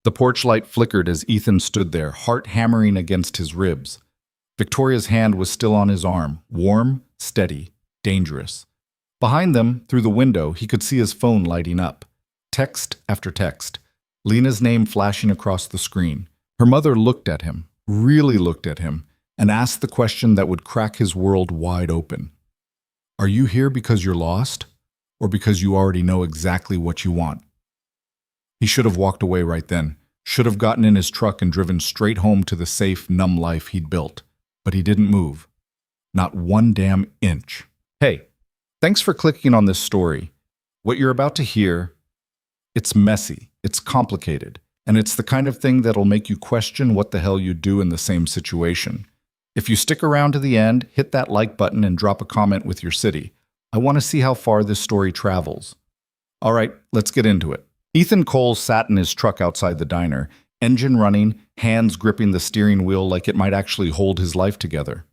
The porch light flickered as Ethan stood there, heart hammering against his ribs. Victoria's hand was still on his arm, warm, steady, dangerous. Behind them, through the window, he could see his phone lighting up. Text after text. Lena's name flashing across the screen. Her mother looked at him, really looked at him, and asked the question that would crack his world wide open. Are you here because you're lost, or because you already know exactly what you want? He should have walked away right then, should have gotten in his truck and driven straight home to the safe, numb life he'd built. But he didn't move. Not one damn inch. Hey, thanks for clicking on this story. What you're about to hear, it's messy, it's complicated, and it's the kind of thing that'll make you question what the hell you'd do in the same situation. If you stick around to the end, hit that like button and drop a comment with your city. I want to see how far this story travels. All right, let's get into it. Ethan Cole sat in his truck outside the diner, engine running, hands gripping the steering wheel like it might actually hold his life together.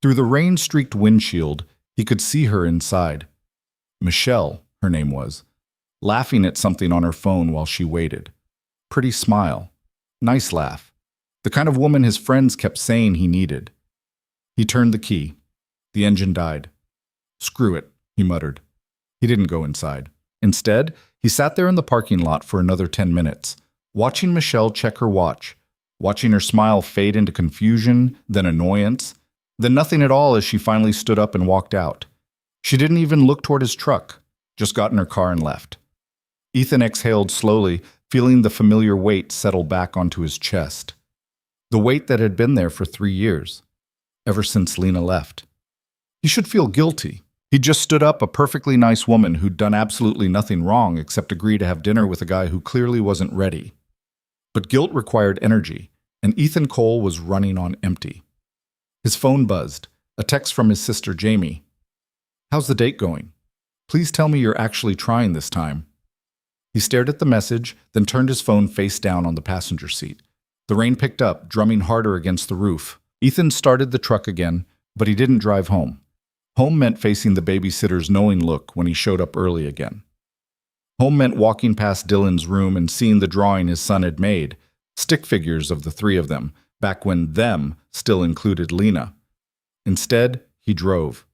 Through the rain-streaked windshield, he could see her inside. Michelle, her name was, laughing at something on her phone while she waited. Pretty smile. Nice laugh. The kind of woman his friends kept saying he needed. He turned the key. The engine died. Screw it, he muttered. He didn't go inside. Instead, he sat there in the parking lot for another 10 minutes, watching Michelle check her watch, watching her smile fade into confusion, then annoyance, then nothing at all as she finally stood up and walked out. She didn't even look toward his truck, just got in her car and left. Ethan exhaled slowly, feeling the familiar weight settle back onto his chest. The weight that had been there for 3 years, ever since Lena left. He should feel guilty. He'd just stood up a perfectly nice woman who'd done absolutely nothing wrong except agree to have dinner with a guy who clearly wasn't ready. But guilt required energy, and Ethan Cole was running on empty. His phone buzzed, a text from his sister Jamie. How's the date going? Please tell me you're actually trying this time. He stared at the message, then turned his phone face down on the passenger seat. The rain picked up, drumming harder against the roof. Ethan started the truck again, but he didn't drive home. Home meant facing the babysitter's knowing look when he showed up early again. Home meant walking past Dylan's room and seeing the drawing his son had made, stick figures of the three of them, back when them still included Lena. Instead, he drove.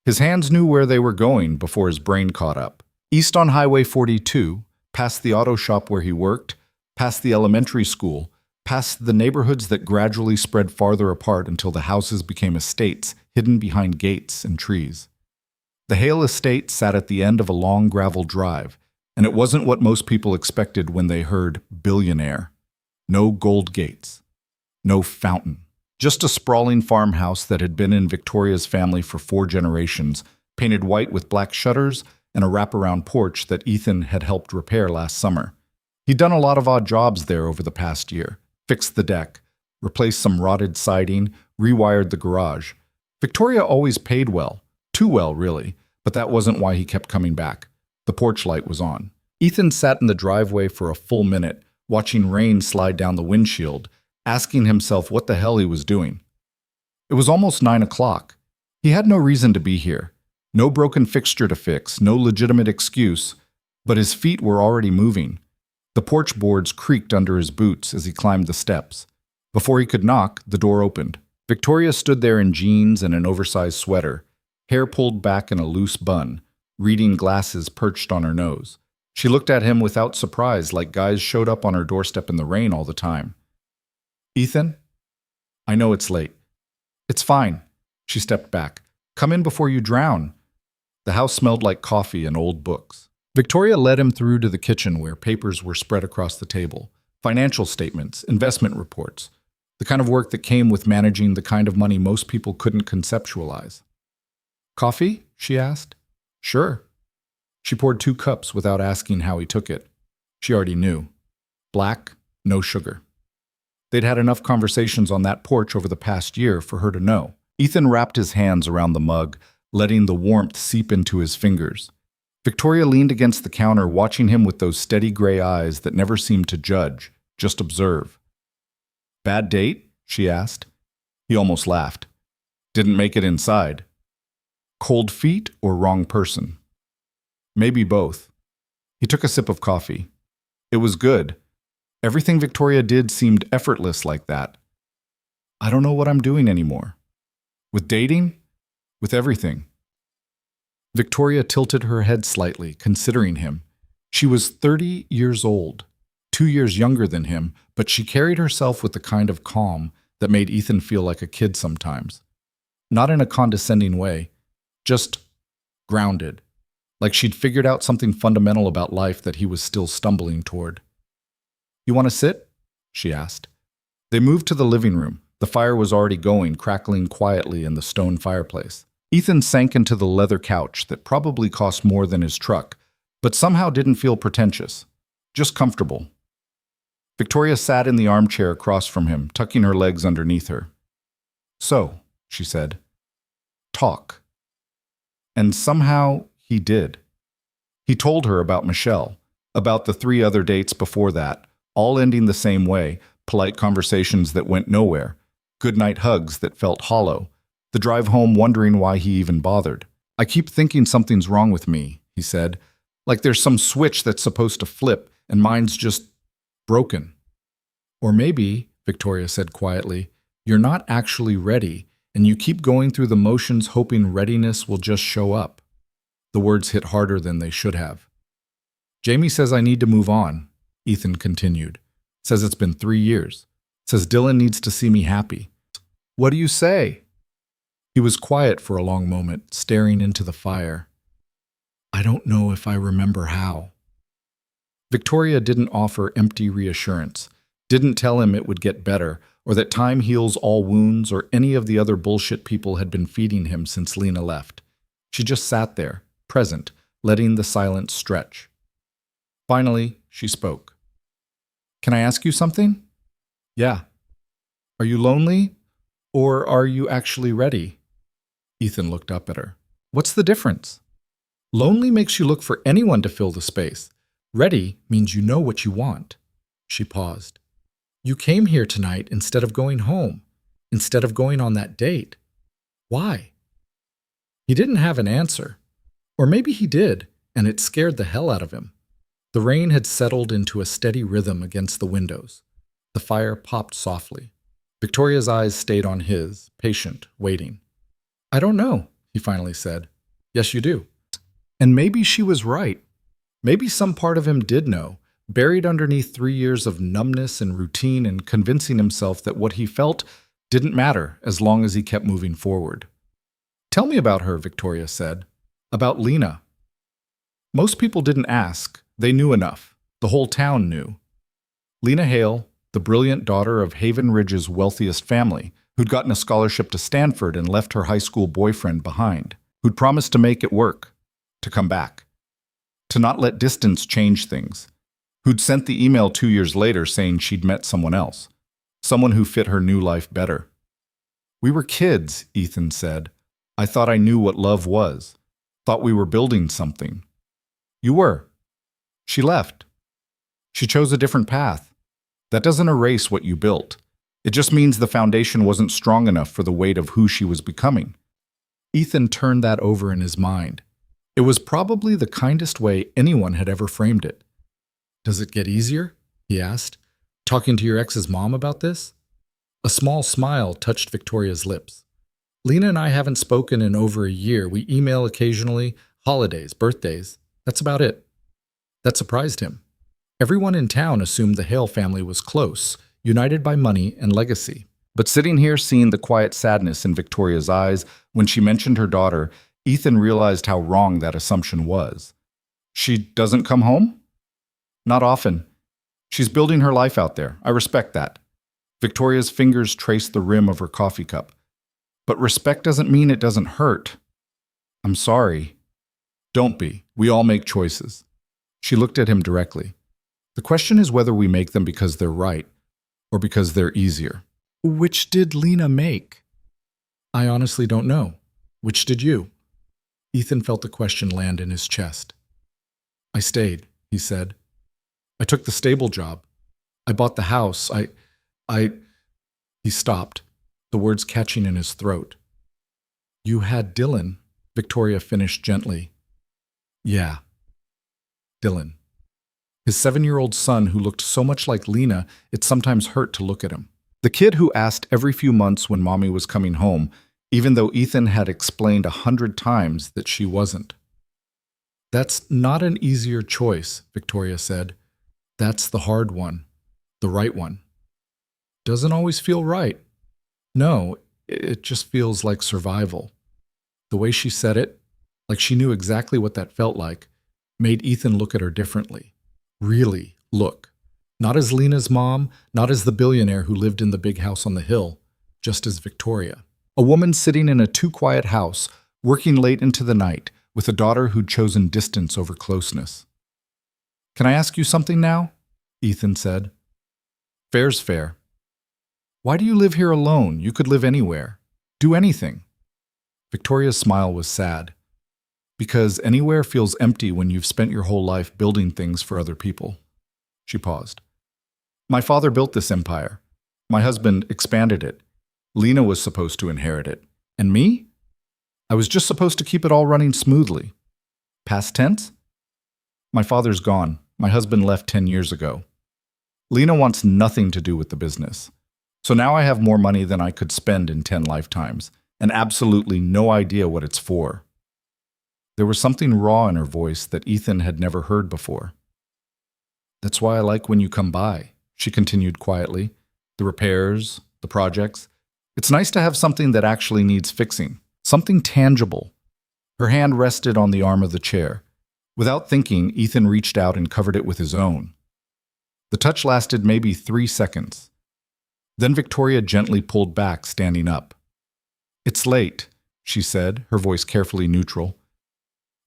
His hands knew where they were going before his brain caught up. East on Highway 42, past the auto shop where he worked, past the elementary school, past the neighborhoods that gradually spread farther apart until the houses became estates hidden behind gates and trees. The Hale estate sat at the end of a long gravel drive, and it wasn't what most people expected when they heard Billionaire. No gold gates. No fountain. Just a sprawling farmhouse that had been in Victoria's family for 4 generations, painted white with black shutters and a wraparound porch that Ethan had helped repair last summer. He'd done a lot of odd jobs there over the past year. Fixed the deck, replaced some rotted siding, rewired the garage. Victoria always paid well. Too well, really, but that wasn't why he kept coming back. The porch light was on. Ethan sat in the driveway for a full minute, watching rain slide down the windshield, asking himself what the hell he was doing. It was almost 9 o'clock. He had no reason to be here. No broken fixture to fix, no legitimate excuse, but his feet were already moving. The porch boards creaked under his boots as he climbed the steps. Before he could knock, the door opened. Victoria stood there in jeans and an oversized sweater, hair pulled back in a loose bun, reading glasses perched on her nose. She looked at him without surprise, like guys showed up on her doorstep in the rain all the time. Ethan? I know it's late. It's fine. She stepped back. Come in before you drown. The house smelled like coffee and old books. Victoria led him through to the kitchen where papers were spread across the table. Financial statements, investment reports, the kind of work that came with managing the kind of money most people couldn't conceptualize. Coffee? She asked. Sure. She poured 2 cups without asking how he took it. She already knew. Black, no sugar. They'd had enough conversations on that porch over the past year for her to know. Ethan wrapped his hands around the mug, letting the warmth seep into his fingers. Victoria leaned against the counter, watching him with those steady gray eyes that never seemed to judge, just observe. Bad date? She asked. He almost laughed. Didn't make it inside. Cold feet or wrong person? Maybe both. He took a sip of coffee. It was good. Everything Victoria did seemed effortless like that. I don't know what I'm doing anymore. With dating? With everything. Victoria tilted her head slightly, considering him. She was 30 years old, 2 years younger than him, but she carried herself with the kind of calm that made Ethan feel like a kid sometimes. Not in a condescending way, just grounded, like she'd figured out something fundamental about life that he was still stumbling toward. You want to sit? She asked. They moved to the living room. The fire was already going, crackling quietly in the stone fireplace. Ethan sank into the leather couch that probably cost more than his truck, but somehow didn't feel pretentious, just comfortable. Victoria sat in the armchair across from him, tucking her legs underneath her. So, she said, talk. And somehow he did. He told her about Michelle, about the 3 other dates before that, all ending the same way, polite conversations that went nowhere, goodnight hugs that felt hollow, the drive home wondering why he even bothered. I keep thinking something's wrong with me, he said, like there's some switch that's supposed to flip and mine's just broken. Or maybe, Victoria said quietly, you're not actually ready and you keep going through the motions hoping readiness will just show up. The words hit harder than they should have. Jamie says I need to move on, Ethan continued. Says it's been 3 years. Says Dylan needs to see me happy. What do you say? He was quiet for a long moment, staring into the fire. I don't know if I remember how. Victoria didn't offer empty reassurance, didn't tell him it would get better, or that time heals all wounds, or any of the other bullshit people had been feeding him since Lena left. She just sat there, present, letting the silence stretch. Finally, she spoke. Can I ask you something? Yeah. Are you lonely, or are you actually ready? Ethan looked up at her. What's the difference? Lonely makes you look for anyone to fill the space. Ready means you know what you want. She paused. You came here tonight instead of going home, instead of going on that date. Why? He didn't have an answer. Or maybe he did, and it scared the hell out of him. The rain had settled into a steady rhythm against the windows. The fire popped softly. Victoria's eyes stayed on his, patient, waiting. I don't know, he finally said. Yes, you do. And maybe she was right. Maybe some part of him did know, buried underneath 3 years of numbness and routine and convincing himself that what he felt didn't matter as long as he kept moving forward. Tell me about her, Victoria said. About Lena. Most people didn't ask. They knew enough. The whole town knew. Lena Hale, the brilliant daughter of Haven Ridge's wealthiest family, who'd gotten a scholarship to Stanford and left her high school boyfriend behind, who'd promised to make it work, to come back, to not let distance change things, who'd sent the email 2 years later saying she'd met someone else, someone who fit her new life better. We were kids, Ethan said. I thought I knew what love was, thought we were building something. You were. She left. She chose a different path. That doesn't erase what you built. It just means the foundation wasn't strong enough for the weight of who she was becoming. Ethan turned that over in his mind. It was probably the kindest way anyone had ever framed it. Does it get easier? He asked. Talking to your ex's mom about this? A small smile touched Victoria's lips. Lena and I haven't spoken in over a year. We email occasionally, holidays, birthdays. That's about it. That surprised him. Everyone in town assumed the Hale family was close, united by money and legacy. But sitting here seeing the quiet sadness in Victoria's eyes when she mentioned her daughter, Ethan realized how wrong that assumption was. She doesn't come home? Not often. She's building her life out there. I respect that. Victoria's fingers traced the rim of her coffee cup. But respect doesn't mean it doesn't hurt. I'm sorry. Don't be. We all make choices. She looked at him directly. The question is whether we make them because they're right, or because they're easier. Which did Lena make? I honestly don't know. Which did you? Ethan felt the question land in his chest. I stayed, he said. I took the stable job. I bought the house. He stopped, the words catching in his throat. You had Dylan, Victoria finished gently. Yeah, Dylan. His 7-year-old son who looked so much like Lena, it sometimes hurt to look at him. The kid who asked every few months when mommy was coming home, even though Ethan had explained 100 times that she wasn't. "That's not an easier choice," Victoria said. "That's the hard one, the right one." "Doesn't always feel right." "No, it just feels like survival." The way she said it, like she knew exactly what that felt like, made Ethan look at her differently. Really look. Not as Lena's mom, not as the billionaire who lived in the big house on the hill, just as Victoria. A woman sitting in a too-quiet house, working late into the night, with a daughter who'd chosen distance over closeness. "Can I ask you something now?" Ethan said. "Fair's fair." "Why do you live here alone? You could live anywhere. Do anything." Victoria's smile was sad. "Because anywhere feels empty when you've spent your whole life building things for other people." She paused. "My father built this empire. My husband expanded it. Lena was supposed to inherit it. And me? I was just supposed to keep it all running smoothly." Past tense? "My father's gone. My husband left 10 years ago. Lena wants nothing to do with the business. So now I have more money than I could spend in 10 lifetimes, and absolutely no idea what it's for." There was something raw in her voice that Ethan had never heard before. "That's why I like when you come by," she continued quietly. "The repairs, the projects. It's nice to have something that actually needs fixing, something tangible." Her hand rested on the arm of the chair. Without thinking, Ethan reached out and covered it with his own. The touch lasted maybe 3 seconds. Then Victoria gently pulled back, standing up. "It's late," she said, her voice carefully neutral.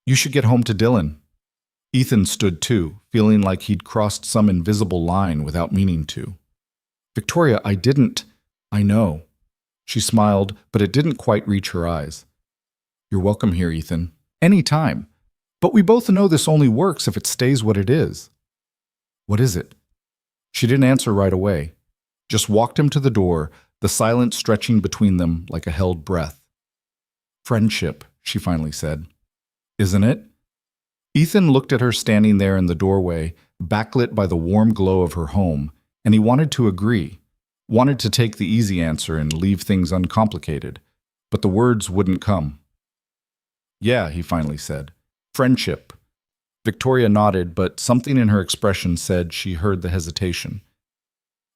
"You should get home to Dylan." Ethan stood too, feeling like he'd crossed some invisible line without meaning to. "Victoria, I didn't." "I know." She smiled, but it didn't quite reach her eyes. "You're welcome here, Ethan. Any time. But we both know this only works if it stays what it is." "What is it?" She didn't answer right away. Just walked him to the door, the silence stretching between them like a held breath. "Friendship," she finally said. "Isn't it?" Ethan looked at her standing there in the doorway, backlit by the warm glow of her home, and he wanted to agree, wanted to take the easy answer and leave things uncomplicated, but the words wouldn't come. "Yeah," he finally said. "Friendship." Victoria nodded, but something in her expression said she heard the hesitation.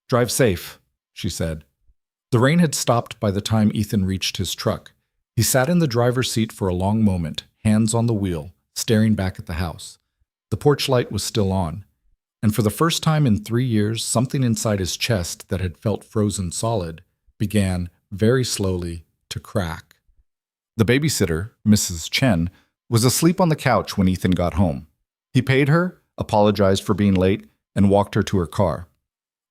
"Drive safe," she said. The rain had stopped by the time Ethan reached his truck. He sat in the driver's seat for a long moment, hands on the wheel, staring back at the house. The porch light was still on, and for the first time in 3 years, something inside his chest that had felt frozen solid began, very slowly, to crack. The babysitter, Mrs. Chen, was asleep on the couch when Ethan got home. He paid her, apologized for being late, and walked her to her car.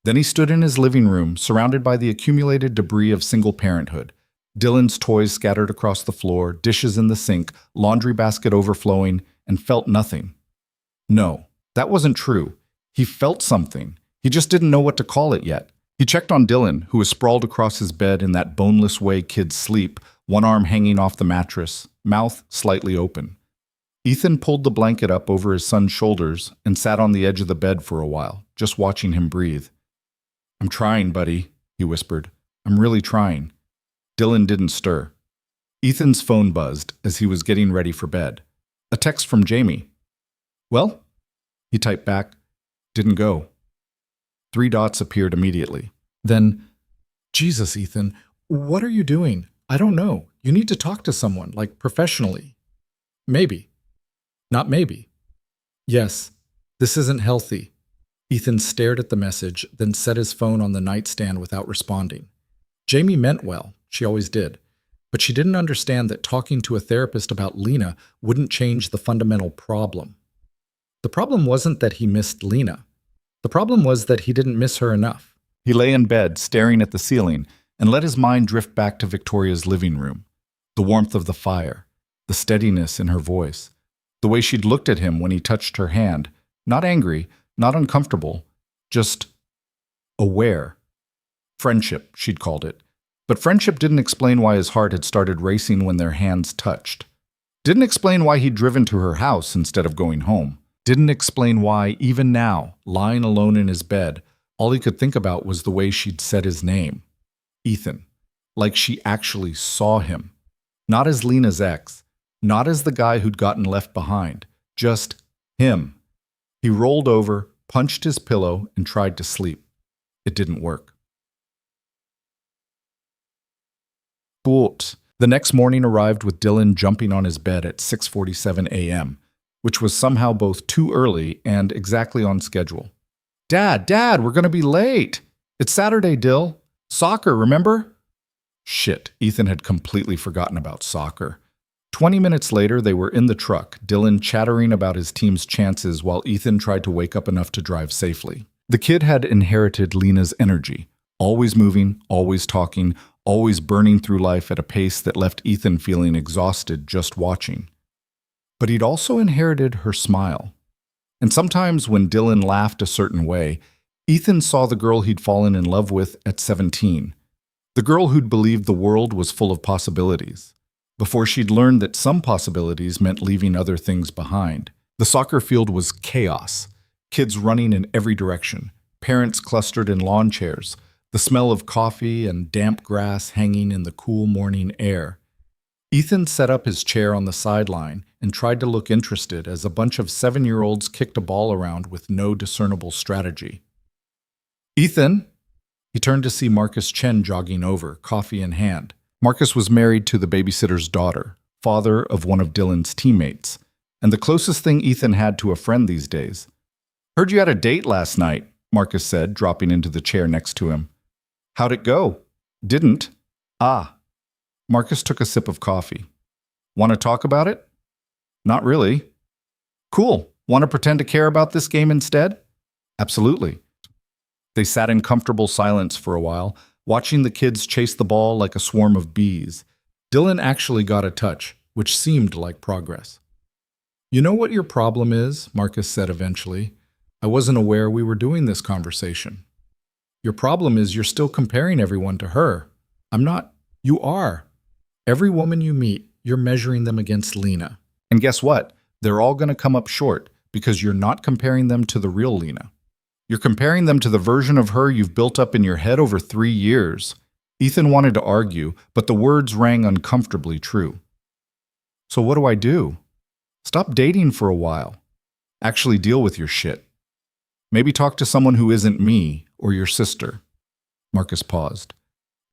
Then he stood in his living room, surrounded by the accumulated debris of single parenthood. Dylan's toys scattered across the floor, dishes in the sink, laundry basket overflowing, and felt nothing. No, that wasn't true. He felt something. He just didn't know what to call it yet. He checked on Dylan, who was sprawled across his bed in that boneless way kids sleep, one arm hanging off the mattress, mouth slightly open. Ethan pulled the blanket up over his son's shoulders and sat on the edge of the bed for a while, just watching him breathe. "I'm trying, buddy," he whispered. "I'm really trying." Dylan didn't stir. Ethan's phone buzzed as he was getting ready for bed. A text from Jamie. "Well?" He typed back. "Didn't go." 3 dots appeared immediately. Then, "Jesus, Ethan, what are you doing? I don't know. You need to talk to someone, like professionally." "Maybe." "Not maybe." "Yes, this isn't healthy." Ethan stared at the message, then set his phone on the nightstand without responding. Jamie meant well, she always did, but she didn't understand that talking to a therapist about Lena wouldn't change the fundamental problem. The problem wasn't that he missed Lena. The problem was that he didn't miss her enough. He lay in bed, staring at the ceiling, and let his mind drift back to Victoria's living room. The warmth of the fire, the steadiness in her voice, the way she'd looked at him when he touched her hand, not angry, not uncomfortable, just aware. Friendship, she'd called it. But friendship didn't explain why his heart had started racing when their hands touched. Didn't explain why he'd driven to her house instead of going home. Didn't explain why, even now, lying alone in his bed, all he could think about was the way she'd said his name. Ethan. Like she actually saw him. Not as Lena's ex, not as the guy who'd gotten left behind, just him. He rolled over, punched his pillow, and tried to sleep. It didn't work. But the next morning arrived with Dylan jumping on his bed at 6:47 a.m., which was somehow both too early and exactly on schedule. Dad, we're going to be late. It's Saturday, Dill. Soccer, remember? Shit, Ethan had completely forgotten about soccer. 20 minutes later, they were in the truck, Dylan chattering about his team's chances while Ethan tried to wake up enough to drive safely. The kid had inherited Lena's energy, always moving, always talking, always burning through life at a pace that left Ethan feeling exhausted just watching. But he'd also inherited her smile. And sometimes when Dylan laughed a certain way, Ethan saw the girl he'd fallen in love with at 17. The girl who'd believed the world was full of possibilities, before she'd learned that some possibilities meant leaving other things behind. The soccer field was chaos, kids running in every direction, parents clustered in lawn chairs, the smell of coffee and damp grass hanging in the cool morning air. Ethan set up his chair on the sideline and tried to look interested as a bunch of 7-year-olds kicked a ball around with no discernible strategy. Ethan! He turned to see Marcus Chen jogging over, coffee in hand. Marcus was married to the babysitter's daughter, father of one of Dylan's teammates, and the closest thing Ethan had to a friend these days. Heard you had a date last night, Marcus said, dropping into the chair next to him. How'd it go? Didn't. Ah. Marcus took a sip of coffee. Want to talk about it? Not really. Cool. Want to pretend to care about this game instead? Absolutely. They sat in comfortable silence for a while, watching the kids chase the ball like a swarm of bees. Dylan actually got a touch, which seemed like progress. You know what your problem is? Marcus said eventually. I wasn't aware we were doing this conversation. Your problem is you're still comparing everyone to her. I'm not. You are. Every woman you meet, you're measuring them against Lena. And guess what? They're all going to come up short because you're not comparing them to the real Lena. You're comparing them to the version of her you've built up in your head over 3 years. Ethan wanted to argue, but the words rang uncomfortably true. So what do I do? Stop dating for a while. Actually deal with your shit. Maybe talk to someone who isn't me or your sister. Marcus paused.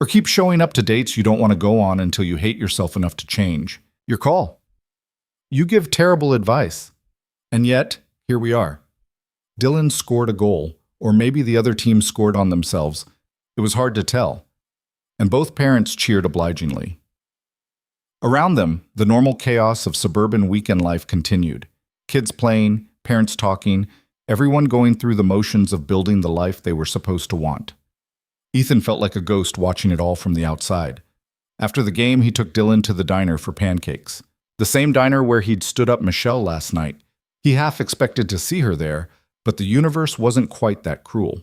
Or keep showing up to dates you don't want to go on until you hate yourself enough to change. Your call. You give terrible advice. And yet, here we are. Dylan scored a goal, or maybe the other team scored on themselves. It was hard to tell. And both parents cheered obligingly. Around them, the normal chaos of suburban weekend life continued. Kids playing, parents talking, everyone going through the motions of building the life they were supposed to want. Ethan felt like a ghost watching it all from the outside. After the game, he took Dylan to the diner for pancakes. The same diner where he'd stood up Michelle last night. He half expected to see her there, but the universe wasn't quite that cruel.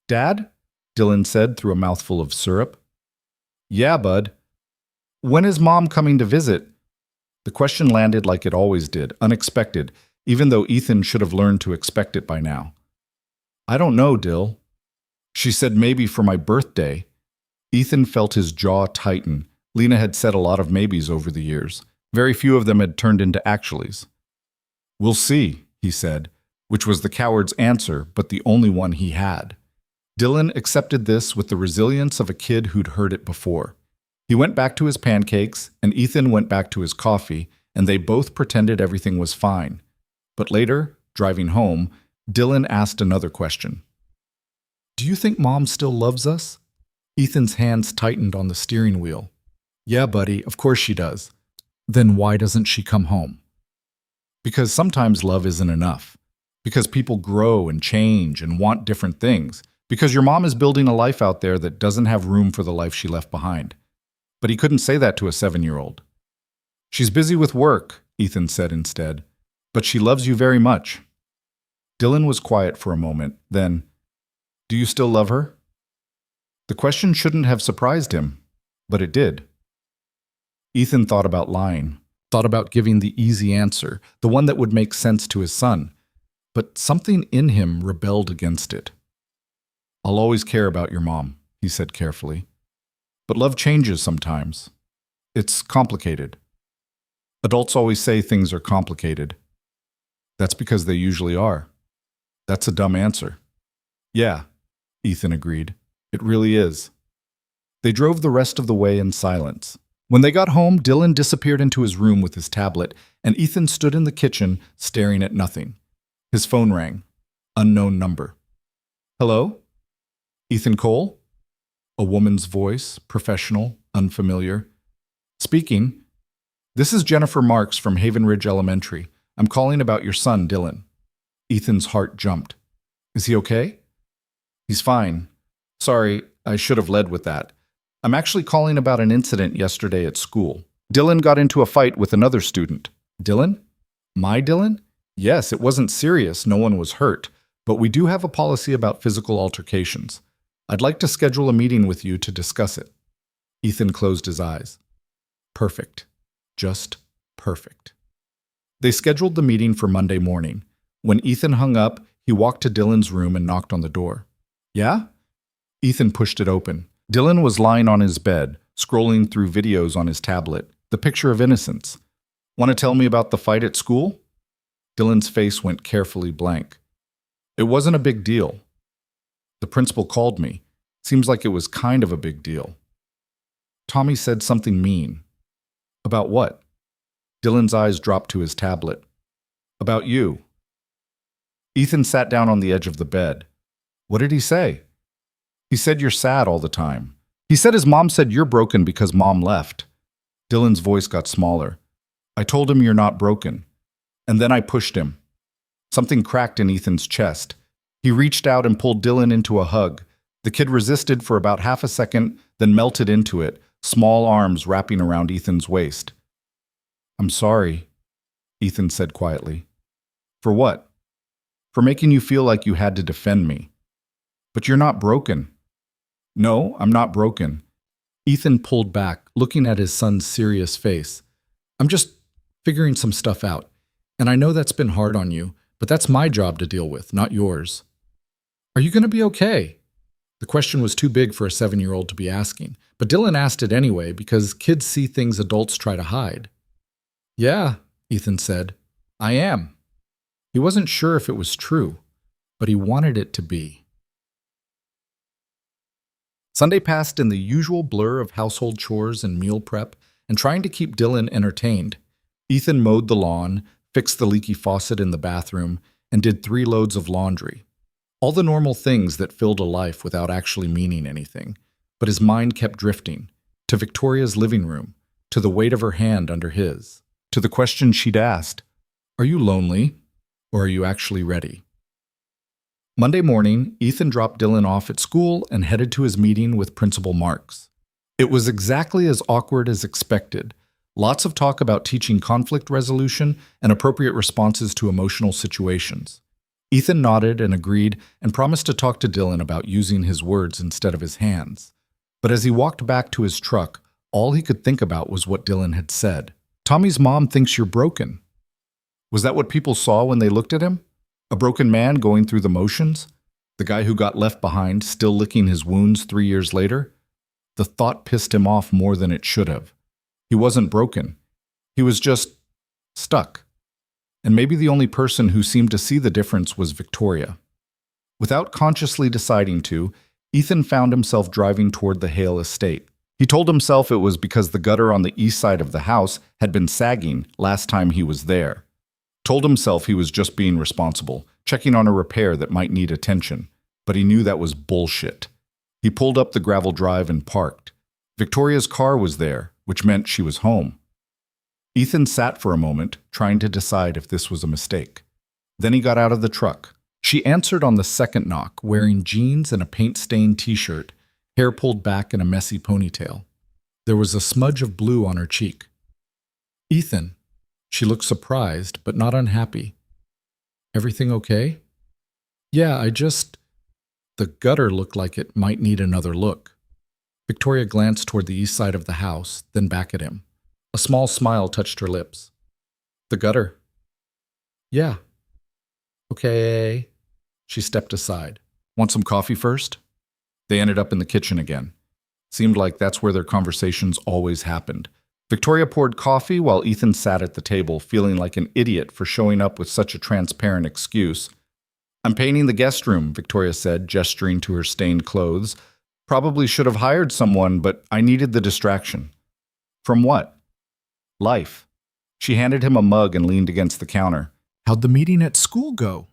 Dad? Dylan said through a mouthful of syrup. Yeah, bud. When is Mom coming to visit? The question landed like it always did, unexpected, even though Ethan should have learned to expect it by now. I don't know, Dill. She said maybe for my birthday. Ethan felt his jaw tighten. Lena had said a lot of maybes over the years. Very few of them had turned into actuallys. We'll see, he said, which was the coward's answer, but the only one he had. Dylan accepted this with the resilience of a kid who'd heard it before. He went back to his pancakes, and Ethan went back to his coffee, and they both pretended everything was fine. But later, driving home, Dylan asked another question. Do you think Mom still loves us? Ethan's hands tightened on the steering wheel. Yeah, buddy, of course she does. Then why doesn't she come home? Because sometimes love isn't enough. Because people grow and change and want different things. Because your mom is building a life out there that doesn't have room for the life she left behind. But he couldn't say that to a 7-year-old. She's busy with work, Ethan said instead. But she loves you very much. Dylan was quiet for a moment, then, do you still love her? The question shouldn't have surprised him, but it did. Ethan thought about lying. thought about giving the easy answer, the one that would make sense to his son. But something in him rebelled against it. "I'll always care about your mom," he said carefully. "But love changes sometimes. It's complicated. Adults always say things are complicated. That's because they usually are. That's a dumb answer." "Yeah," Ethan agreed. "It really is." They drove the rest of the way in silence. When they got home, Dylan disappeared into his room with his tablet, and Ethan stood in the kitchen, staring at nothing. His phone rang. Unknown number. "Hello? Ethan Cole?" A woman's voice, professional, unfamiliar. "Speaking. This is Jennifer Marks from Haven Ridge Elementary. I'm calling about your son, Dylan." Ethan's heart jumped. "Is he okay?" "He's fine. Sorry, I should have led with that. I'm actually calling about an incident yesterday at school. Dylan got into a fight with another student." "Dylan? My Dylan?" "Yes, it wasn't serious. No one was hurt. But we do have a policy about physical altercations. I'd like to schedule a meeting with you to discuss it." Ethan closed his eyes. Perfect. Just perfect. They scheduled the meeting for Monday morning. When Ethan hung up, he walked to Dylan's room and knocked on the door. "Yeah?" Ethan pushed it open. Dylan was lying on his bed, scrolling through videos on his tablet, the picture of innocence. "Want to tell me about the fight at school?" Dylan's face went carefully blank. "It wasn't a big deal. The principal called me. Seems like it was kind of a big deal. Tommy said something mean." "About what?" Dylan's eyes dropped to his tablet. "About you." Ethan sat down on the edge of the bed. "What did he say?" "He said you're sad all the time. He said his mom said you're broken because mom left." Dylan's voice got smaller. "I told him you're not broken. And then I pushed him." Something cracked in Ethan's chest. He reached out and pulled Dylan into a hug. The kid resisted for about half a second, then melted into it, small arms wrapping around Ethan's waist. "I'm sorry," Ethan said quietly. "For what?" "For making you feel like you had to defend me." "But you're not broken." "No, I'm not broken." Ethan pulled back, looking at his son's serious face. "I'm just figuring some stuff out. And I know that's been hard on you, but that's my job to deal with, not yours." "Are you going to be okay?" The question was too big for a 7-year-old to be asking, but Dylan asked it anyway because kids see things adults try to hide. "Yeah," Ethan said, "I am." He wasn't sure if it was true, but he wanted it to be. Sunday passed in the usual blur of household chores and meal prep and trying to keep Dylan entertained. Ethan mowed the lawn, fixed the leaky faucet in the bathroom, and did 3 loads of laundry. All the normal things that filled a life without actually meaning anything. But his mind kept drifting, to Victoria's living room, to the weight of her hand under his, to the question she'd asked, "Are you lonely, or are you actually ready?" Monday morning, Ethan dropped Dylan off at school and headed to his meeting with Principal Marks. It was exactly as awkward as expected. Lots of talk about teaching conflict resolution and appropriate responses to emotional situations. Ethan nodded and agreed and promised to talk to Dylan about using his words instead of his hands. But as he walked back to his truck, all he could think about was what Dylan had said. "Tommy's mom thinks you're broken." Was that what people saw when they looked at him? A broken man going through the motions? The guy who got left behind, still licking his wounds 3 years later? The thought pissed him off more than it should have. He wasn't broken. He was just stuck. And maybe the only person who seemed to see the difference was Victoria. Without consciously deciding to, Ethan found himself driving toward the Hale estate. He told himself it was because the gutter on the east side of the house had been sagging last time he was there. Told himself he was just being responsible, checking on a repair that might need attention, but he knew that was bullshit. He pulled up the gravel drive and parked. Victoria's car was there, which meant she was home. Ethan sat for a moment, trying to decide if this was a mistake. Then he got out of the truck. She answered on the second knock, wearing jeans and a paint-stained t-shirt, hair pulled back in a messy ponytail. There was a smudge of blue on her cheek. "Ethan." She looked surprised, but not unhappy. "Everything okay?" "Yeah, The gutter looked like it might need another look." Victoria glanced toward the east side of the house, then back at him. A small smile touched her lips. The gutter? Yeah. Okay. She stepped aside. Want some coffee first? They ended up in the kitchen again. Seemed like that's where their conversations always happened. Victoria poured coffee while Ethan sat at the table, feeling like an idiot for showing up with such a transparent excuse. I'm painting the guest room, Victoria said, gesturing to her stained clothes. Probably should have hired someone, but I needed the distraction. From what? Life. She handed him a mug and leaned against the counter. How'd the meeting at school go?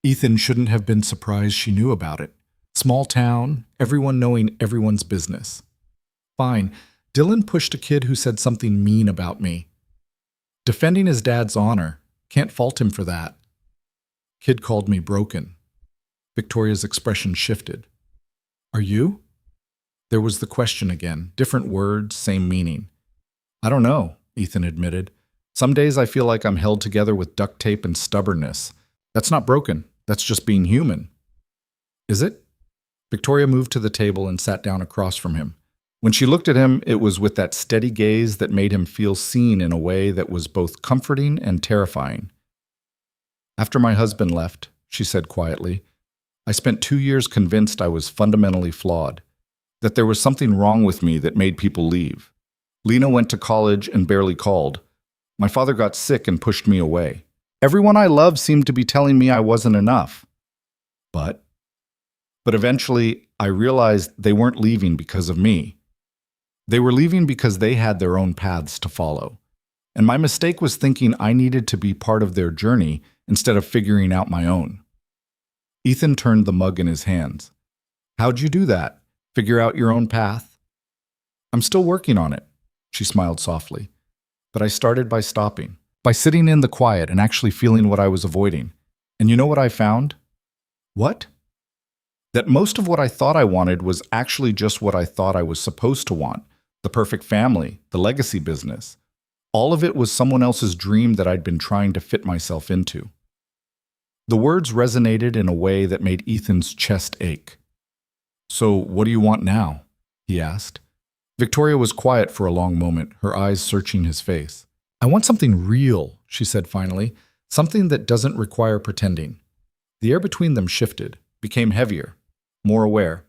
Ethan shouldn't have been surprised she knew about it. Small town, everyone knowing everyone's business. Fine. Dylan pushed a kid who said something mean about me. Defending his dad's honor. Can't fault him for that. Kid called me broken. Victoria's expression shifted. Are you? There was the question again. Different words, same meaning. I don't know, Ethan admitted. Some days I feel like I'm held together with duct tape and stubbornness. That's not broken. That's just being human. Is it? Victoria moved to the table and sat down across from him. When she looked at him, it was with that steady gaze that made him feel seen in a way that was both comforting and terrifying. After my husband left, she said quietly, I spent 2 years convinced I was fundamentally flawed, that there was something wrong with me that made people leave. Lena went to college and barely called. My father got sick and pushed me away. Everyone I loved seemed to be telling me I wasn't enough. But eventually, I realized they weren't leaving because of me. They were leaving because they had their own paths to follow. And my mistake was thinking I needed to be part of their journey instead of figuring out my own. Ethan turned the mug in his hands. How'd you do that? Figure out your own path? I'm still working on it, she smiled softly. But I started by stopping, by sitting in the quiet and actually feeling what I was avoiding. And you know what I found? What? That most of what I thought I wanted was actually just what I thought I was supposed to want. The perfect family, the legacy business. All of it was someone else's dream that I'd been trying to fit myself into. The words resonated in a way that made Ethan's chest ache. So, what do you want now? He asked. Victoria was quiet for a long moment, her eyes searching his face. I want something real, she said finally, something that doesn't require pretending. The air between them shifted, became heavier, more aware.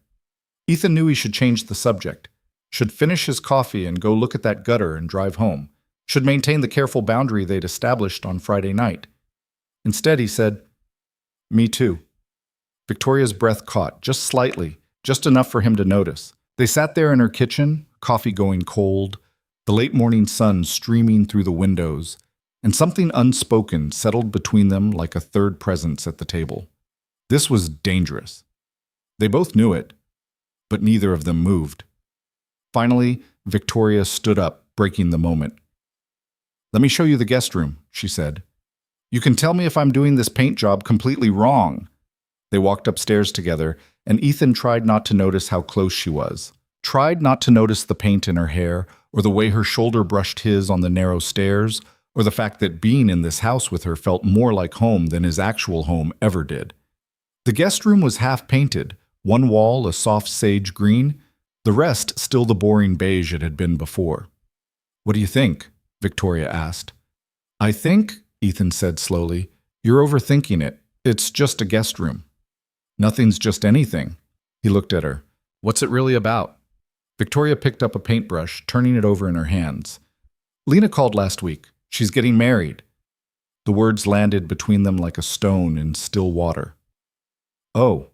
Ethan knew he should change the subject, should finish his coffee and go look at that gutter and drive home, should maintain the careful boundary they'd established on Friday night. Instead, he said, Me too. Victoria's breath caught, just slightly, just enough for him to notice. They sat there in her kitchen, coffee going cold, the late morning sun streaming through the windows, and something unspoken settled between them like a third presence at the table. This was dangerous. They both knew it, but neither of them moved. Finally, Victoria stood up, breaking the moment. Let me show you the guest room, she said. You can tell me if I'm doing this paint job completely wrong. They walked upstairs together, and Ethan tried not to notice how close she was. Tried not to notice the paint in her hair, or the way her shoulder brushed his on the narrow stairs, or the fact that being in this house with her felt more like home than his actual home ever did. The guest room was half painted, one wall a soft sage green, the rest still the boring beige it had been before. What do you think? Victoria asked. I think, Ethan said slowly, you're overthinking it. It's just a guest room. Nothing's just anything. He looked at her. What's it really about? Victoria picked up a paintbrush, turning it over in her hands. Lena called last week. She's getting married. The words landed between them like a stone in still water. Oh.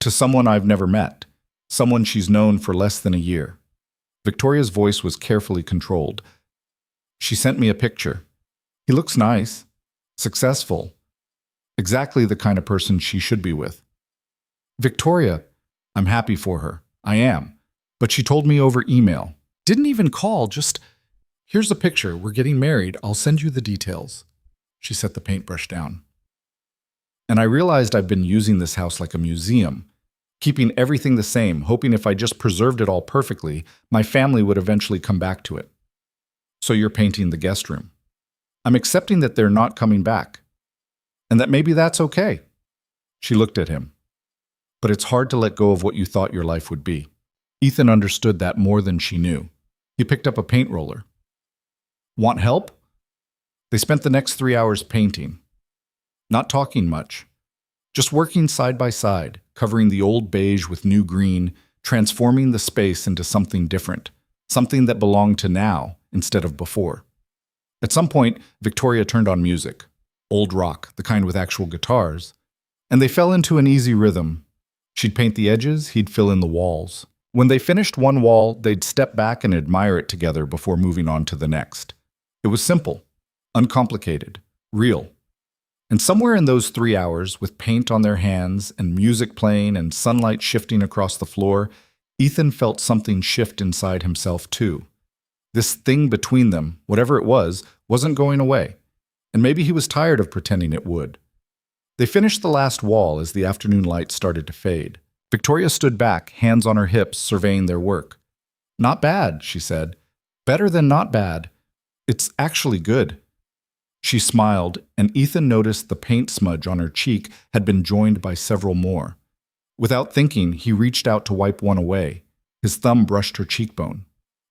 To someone I've never met. Someone she's known for less than a year. Victoria's voice was carefully controlled. She sent me a picture. He looks nice. Successful. Exactly the kind of person she should be with. Victoria, I'm happy for her. I am. But she told me over email. Didn't even call, just, here's a picture. We're getting married. I'll send you the details. She set the paintbrush down. And I realized I've been using this house like a museum, keeping everything the same, hoping if I just preserved it all perfectly, my family would eventually come back to it. So you're painting the guest room. I'm accepting that they're not coming back. And that maybe that's okay. She looked at him. But it's hard to let go of what you thought your life would be. Ethan understood that more than she knew. He picked up a paint roller. Want help? They spent the next 3 hours painting, not talking much, just working side by side, covering the old beige with new green, transforming the space into something different, something that belonged to now instead of before. At some point, Victoria turned on music, old rock, the kind with actual guitars, and they fell into an easy rhythm. She'd paint the edges, he'd fill in the walls. When they finished one wall, they'd step back and admire it together before moving on to the next. It was simple, uncomplicated, real. And somewhere in those 3 hours, with paint on their hands and music playing and sunlight shifting across the floor, Ethan felt something shift inside himself too. This thing between them, whatever it was, wasn't going away. And maybe he was tired of pretending it would. They finished the last wall as the afternoon light started to fade. Victoria stood back, hands on her hips, surveying their work. "Not bad," she said. "Better than not bad. It's actually good." She smiled, and Ethan noticed the paint smudge on her cheek had been joined by several more. Without thinking, he reached out to wipe one away. His thumb brushed her cheekbone.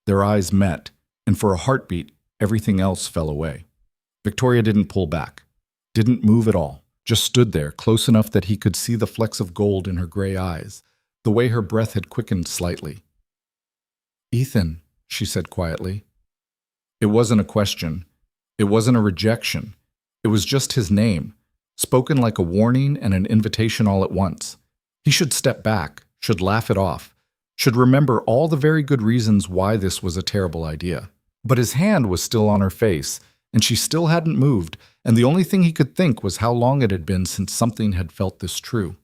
Their eyes met, and for a heartbeat, everything else fell away. Victoria didn't pull back, didn't move at all, just stood there, close enough that he could see the flecks of gold in her gray eyes, the way her breath had quickened slightly. "Ethan," she said quietly. It wasn't a question. It wasn't a rejection. It was just his name, spoken like a warning and an invitation all at once. He should step back, should laugh it off, should remember all the very good reasons why this was a terrible idea. But his hand was still on her face, and she still hadn't moved, and the only thing he could think was how long it had been since something had felt this true.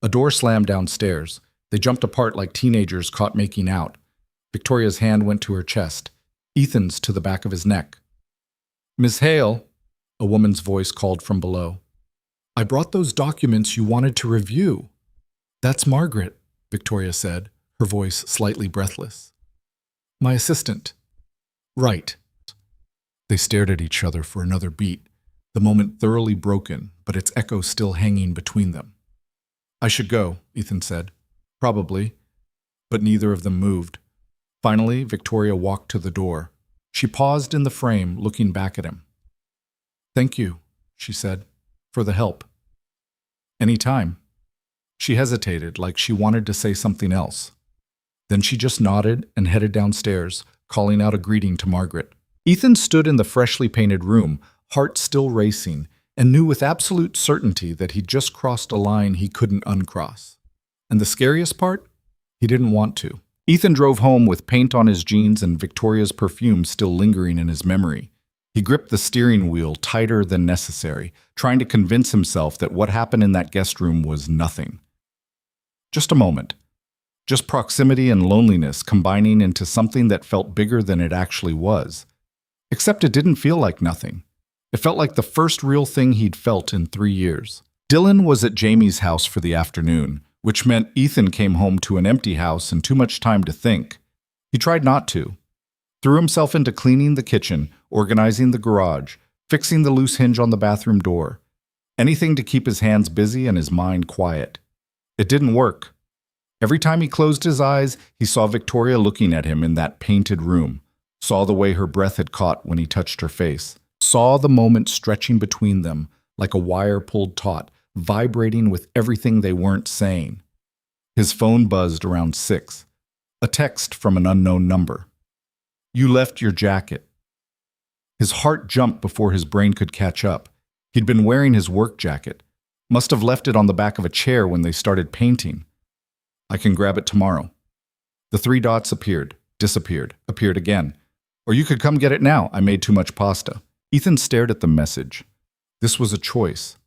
A door slammed downstairs. They jumped apart like teenagers caught making out. Victoria's hand went to her chest, Ethan's to the back of his neck. "Miss Hale," a woman's voice called from below. "I brought those documents you wanted to review." "That's Margaret," Victoria said, her voice slightly breathless. "My assistant." "Right." They stared at each other for another beat, the moment thoroughly broken, but its echo still hanging between them. "I should go," Ethan said. "Probably." But neither of them moved. Finally, Victoria walked to the door. She paused in the frame, looking back at him. "Thank you," she said, "for the help." "Any time." She hesitated, like she wanted to say something else. Then she just nodded and headed downstairs, calling out a greeting to Margaret. Ethan stood in the freshly painted room, heart still racing, and knew with absolute certainty that he'd just crossed a line he couldn't uncross. And the scariest part? He didn't want to. Ethan drove home with paint on his jeans and Victoria's perfume still lingering in his memory. He gripped the steering wheel tighter than necessary, trying to convince himself that what happened in that guest room was nothing. Just a moment. Just proximity and loneliness combining into something that felt bigger than it actually was. Except it didn't feel like nothing. It felt like the first real thing he'd felt in 3 years. Dylan was at Jamie's house for the afternoon, which meant Ethan came home to an empty house and too much time to think. He tried not to. Threw himself into cleaning the kitchen, organizing the garage, fixing the loose hinge on the bathroom door. Anything to keep his hands busy and his mind quiet. It didn't work. Every time he closed his eyes, he saw Victoria looking at him in that painted room, saw the way her breath had caught when he touched her face, saw the moment stretching between them like a wire pulled taut, vibrating with everything they weren't saying. His phone buzzed around 6. A text from an unknown number. "You left your jacket." His heart jumped before his brain could catch up. He'd been wearing his work jacket. Must have left it on the back of a chair when they started painting. "I can grab it tomorrow." The 3 dots appeared, disappeared, appeared again. "Or you could come get it now. I made too much pasta." Ethan stared at the message. This was a choice.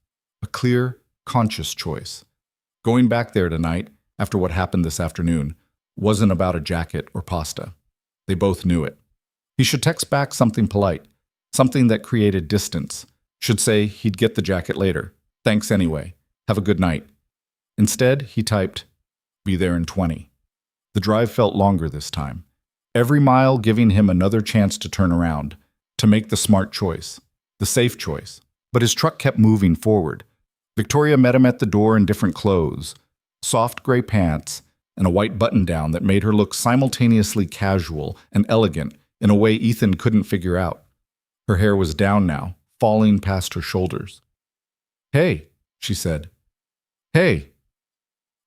A clear, conscious choice. Going back there tonight, after what happened this afternoon, wasn't about a jacket or pasta. They both knew it. He should text back something polite, something that created distance. Should say he'd get the jacket later. "Thanks anyway. Have a good night." Instead, he typed, "Be there in 20." The drive felt longer this time. Every mile giving him another chance to turn around, to make the smart choice, the safe choice. But his truck kept moving forward. Victoria met him at the door in different clothes, soft gray pants, and a white button-down that made her look simultaneously casual and elegant in a way Ethan couldn't figure out. Her hair was down now, falling past her shoulders. "Hey," she said. "Hey."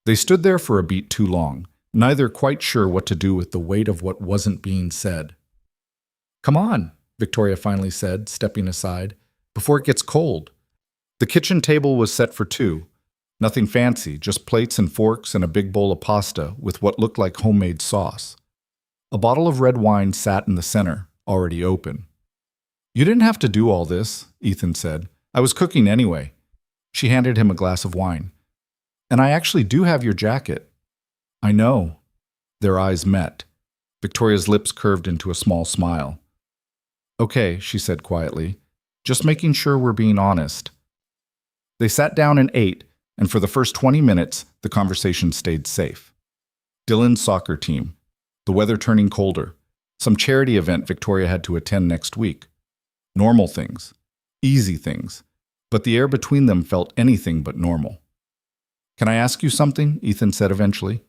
They stood there for a beat too long, neither quite sure what to do with the weight of what wasn't being said. "Come on," Victoria finally said, stepping aside, "before it gets cold." The kitchen table was set for two. Nothing fancy, just plates and forks and a big bowl of pasta with what looked like homemade sauce. A bottle of red wine sat in the center, already open. "You didn't have to do all this," Ethan said. "I was cooking anyway." She handed him a glass of wine. "And I actually do have your jacket." "I know." Their eyes met. Victoria's lips curved into a small smile. "Okay," she said quietly. "Just making sure we're being honest." They sat down and ate, and for the first 20 minutes, the conversation stayed safe. Dylan's soccer team, the weather turning colder, some charity event Victoria had to attend next week. Normal things, easy things, but the air between them felt anything but normal. "Can I ask you something?" Ethan said eventually.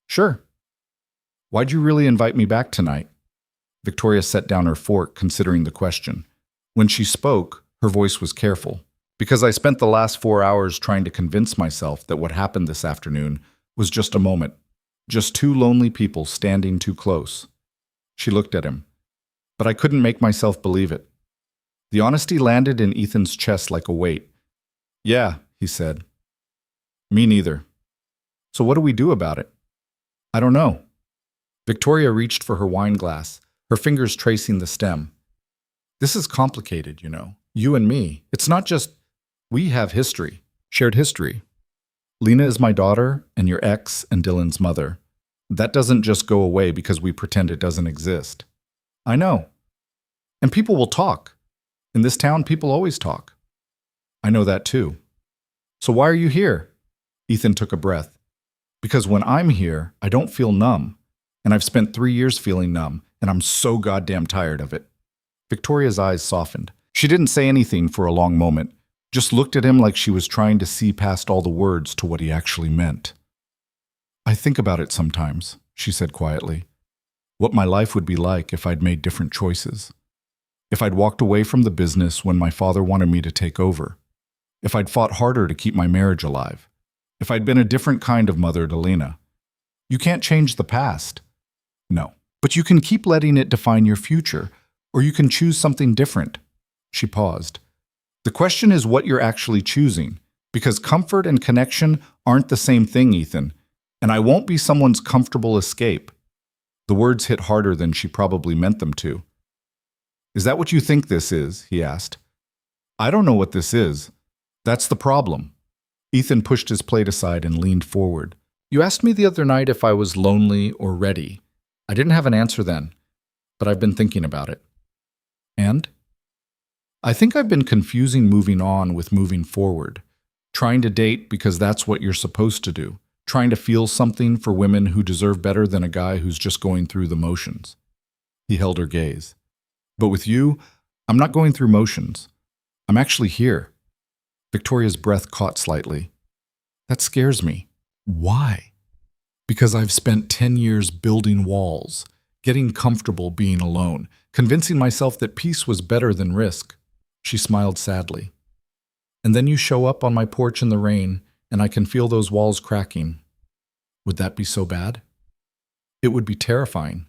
"Sure." "Why'd you really invite me back tonight?" Victoria set down her fork, considering the question. When she spoke, her voice was careful. "Because I spent the last 4 hours trying to convince myself that what happened this afternoon was just a moment, just two lonely people standing too close." She looked at him. "But I couldn't make myself believe it." The honesty landed in Ethan's chest like a weight. "Yeah," he said. "Me neither." "So what do we do about it?" "I don't know." Victoria reached for her wine glass, her fingers tracing the stem. "This is complicated, you know. You and me. It's not just... We have history, shared history. Lena is my daughter, and your ex and Dylan's mother. That doesn't just go away because we pretend it doesn't exist." "I know. And people will talk. In this town, people always talk." "I know that too." "So why are you here?" Ethan took a breath. "Because when I'm here, I don't feel numb. And I've spent 3 years feeling numb, and I'm so goddamn tired of it." Victoria's eyes softened. She didn't say anything for a long moment, just looked at him like she was trying to see past all the words to what he actually meant. "I think about it sometimes," she said quietly. "What my life would be like if I'd made different choices. If I'd walked away from the business when my father wanted me to take over. If I'd fought harder to keep my marriage alive. If I'd been a different kind of mother to Lena. You can't change the past. No. But you can keep letting it define your future, or you can choose something different." She paused. "The question is what you're actually choosing, because comfort and connection aren't the same thing, Ethan, and I won't be someone's comfortable escape." The words hit harder than she probably meant them to. "Is that what you think this is?" he asked. "I don't know what this is. That's the problem." Ethan pushed his plate aside and leaned forward. "You asked me the other night if I was lonely or ready. I didn't have an answer then, but I've been thinking about it." "And?" "I think I've been confusing moving on with moving forward. Trying to date because that's what you're supposed to do. Trying to feel something for women who deserve better than a guy who's just going through the motions." He held her gaze. "But with you, I'm not going through motions. I'm actually here." Victoria's breath caught slightly. "That scares me." "Why?" "Because I've spent 10 years building walls, getting comfortable being alone, convincing myself that peace was better than risk." She smiled sadly. "And then you show up on my porch in the rain, and I can feel those walls cracking. Would that be so bad?" "It would be terrifying."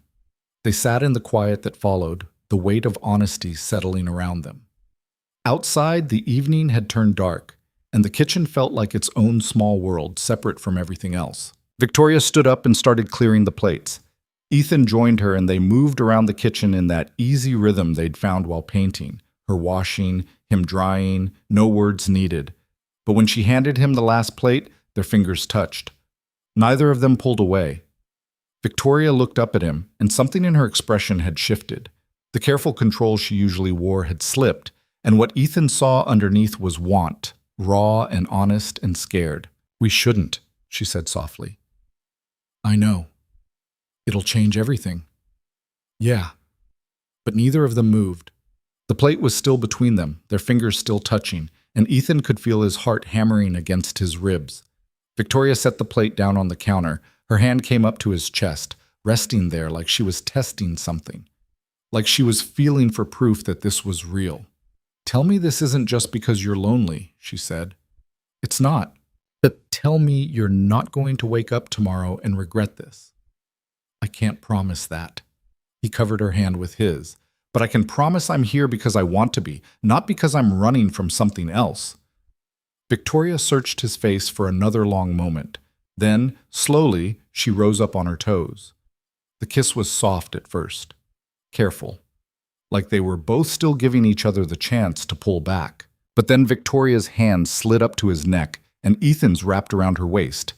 They sat in the quiet that followed, the weight of honesty settling around them. Outside, the evening had turned dark, and the kitchen felt like its own small world, separate from everything else. Victoria stood up and started clearing the plates. Ethan joined her, and they moved around the kitchen in that easy rhythm they'd found while painting, her washing, him drying, no words needed. But when she handed him the last plate, their fingers touched. Neither of them pulled away. Victoria looked up at him, and something in her expression had shifted. The careful control she usually wore had slipped, and what Ethan saw underneath was want, raw and honest and scared. "We shouldn't," she said softly. "I know. It'll change everything." "Yeah." But neither of them moved. The plate was still between them, their fingers still touching, and Ethan could feel his heart hammering against his ribs. Victoria set the plate down on the counter. Her hand came up to his chest, resting there like she was testing something. like she was feeling for proof that this was real. "Tell me this isn't just because you're lonely," she said. "It's not. But tell me you're not going to wake up tomorrow and regret this." "I can't promise that." He covered her hand with his. "But I can promise I'm here because I want to be, not because I'm running from something else." Victoria searched his face for another long moment. Then, slowly, she rose up on her toes. The kiss was soft at first, careful, like they were both still giving each other the chance to pull back. But then Victoria's hand slid up to his neck, and Ethan's wrapped around her waist,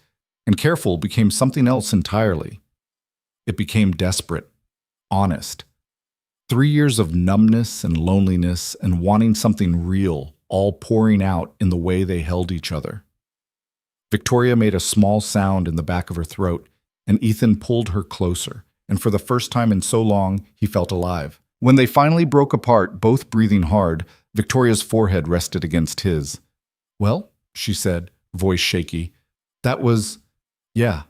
and careful became something else entirely. It became desperate, honest. 3 years of numbness and loneliness and wanting something real, all pouring out in the way they held each other. Victoria made a small sound in the back of her throat, and Ethan pulled her closer, and for the first time in so long, he felt alive. When they finally broke apart, both breathing hard, Victoria's forehead rested against his. "Well," she said, voice shaky, "that was... yeah."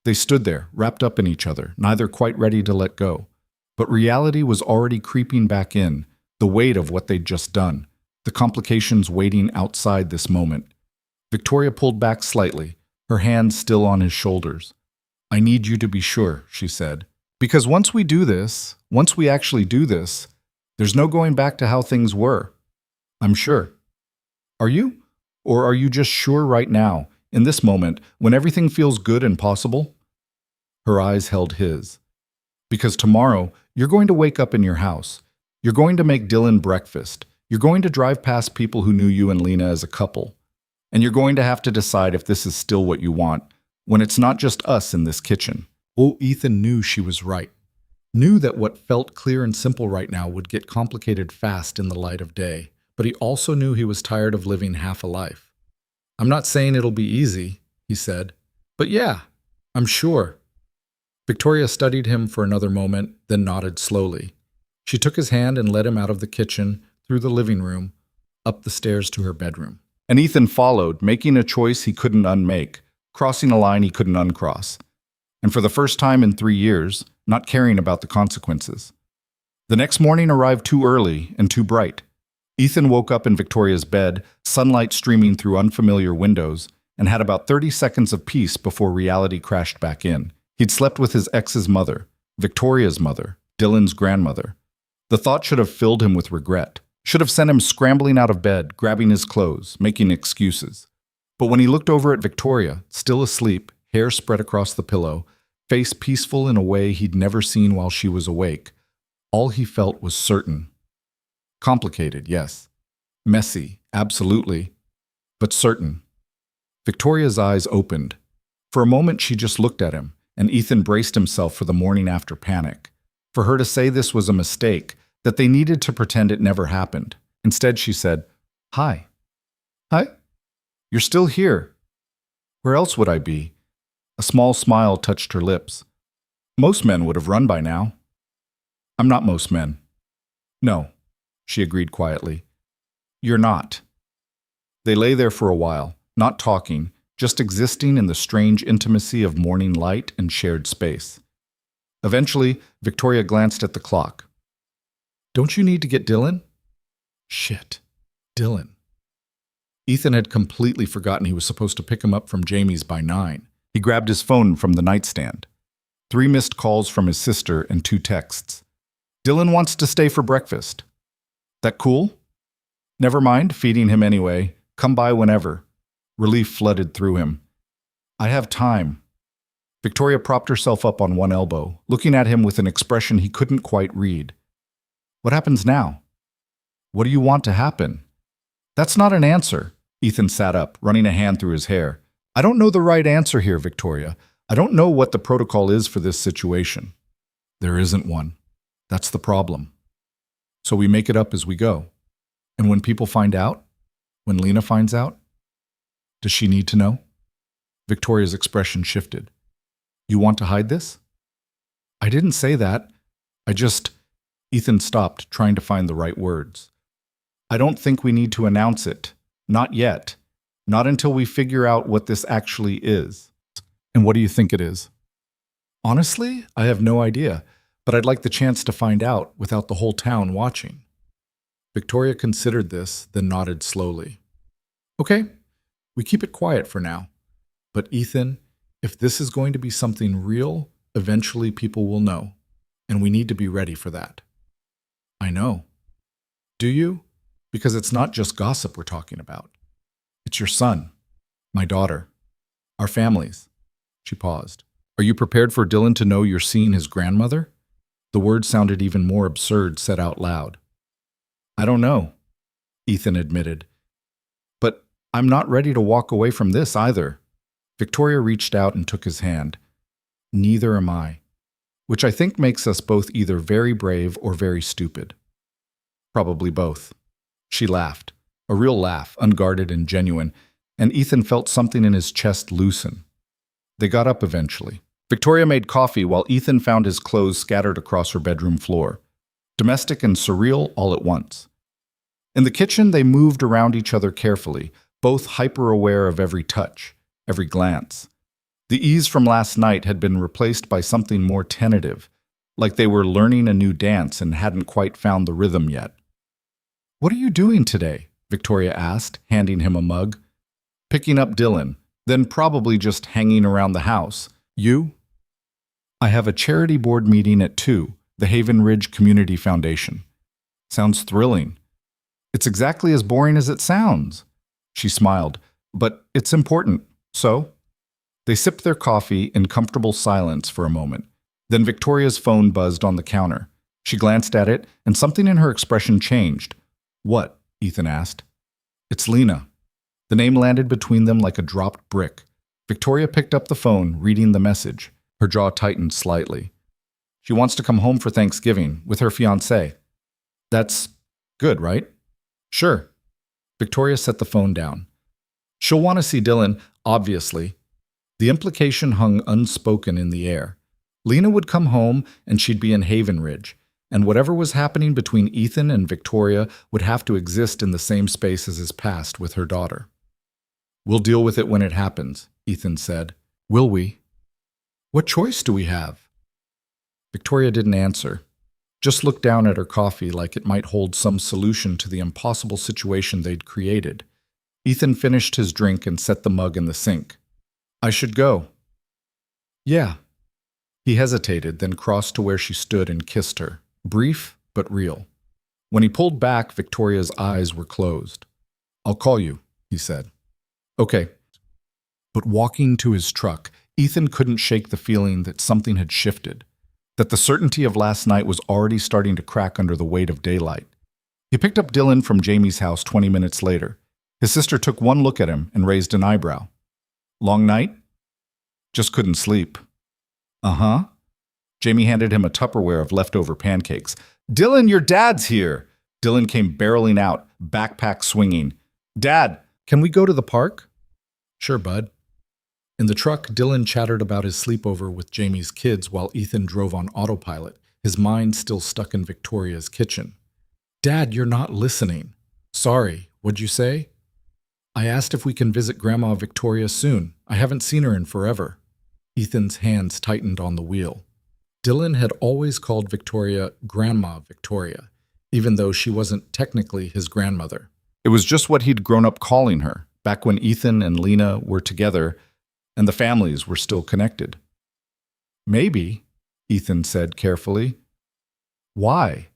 They stood there, wrapped up in each other, neither quite ready to let go. But reality was already creeping back in, the weight of what they'd just done, the complications waiting outside this moment. Victoria pulled back slightly, her hands still on his shoulders. "I need you to be sure," she said. "Because once we do this, once we actually do this, there's no going back to how things were. I'm sure. Are you? Or are you just sure right now, in this moment, when everything feels good and possible?" Her eyes held his. "Because tomorrow, you're going to wake up in your house. You're going to make Dylan breakfast. You're going to drive past people who knew you and Lena as a couple. And you're going to have to decide if this is still what you want, when it's not just us in this kitchen." Oh, Ethan knew she was right. Knew that what felt clear and simple right now would get complicated fast in the light of day. But he also knew he was tired of living half a life. "I'm not saying it'll be easy," he said. "But yeah, I'm sure." Victoria studied him for another moment, then nodded slowly. She took his hand and led him out of the kitchen, through the living room, up the stairs to her bedroom. And Ethan followed, making a choice he couldn't unmake, crossing a line he couldn't uncross. And for the first time in 3 years, not caring about the consequences. The next morning arrived too early and too bright. Ethan woke up in Victoria's bed, sunlight streaming through unfamiliar windows, and had about 30 seconds of peace before reality crashed back in. He'd slept with his ex's mother, Victoria's mother, Dylan's grandmother. The thought should have filled him with regret. Should have sent him scrambling out of bed, grabbing his clothes, making excuses. But when he looked over at Victoria, still asleep, hair spread across the pillow, face peaceful in a way he'd never seen while she was awake, all he felt was certain. Complicated, yes. Messy, absolutely. But certain. Victoria's eyes opened. For a moment she just looked at him, and Ethan braced himself for the morning after panic. For her to say this was a mistake, that they needed to pretend it never happened. Instead she said, "Hi." "Hi? You're still here. Where else would I be?" A small smile touched her lips. "Most men would have run by now." "I'm not most men." "No," she agreed quietly. "You're not." They lay there for a while, not talking, just existing in the strange intimacy of morning light and shared space. Eventually, Victoria glanced at the clock. "Don't you need to get Dylan?" Shit, Dylan. Ethan had completely forgotten he was supposed to pick him up from Jamie's by 9. He grabbed his phone from the nightstand. 3 missed calls from his sister and 2 texts. "Dylan wants to stay for breakfast." "That cool?" "Never mind, feeding him anyway. Come by whenever." Relief flooded through him. "I have time." Victoria propped herself up on one elbow, looking at him with an expression he couldn't quite read. "What happens now?" "What do you want to happen?" "That's not an answer." Ethan sat up, running a hand through his hair. "I don't know the right answer here, Victoria. I don't know what the protocol is for this situation." "There isn't one. That's the problem. So we make it up as we go. And when people find out? When Lena finds out? Does she need to know?" Victoria's expression shifted. "You want to hide this?" "I didn't say that. I just..." Ethan stopped, trying to find the right words. "I don't think we need to announce it. Not yet. Not until we figure out what this actually is." "And what do you think it is?" "Honestly, I have no idea. but I'd like the chance to find out without the whole town watching. Victoria considered this, then nodded slowly. Okay, we keep it quiet for now. But Ethan, if this is going to be something real, eventually people will know, and we need to be ready for that. I know. Do you? Because it's not just gossip we're talking about. It's your son, my daughter, our families. She paused. Are you prepared for Dylan to know you're seeing his grandmother? The word sounded even more absurd said out loud. I don't know, Ethan admitted. But I'm not ready to walk away from this either. Victoria reached out and took his hand. Neither am I, which I think makes us both either very brave or very stupid. Probably both. She laughed, a real laugh, unguarded and genuine, and Ethan felt something in his chest loosen. They got up eventually. Victoria made coffee while Ethan found his clothes scattered across her bedroom floor. Domestic and surreal all at once. In the kitchen, they moved around each other carefully, both hyper-aware of every touch, every glance. The ease from last night had been replaced by something more tentative, like they were learning a new dance and hadn't quite found the rhythm yet. What are you doing today? Victoria asked, handing him a mug. Picking up Dylan, then probably just hanging around the house. You? I have a charity board meeting at 2, the Haven Ridge Community Foundation. Sounds thrilling. It's exactly as boring as it sounds. She smiled. But it's important. So? They sipped their coffee in comfortable silence for a moment. Then Victoria's phone buzzed on the counter. She glanced at it, and something in her expression changed. What? Ethan asked. It's Lena. The name landed between them like a dropped brick. Victoria picked up the phone, reading the message. Her jaw tightened slightly. She wants to come home for Thanksgiving with her fiancé. That's good, right? Sure. Victoria set the phone down. She'll want to see Dylan, obviously. The implication hung unspoken in the air. Lena would come home and she'd be in Haven Ridge, and whatever was happening between Ethan and Victoria would have to exist in the same space as his past with her daughter. We'll deal with it when it happens, Ethan said. Will we? What choice do we have? Victoria didn't answer, just looked down at her coffee like it might hold some solution to the impossible situation they'd created. Ethan finished his drink and set the mug in the sink. I should go. Yeah. He hesitated, then crossed to where she stood and kissed her, brief but real. When he pulled back, Victoria's eyes were closed. I'll call you, he said. Okay. But walking to his truck, Ethan couldn't shake the feeling that something had shifted, that the certainty of last night was already starting to crack under the weight of daylight. He picked up Dylan from Jamie's house 20 minutes later. His sister took one look at him and raised an eyebrow. Long night? Just couldn't sleep. Uh-huh. Jamie handed him a Tupperware of leftover pancakes. Dylan, your dad's here! Dylan came barreling out, backpack swinging. Dad, can we go to the park? Sure, bud. In the truck, Dylan chattered about his sleepover with Jamie's kids while Ethan drove on autopilot, his mind still stuck in Victoria's kitchen. Dad, you're not listening. Sorry, what'd you say? I asked if we can visit Grandma Victoria soon. I haven't seen her in forever. Ethan's hands tightened on the wheel. Dylan had always called Victoria Grandma Victoria, even though she wasn't technically his grandmother. It was just what he'd grown up calling her, back when Ethan and Lena were together and the families were still connected. Maybe, Ethan said carefully. Why?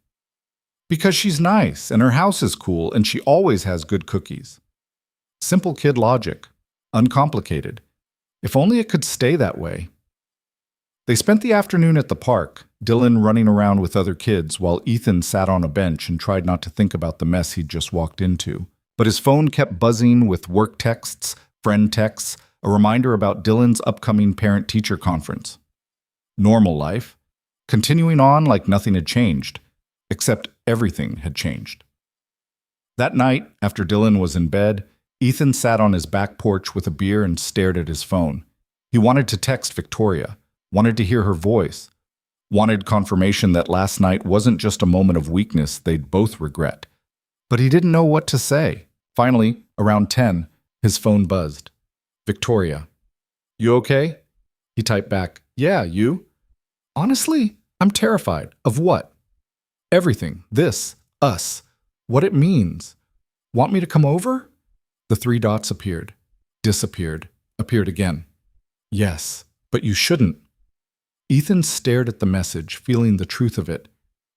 Because she's nice and her house is cool and she always has good cookies. Simple kid logic, uncomplicated. If only it could stay that way. They spent the afternoon at the park, Dylan running around with other kids while Ethan sat on a bench and tried not to think about the mess he'd just walked into. But his phone kept buzzing with work texts, friend texts, a reminder about Dylan's upcoming parent-teacher conference. Normal life, continuing on like nothing had changed, except everything had changed. That night, after Dylan was in bed, Ethan sat on his back porch with a beer and stared at his phone. He wanted to text Victoria, wanted to hear her voice, wanted confirmation that last night wasn't just a moment of weakness they'd both regret. But he didn't know what to say. Finally, around 10, his phone buzzed. Victoria. You okay? He typed back, yeah, you? Honestly, I'm terrified. Of what? Everything. This. Us. What it means. Want me to come over? The three dots appeared, disappeared, appeared again. Yes, but you shouldn't. Ethan stared at the message, feeling the truth of it.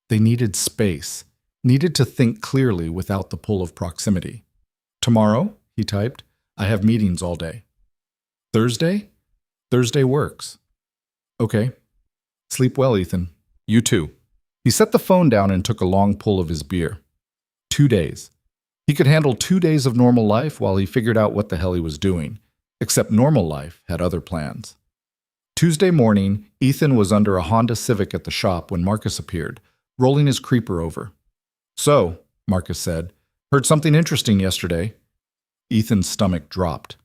They needed space, needed to think clearly without the pull of proximity. Tomorrow, he typed, I have meetings all day. Thursday? Thursday works. Okay. Sleep well, Ethan. You too. He set the phone down and took a long pull of his beer. 2 days. He could handle 2 days of normal life while he figured out what the hell he was doing, except normal life had other plans. Tuesday morning, Ethan was under a Honda Civic at the shop when Marcus appeared, rolling his creeper over. So, Marcus said, heard something interesting yesterday. Ethan's stomach dropped.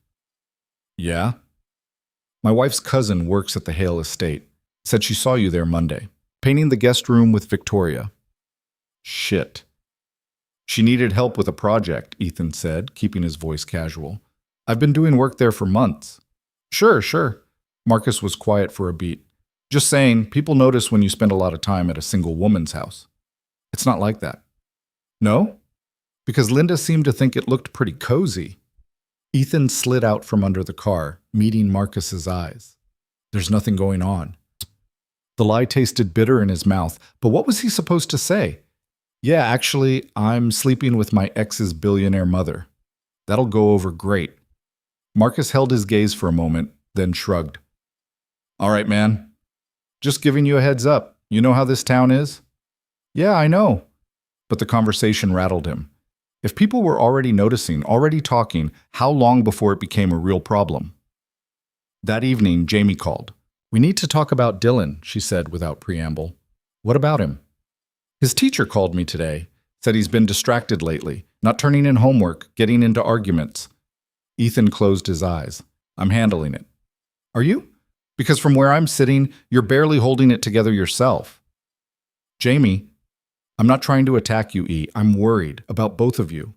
Yeah? My wife's cousin works at the Hale estate. Said she saw you there Monday, painting the guest room with Victoria. Shit. She needed help with a project, Ethan said, keeping his voice casual. I've been doing work there for months. Sure. Marcus was quiet for a beat. Just saying, people notice when you spend a lot of time at a single woman's house. It's not like that. No? Because Linda seemed to think it looked pretty cozy. Ethan slid out from under the car, meeting Marcus's eyes. There's nothing going on. The lie tasted bitter in his mouth, but what was he supposed to say? Yeah, actually, I'm sleeping with my ex's billionaire mother. That'll go over great. Marcus held his gaze for a moment, then shrugged. All right, man. Just giving you a heads up. You know how this town is? Yeah, I know. But the conversation rattled him. If people were already noticing, already talking, how long before it became a real problem? That evening, Jamie called. We need to talk about Dylan, she said without preamble. What about him? His teacher called me today, said he's been distracted lately, not turning in homework, getting into arguments. Ethan closed his eyes. I'm handling it. Are you? Because from where I'm sitting, you're barely holding it together yourself. Jamie, I'm not trying to attack you, E. I'm worried about both of you.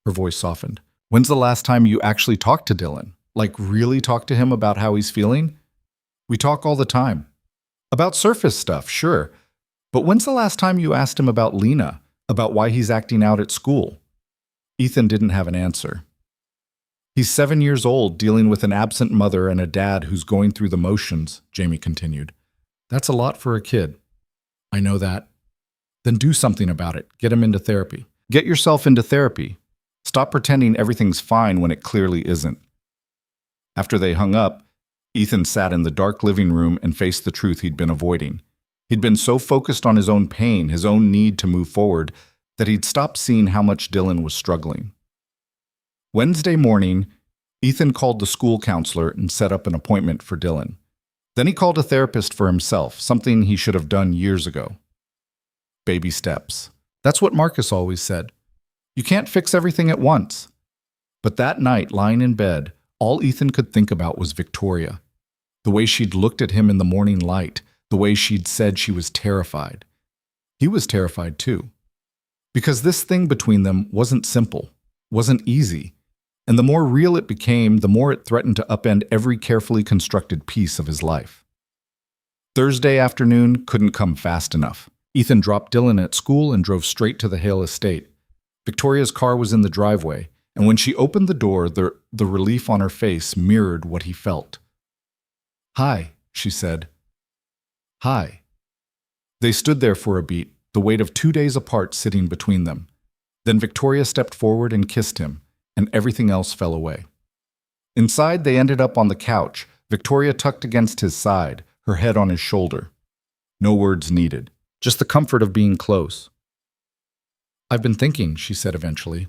Her voice softened. When's the last time you actually talked to Dylan? Like really talked to him about how he's feeling? We talk all the time. About surface stuff, sure. But when's the last time you asked him about Lena, about why he's acting out at school? Ethan didn't have an answer. He's 7 years old, dealing with an absent mother and a dad who's going through the motions, Jamie continued. That's a lot for a kid. I know that. Then do something about it. Get him into therapy. Get yourself into therapy. Stop pretending everything's fine when it clearly isn't. After they hung up, Ethan sat in the dark living room and faced the truth he'd been avoiding. He'd been so focused on his own pain, his own need to move forward, that he'd stopped seeing how much Dylan was struggling. Wednesday morning, Ethan called the school counselor and set up an appointment for Dylan. Then he called a therapist for himself, something he should have done years ago. Baby steps. That's what Marcus always said. You can't fix everything at once. But that night, lying in bed, all Ethan could think about was Victoria. The way she'd looked at him in the morning light, the way she'd said she was terrified. He was terrified too. Because this thing between them wasn't simple, wasn't easy. And the more real it became, the more it threatened to upend every carefully constructed piece of his life. Thursday afternoon couldn't come fast enough. Ethan dropped Dylan at school and drove straight to the Hale estate. Victoria's car was in the driveway, and when she opened the door, the relief on her face mirrored what he felt. Hi, she said. Hi. They stood there for a beat, the weight of 2 days apart sitting between them. Then Victoria stepped forward and kissed him, and everything else fell away. Inside, they ended up on the couch, Victoria tucked against his side, her head on his shoulder. No words needed, just the comfort of being close. I've been thinking, she said eventually.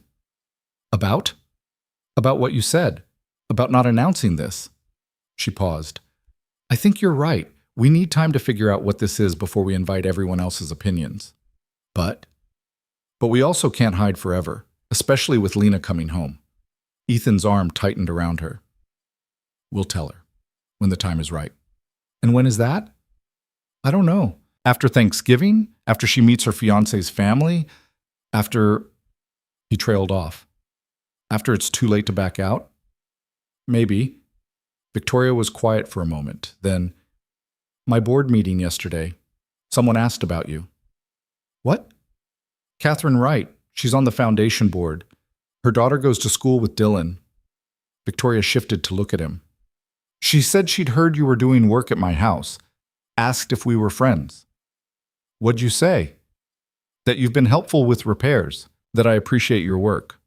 About? About what you said. About not announcing this. She paused. I think you're right. We need time to figure out what this is before we invite everyone else's opinions. But we also can't hide forever, especially with Lena coming home. Ethan's arm tightened around her. We'll tell her, when the time is right. And when is that? I don't know. After Thanksgiving? After she meets her fiancé's family? After... He trailed off. After it's too late to back out? Maybe. Victoria was quiet for a moment. Then, my board meeting yesterday. Someone asked about you. What? Catherine Wright. She's on the foundation board. Her daughter goes to school with Dylan. Victoria shifted to look at him. She said she'd heard you were doing work at my house. Asked if we were friends. What'd you say? That you've been helpful with repairs. That I appreciate your work.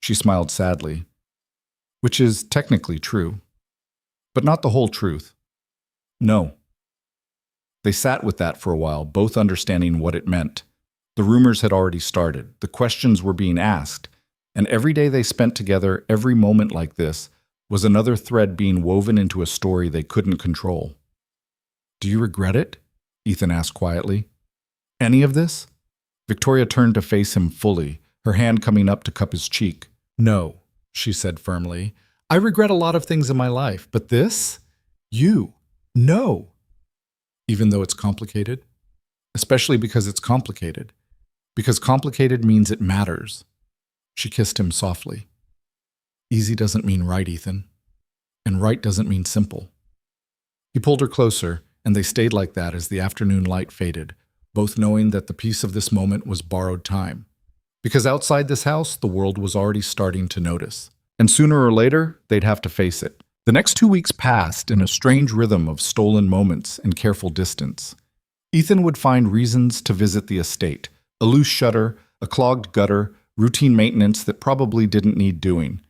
She smiled sadly. Which is technically true. But not the whole truth. No. They sat with that for a while, both understanding what it meant. The rumors had already started. The questions were being asked. And every day they spent together, every moment like this, was another thread being woven into a story they couldn't control. Do you regret it? Ethan asked quietly. Any of this? Victoria turned to face him fully, her hand coming up to cup his cheek. No, she said firmly. I regret a lot of things in my life, but this? You. No. Even though it's complicated? Especially because it's complicated. Because complicated means it matters. She kissed him softly. Easy doesn't mean right, Ethan. And right doesn't mean simple. He pulled her closer, and they stayed like that as the afternoon light faded, both knowing that the peace of this moment was borrowed time. Because outside this house, the world was already starting to notice. And sooner or later, they'd have to face it. The next 2 weeks passed in a strange rhythm of stolen moments and careful distance. Ethan would find reasons to visit the estate, a loose shutter, a clogged gutter, routine maintenance that probably didn't need doing.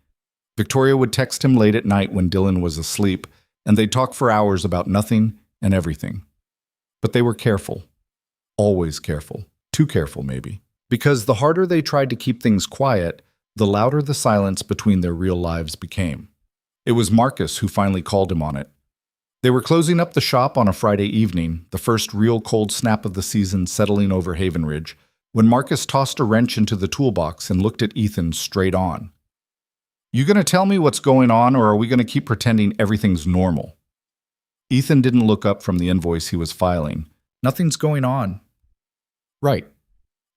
Victoria would text him late at night when Dylan was asleep, and they'd talk for hours about nothing and everything. But they were careful. Always careful. Too careful, maybe. Because the harder they tried to keep things quiet, the louder the silence between their real lives became. It was Marcus who finally called him on it. They were closing up the shop on a Friday evening, the first real cold snap of the season settling over Haven Ridge, when Marcus tossed a wrench into the toolbox and looked at Ethan straight on. You gonna tell me what's going on, or are we gonna keep pretending everything's normal? Ethan didn't look up from the invoice he was filing. Nothing's going on. Right.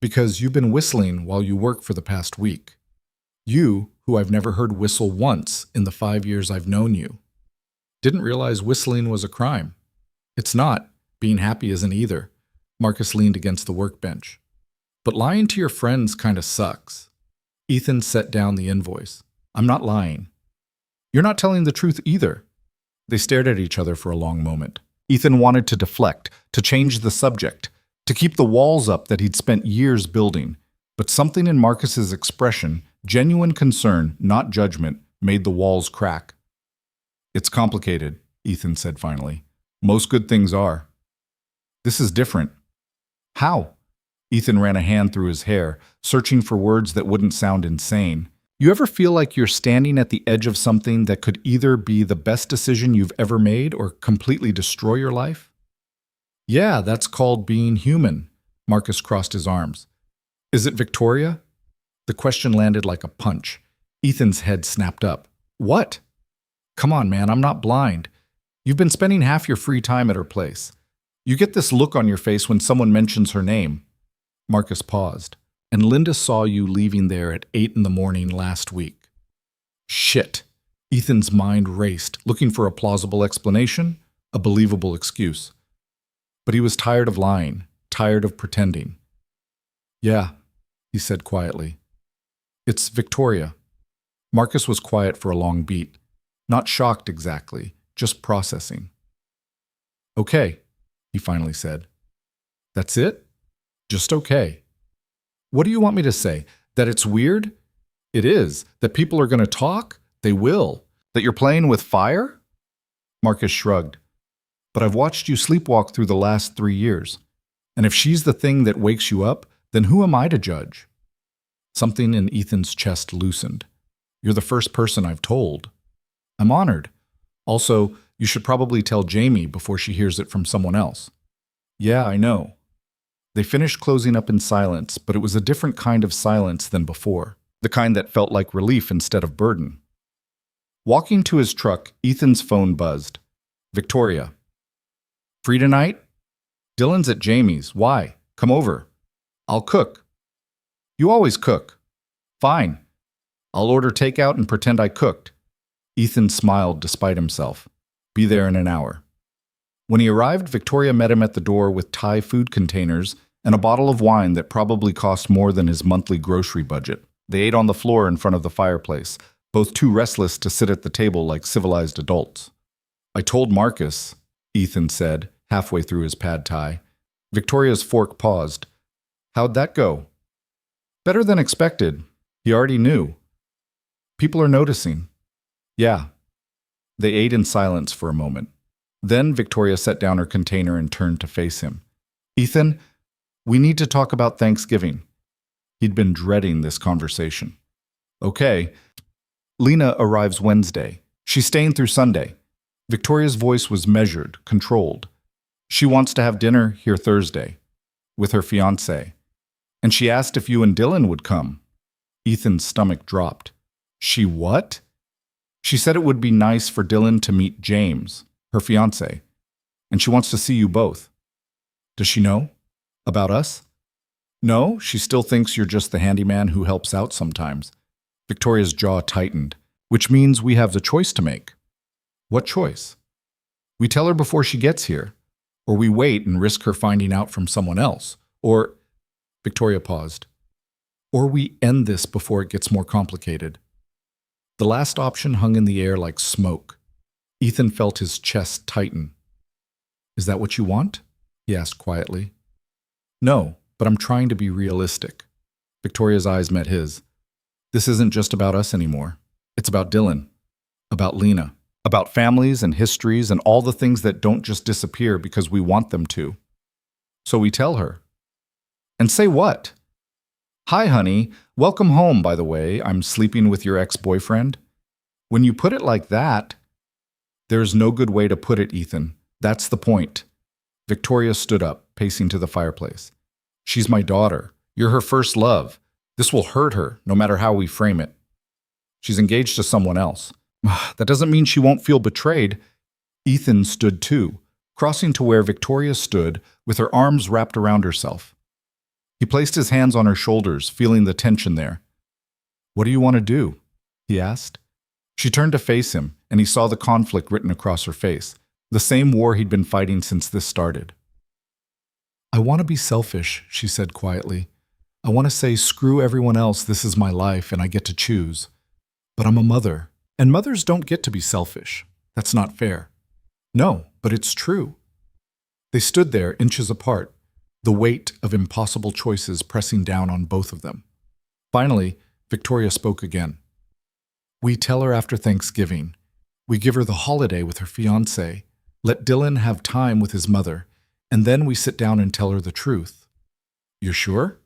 Because you've been whistling while you work for the past week. You, who I've never heard whistle once in the 5 years I've known you. Didn't realize whistling was a crime. It's not. Being happy isn't either. Marcus leaned against the workbench. But lying to your friends kinda sucks. Ethan set down the invoice. I'm not lying. You're not telling the truth either. They stared at each other for a long moment. Ethan wanted to deflect, to change the subject, to keep the walls up that he'd spent years building. But something in Marcus's expression, genuine concern, not judgment, made the walls crack. It's complicated, Ethan said finally. Most good things are. This is different. How? Ethan ran a hand through his hair, searching for words that wouldn't sound insane. You ever feel like you're standing at the edge of something that could either be the best decision you've ever made or completely destroy your life? Yeah, that's called being human. Marcus crossed his arms. Is it Victoria? The question landed like a punch. Ethan's head snapped up. What? Come on, man, I'm not blind. You've been spending half your free time at her place. You get this look on your face when someone mentions her name. Marcus paused. And Linda saw you leaving there at 8 in the morning last week. Shit. Ethan's mind raced, looking for a plausible explanation, a believable excuse. But he was tired of lying, tired of pretending. Yeah, he said quietly. It's Victoria. Marcus was quiet for a long beat, not shocked exactly, just processing. Okay, he finally said. That's it? Just okay. What do you want me to say? That it's weird? It is. That people are going to talk? They will. That you're playing with fire? Marcus shrugged. But I've watched you sleepwalk through the last 3 years. And if she's the thing that wakes you up, then who am I to judge? Something in Ethan's chest loosened. You're the first person I've told. I'm honored. Also, you should probably tell Jamie before she hears it from someone else. Yeah, I know. They finished closing up in silence, but it was a different kind of silence than before, the kind that felt like relief instead of burden. Walking to his truck, Ethan's phone buzzed. Victoria. Free tonight? Dylan's at Jamie's. Why? Come over. I'll cook. You always cook. Fine. I'll order takeout and pretend I cooked. Ethan smiled despite himself. Be there in an hour. When he arrived, Victoria met him at the door with Thai food containers and a bottle of wine that probably cost more than his monthly grocery budget. They ate on the floor in front of the fireplace, both too restless to sit at the table like civilized adults. I told Marcus, Ethan said, halfway through his pad thai. Victoria's fork paused. How'd that go? Better than expected. He already knew. People are noticing. Yeah. They ate in silence for a moment. Then Victoria set down her container and turned to face him. Ethan, we need to talk about Thanksgiving. He'd been dreading this conversation. Okay. Lena arrives Wednesday. She's staying through Sunday. Victoria's voice was measured, controlled. She wants to have dinner here Thursday with her fiancé. And she asked if you and Dylan would come. Ethan's stomach dropped. She what? She said it would be nice for Dylan to meet James, her fiancé, and she wants to see you both. Does she know? About us? No, she still thinks you're just the handyman who helps out sometimes. Victoria's jaw tightened, which means we have the choice to make. What choice? We tell her before she gets here, or we wait and risk her finding out from someone else, or... Victoria paused. Or we end this before it gets more complicated. The last option hung in the air like smoke. Ethan felt his chest tighten. Is that what you want? He asked quietly. No, but I'm trying to be realistic. Victoria's eyes met his. This isn't just about us anymore. It's about Dylan, about Lena, about families and histories and all the things that don't just disappear because we want them to. So we tell her. And say what? Hi, honey. Welcome home, by the way. I'm sleeping with your ex-boyfriend. When you put it like that, there's no good way to put it, Ethan. That's the point. Victoria stood up, pacing to the fireplace. She's my daughter. You're her first love. This will hurt her, no matter how we frame it. She's engaged to someone else. That doesn't mean she won't feel betrayed. Ethan stood too, crossing to where Victoria stood with her arms wrapped around herself. He placed his hands on her shoulders, feeling the tension there. What do you want to do? He asked. She turned to face him, and he saw the conflict written across her face, the same war he'd been fighting since this started. I want to be selfish, she said quietly. I want to say, screw everyone else, this is my life, and I get to choose. But I'm a mother, and mothers don't get to be selfish. That's not fair. No, but it's true. They stood there, inches apart, the weight of impossible choices pressing down on both of them. Finally, Victoria spoke again. We tell her after Thanksgiving. We give her the holiday with her fiancé, let Dylan have time with his mother, and then we sit down and tell her the truth. You're sure?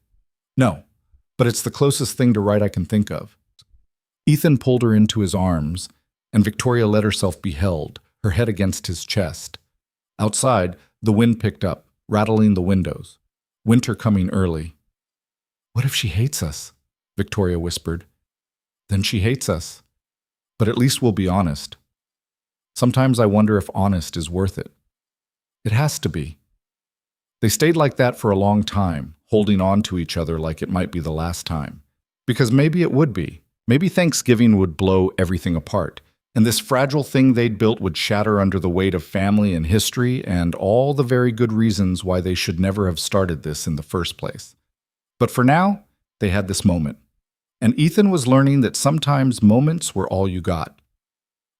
No, but it's the closest thing to right I can think of. Ethan pulled her into his arms, and Victoria let herself be held, her head against his chest. Outside, the wind picked up, rattling the windows. Winter coming early. What if she hates us? Victoria whispered. Then she hates us. But at least we'll be honest. Sometimes I wonder if honest is worth it. It has to be. They stayed like that for a long time, holding on to each other like it might be the last time. Because maybe it would be. Maybe Thanksgiving would blow everything apart, and this fragile thing they'd built would shatter under the weight of family and history and all the very good reasons why they should never have started this in the first place. But for now, they had this moment. And Ethan was learning that sometimes moments were all you got.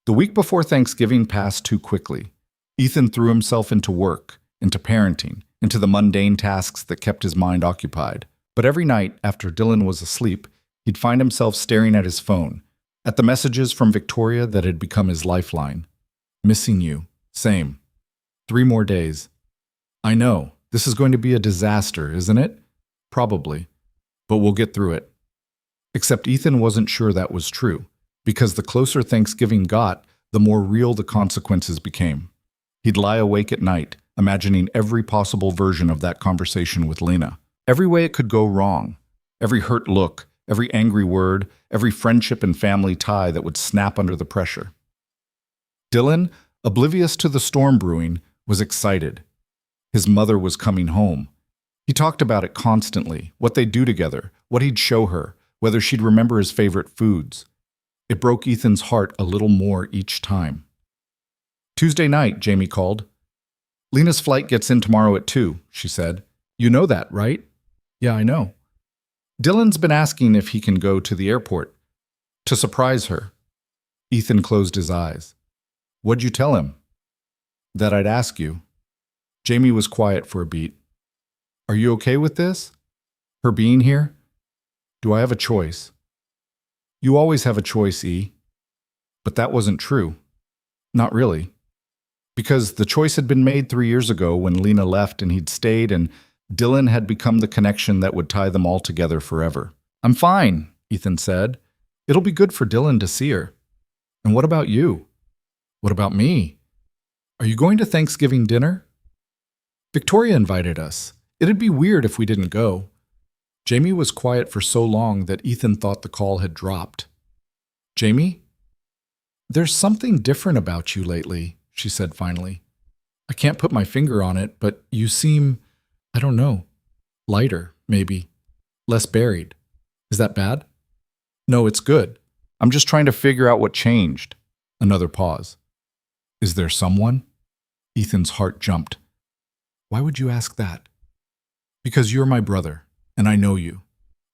The week before Thanksgiving passed too quickly. Ethan threw himself into work, into parenting, into the mundane tasks that kept his mind occupied. But every night, after Dylan was asleep, he'd find himself staring at his phone, at the messages from Victoria that had become his lifeline. Missing you. Same. 3 more days. I know, this is going to be a disaster, isn't it? Probably. But we'll get through it. Except Ethan wasn't sure that was true, because the closer Thanksgiving got, the more real the consequences became. He'd lie awake at night, imagining every possible version of that conversation with Lena. Every way it could go wrong. Every hurt look, every angry word, every friendship and family tie that would snap under the pressure. Dylan, oblivious to the storm brewing, was excited. His mother was coming home. He talked about it constantly, what they'd do together, what he'd show her, whether she'd remember his favorite foods. It broke Ethan's heart a little more each time. Tuesday night, Jamie called. Lena's flight gets in tomorrow at 2, she said. You know that, right? Yeah, I know. Dylan's been asking if he can go to the airport to surprise her. Ethan closed his eyes. What'd you tell him? That I'd ask you. Jamie was quiet for a beat. Are you okay with this? Her being here? Do I have a choice? You always have a choice, E. But that wasn't true. Not really. Because the choice had been made 3 years ago when Lena left and he'd stayed, and Dylan had become the connection that would tie them all together forever. I'm fine, Ethan said. It'll be good for Dylan to see her. And what about you? What about me? Are you going to Thanksgiving dinner? Victoria invited us. It'd be weird if we didn't go. Jamie was quiet for so long that Ethan thought the call had dropped. Jamie? There's something different about you lately, she said finally. I can't put my finger on it, but you seem, I don't know, lighter, maybe. Less buried. Is that bad? No, it's good. I'm just trying to figure out what changed. Another pause. Is there someone? Ethan's heart jumped. Why would you ask that? Because you're my brother, and I know you.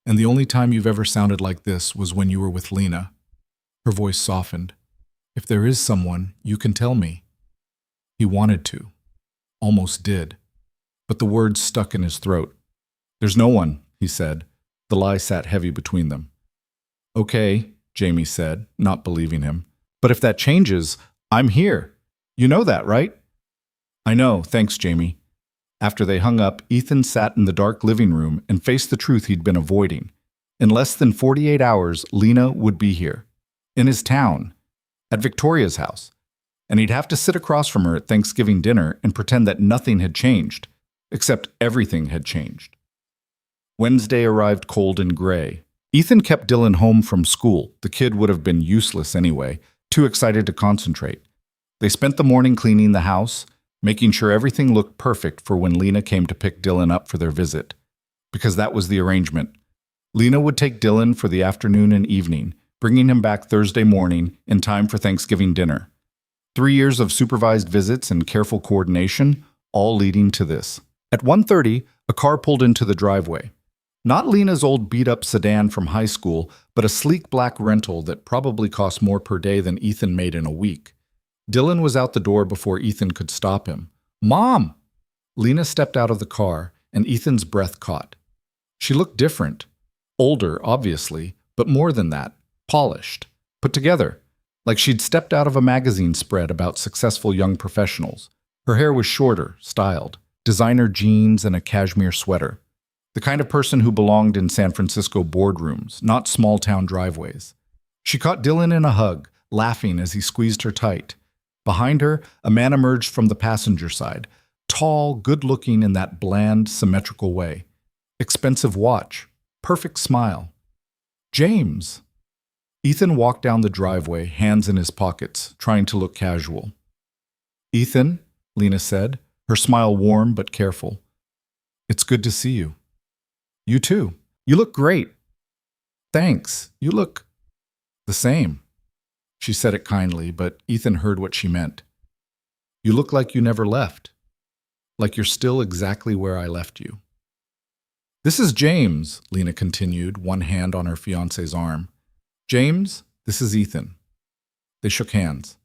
And the only time you've ever sounded like this was when you were with Lena. Her voice softened. If there is someone, you can tell me. He wanted to. Almost did. But the words stuck in his throat. There's no one, he said. The lie sat heavy between them. Okay, Jamie said, not believing him. But if that changes, I'm here. You know that, right? I know, thanks, Jamie. After they hung up, Ethan sat in the dark living room and faced the truth he'd been avoiding. In less than 48 hours, Lena would be here. In his town. At Victoria's house. And he'd have to sit across from her at Thanksgiving dinner and pretend that nothing had changed. Except everything had changed. Wednesday arrived cold and gray. Ethan kept Dylan home from school. The kid would have been useless anyway, too excited to concentrate. They spent the morning cleaning the house, making sure everything looked perfect for when Lena came to pick Dylan up for their visit. Because that was the arrangement. Lena would take Dylan for the afternoon and evening, bringing him back Thursday morning in time for Thanksgiving dinner. 3 years of supervised visits and careful coordination, all leading to this. At 1:30, a car pulled into the driveway. Not Lena's old beat-up sedan from high school, but a sleek black rental that probably cost more per day than Ethan made in a week. Dylan was out the door before Ethan could stop him. Mom! Lena stepped out of the car, and Ethan's breath caught. She looked different. Older, obviously, but more than that, polished, put together, like she'd stepped out of a magazine spread about successful young professionals. Her hair was shorter, styled, designer jeans and a cashmere sweater. The kind of person who belonged in San Francisco boardrooms, not small-town driveways. She caught Dylan in a hug, laughing as he squeezed her tight. Behind her, a man emerged from the passenger side, tall, good-looking in that bland, symmetrical way. Expensive watch, perfect smile. James! Ethan walked down the driveway, hands in his pockets, trying to look casual. Ethan, Lena said, her smile warm but careful. It's good to see you. You too. You look great. Thanks. You look the same. She said it kindly, but Ethan heard what she meant. You look like you never left. Like you're still exactly where I left you. This is James, Lena continued, one hand on her fiancé's arm. James, this is Ethan. They shook hands.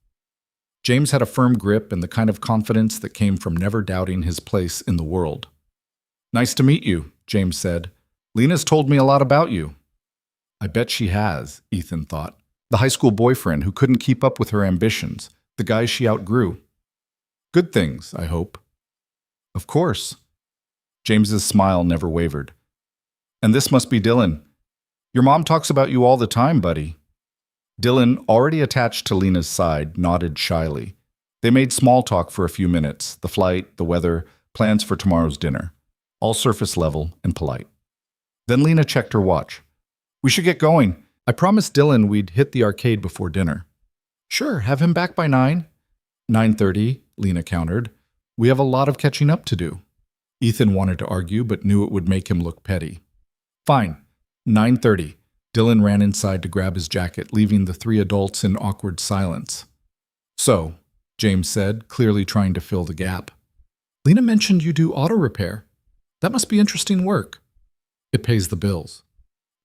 James had a firm grip and the kind of confidence that came from never doubting his place in the world. Nice to meet you, James said. Lena's told me a lot about you. I bet she has, Ethan thought. The high school boyfriend who couldn't keep up with her ambitions, the guy she outgrew. Good things, I hope. Of course. James's smile never wavered. And this must be Dylan. Your mom talks about you all the time, buddy. Dylan, already attached to Lena's side, nodded shyly. They made small talk for a few minutes, the flight, the weather, plans for tomorrow's dinner. All surface level and polite. Then Lena checked her watch. We should get going. I promised Dylan we'd hit the arcade before dinner. Sure, have him back by 9. 9:30, Lena countered. We have a lot of catching up to do. Ethan wanted to argue, but knew it would make him look petty. Fine. 9:30. Dylan ran inside to grab his jacket, leaving the 3 adults in awkward silence. So, James said, clearly trying to fill the gap. Lena mentioned you do auto repair. That must be interesting work. It pays the bills.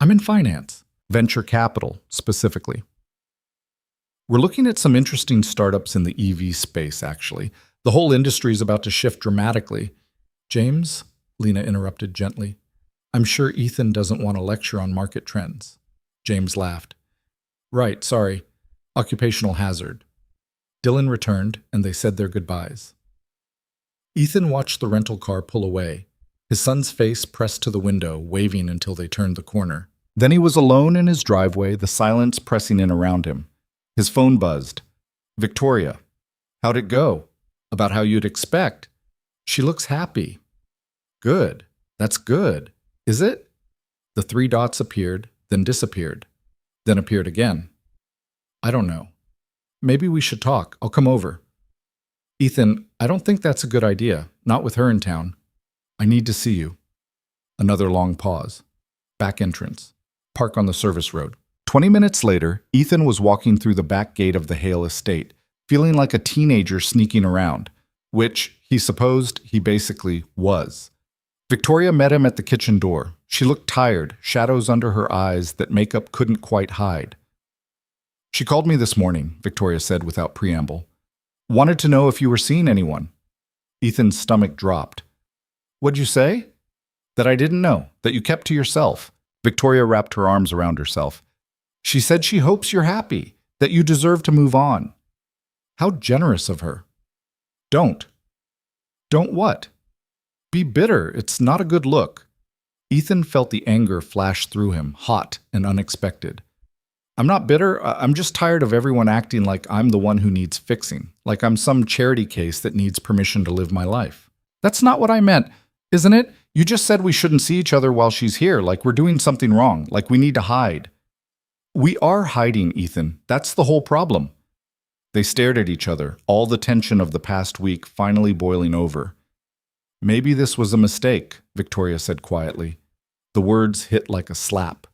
I'm in finance, venture capital specifically. We're looking at some interesting startups in the EV space, actually. The whole industry is about to shift dramatically. James, Lena interrupted gently, I'm sure Ethan doesn't want to lecture on market trends. James laughed. Right, sorry. Occupational hazard. Dylan returned, and they said their goodbyes. Ethan watched the rental car pull away, his son's face pressed to the window, waving until they turned the corner. Then he was alone in his driveway, the silence pressing in around him. His phone buzzed. Victoria. How'd it go? About how you'd expect. She looks happy. Good. That's good. Is it? The three dots appeared, then disappeared, then appeared again. I don't know. Maybe we should talk. I'll come over. Ethan, I don't think that's a good idea. Not with her in town. I need to see you. Another long pause. Back entrance. Park on the service road. 20 minutes later, Ethan was walking through the back gate of the Hale estate, feeling like a teenager sneaking around, which he supposed he basically was. Victoria met him at the kitchen door. She looked tired, shadows under her eyes that makeup couldn't quite hide. She called me this morning, Victoria said without preamble. Wanted to know if you were seeing anyone. Ethan's stomach dropped. What'd you say? That I didn't know, that you kept to yourself. Victoria wrapped her arms around herself. She said she hopes you're happy, that you deserve to move on. How generous of her. Don't. Don't what? Be bitter. It's not a good look. Ethan felt the anger flash through him, hot and unexpected. I'm not bitter. I'm just tired of everyone acting like I'm the one who needs fixing, like I'm some charity case that needs permission to live my life. That's not what I meant, isn't it? You just said we shouldn't see each other while she's here, like we're doing something wrong, like we need to hide. We are hiding, Ethan. That's the whole problem. They stared at each other, all the tension of the past week finally boiling over. Maybe this was a mistake, Victoria said quietly. The words hit like a slap.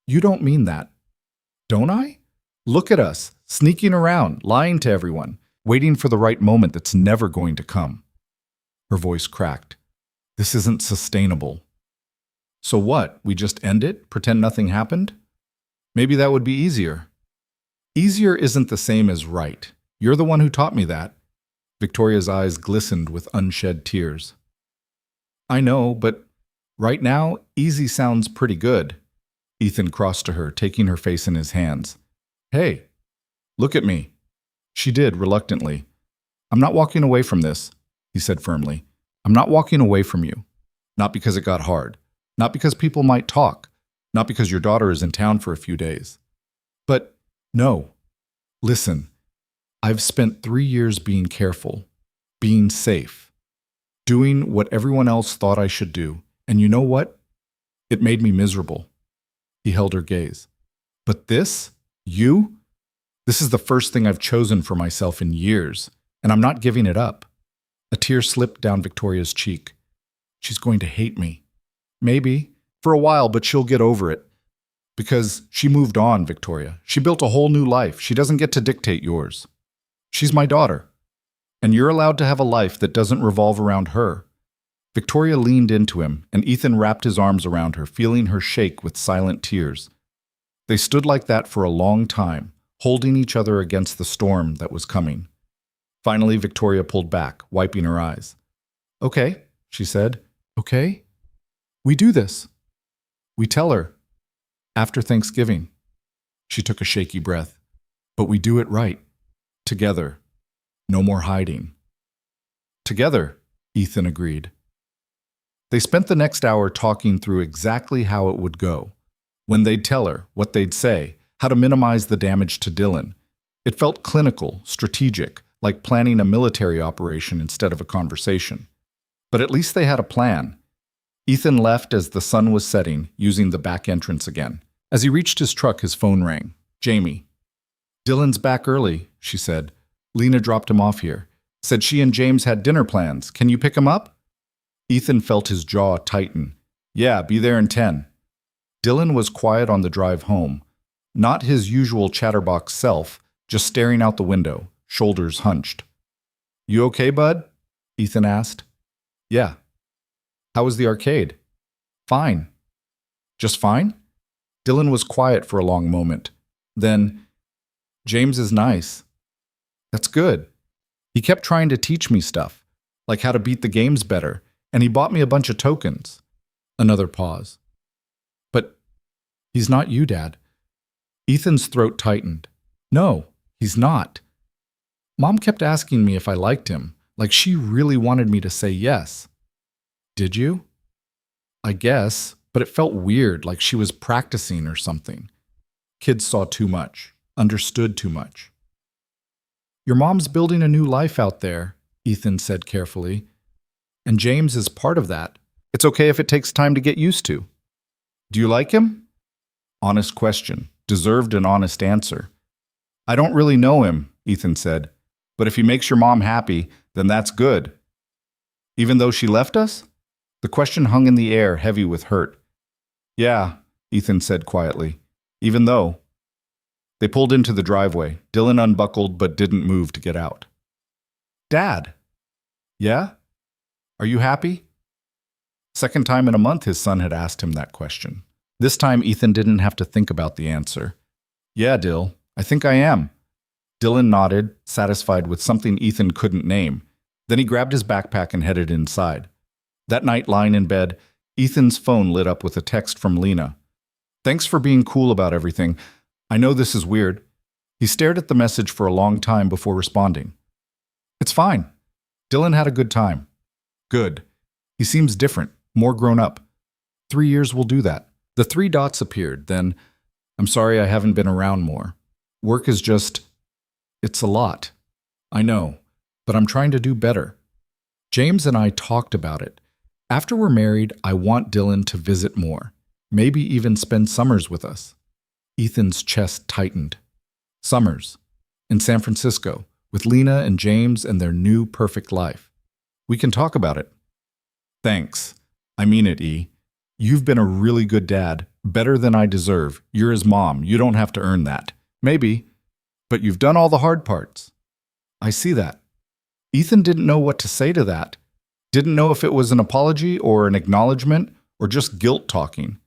You don't mean that. Don't I? Look at us, sneaking around, lying to everyone, waiting for the right moment that's never going to come. Her voice cracked. This isn't sustainable. So what? We just end it? Pretend nothing happened? Maybe that would be easier. Easier isn't the same as right. You're the one who taught me that. Victoria's eyes glistened with unshed tears. I know, but right now, easy sounds pretty good. Ethan crossed to her, taking her face in his hands. Hey, look at me. She did, reluctantly. I'm not walking away from this, he said firmly. I'm not walking away from you. Not because it got hard. Not because people might talk. Not because your daughter is in town for a few days. But no. Listen, I've spent 3 years being careful, being safe, doing what everyone else thought I should do. And you know what? It made me miserable. He held her gaze. But this? You? This is the first thing I've chosen for myself in years, and I'm not giving it up. A tear slipped down Victoria's cheek. She's going to hate me. Maybe. For a while, but she'll get over it. Because she moved on, Victoria. She built a whole new life. She doesn't get to dictate yours. She's my daughter. And you're allowed to have a life that doesn't revolve around her. Victoria leaned into him, and Ethan wrapped his arms around her, feeling her shake with silent tears. They stood like that for a long time, holding each other against the storm that was coming. Finally, Victoria pulled back, wiping her eyes. Okay, she said. Okay? We do this. We tell her. After Thanksgiving. She took a shaky breath. But we do it right. Together. No more hiding. Together, Ethan agreed. They spent the next hour talking through exactly how it would go. When they'd tell her, what they'd say, how to minimize the damage to Dylan. It felt clinical, strategic, like planning a military operation instead of a conversation. But at least they had a plan. Ethan left as the sun was setting, using the back entrance again. As he reached his truck, his phone rang. Jamie. Dylan's back early, she said. Lena dropped him off here. Said she and James had dinner plans. Can you pick him up? Ethan felt his jaw tighten. Yeah, be there in 10. Dylan was quiet on the drive home. Not his usual chatterbox self, just staring out the window, shoulders hunched. You okay, bud? Ethan asked. Yeah. How was the arcade? Fine. Just fine? Dylan was quiet for a long moment. Then, James is nice. That's good. He kept trying to teach me stuff, like how to beat the games better, and he bought me a bunch of tokens. Another pause. But he's not you, Dad. Ethan's throat tightened. No, he's not. Mom kept asking me if I liked him, like she really wanted me to say yes. Did you? I guess, but it felt weird, like she was practicing or something. Kids saw too much, understood too much. Your mom's building a new life out there, Ethan said carefully. And James is part of that. It's okay if it takes time to get used to. Do you like him? Honest question. Deserved an honest answer. I don't really know him, Ethan said. But if he makes your mom happy, then that's good. Even though she left us? The question hung in the air, heavy with hurt. Yeah, Ethan said quietly. Even though. They pulled into the driveway. Dylan unbuckled but didn't move to get out. Dad. Yeah? Are you happy? Second time in a month his son had asked him that question. This time Ethan didn't have to think about the answer. Yeah, Dill, I think I am. Dylan nodded, satisfied with something Ethan couldn't name. Then he grabbed his backpack and headed inside. That night, lying in bed, Ethan's phone lit up with a text from Lena. Thanks for being cool about everything. I know this is weird. He stared at the message for a long time before responding. It's fine. Dylan had a good time. Good. He seems different, more grown up. 3 years will do that. The 3 dots appeared, then, I'm sorry I haven't been around more. Work is just, it's a lot. I know, but I'm trying to do better. James and I talked about it. After we're married, I want Dylan to visit more, maybe even spend summers with us. Ethan's chest tightened. Summers. In San Francisco, with Lena and James and their new perfect life. We can talk about it. Thanks. I mean it, E. You've been a really good dad, better than I deserve. You're his mom. You don't have to earn that. Maybe. But you've done all the hard parts. I see that. Ethan didn't know what to say to that. Didn't know if it was an apology or an acknowledgement or just guilt talking.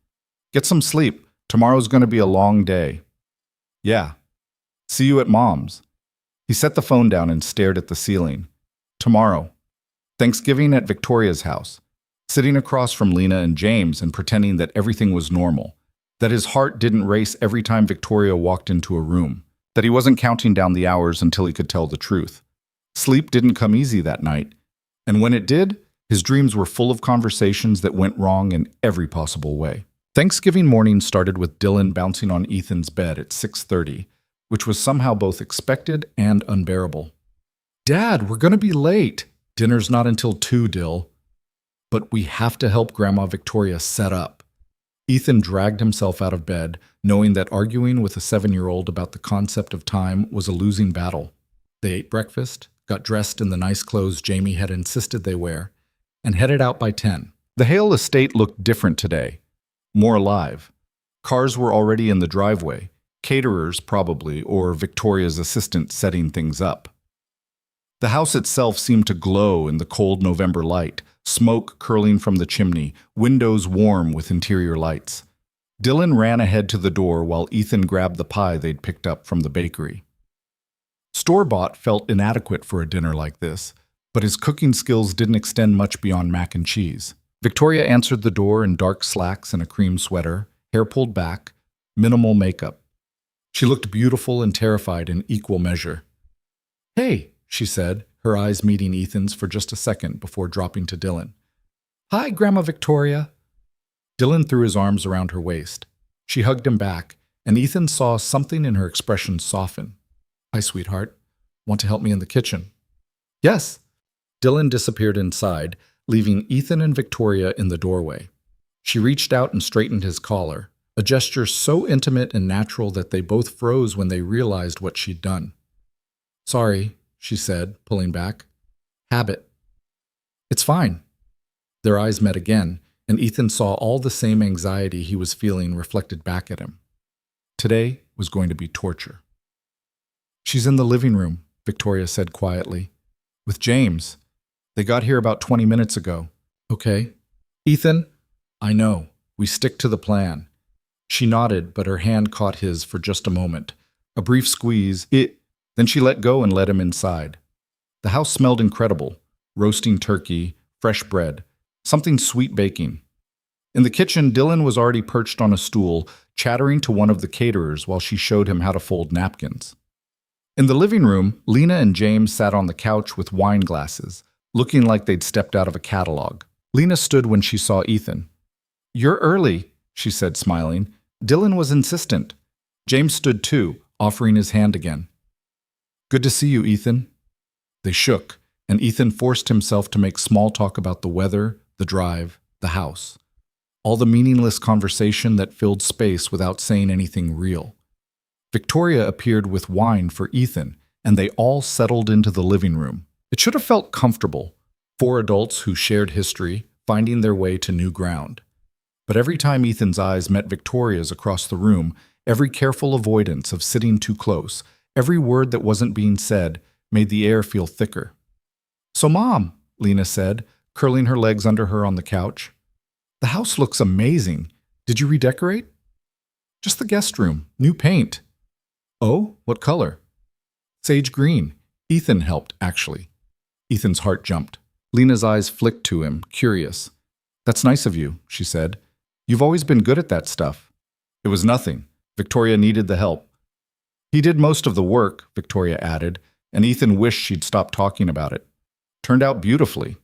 Get some sleep. Tomorrow's going to be a long day. Yeah. See you at Mom's. He set the phone down and stared at the ceiling. Tomorrow. Thanksgiving at Victoria's house. Sitting across from Lena and James and pretending that everything was normal. That his heart didn't race every time Victoria walked into a room. That he wasn't counting down the hours until he could tell the truth. Sleep didn't come easy that night. And when it did, his dreams were full of conversations that went wrong in every possible way. Thanksgiving morning started with Dylan bouncing on Ethan's bed at 6:30, which was somehow both expected and unbearable. Dad, we're going to be late. Dinner's not until 2, Dill. But we have to help Grandma Victoria set up. Ethan dragged himself out of bed, knowing that arguing with a 7-year-old about the concept of time was a losing battle. They ate breakfast, got dressed in the nice clothes Jamie had insisted they wear, and headed out by 10. The Hale estate looked different today. More alive. Cars were already in the driveway, caterers probably, or Victoria's assistant setting things up. The house itself seemed to glow in the cold November light, smoke curling from the chimney, windows warm with interior lights. Dylan ran ahead to the door while Ethan grabbed the pie they'd picked up from the bakery. Store-bought felt inadequate for a dinner like this, but his cooking skills didn't extend much beyond mac and cheese. Victoria answered the door in dark slacks and a cream sweater, hair pulled back, minimal makeup. She looked beautiful and terrified in equal measure. Hey, she said, her eyes meeting Ethan's for just a second before dropping to Dylan. Hi, Grandma Victoria. Dylan threw his arms around her waist. She hugged him back, and Ethan saw something in her expression soften. Hi, sweetheart. Want to help me in the kitchen? Yes. Dylan disappeared inside, leaving Ethan and Victoria in the doorway. She reached out and straightened his collar, a gesture so intimate and natural that they both froze when they realized what she'd done. Sorry, she said, pulling back. Habit. It's fine. Their eyes met again, and Ethan saw all the same anxiety he was feeling reflected back at him. Today was going to be torture. She's in the living room, Victoria said quietly. With James. They got here about 20 minutes ago. Okay. Ethan? I know. We stick to the plan. She nodded, but her hand caught his for just a moment. A brief squeeze. Then she let go and let him inside. The house smelled incredible. Roasting turkey, fresh bread, something sweet baking. In the kitchen, Dylan was already perched on a stool, chattering to one of the caterers while she showed him how to fold napkins. In the living room, Lena and James sat on the couch with wine glasses, looking like they'd stepped out of a catalog. Lena stood when she saw Ethan. "You're early," she said, smiling. Dylan was insistent. James stood too, offering his hand again. "Good to see you, Ethan." They shook, and Ethan forced himself to make small talk about the weather, the drive, the house. All the meaningless conversation that filled space without saying anything real. Victoria appeared with wine for Ethan, and they all settled into the living room. It should have felt comfortable, 4 adults who shared history, finding their way to new ground. But every time Ethan's eyes met Victoria's across the room, every careful avoidance of sitting too close, every word that wasn't being said, made the air feel thicker. "So, Mom," Lena said, curling her legs under her on the couch. "The house looks amazing. Did you redecorate?" "Just the guest room. New paint." "Oh, what color?" "Sage green. Ethan helped, actually." Ethan's heart jumped. Lena's eyes flicked to him, curious. "That's nice of you," she said. "You've always been good at that stuff." It was nothing. Victoria needed the help. "He did most of the work," Victoria added, and Ethan wished she'd stopped talking about it. Turned out beautifully.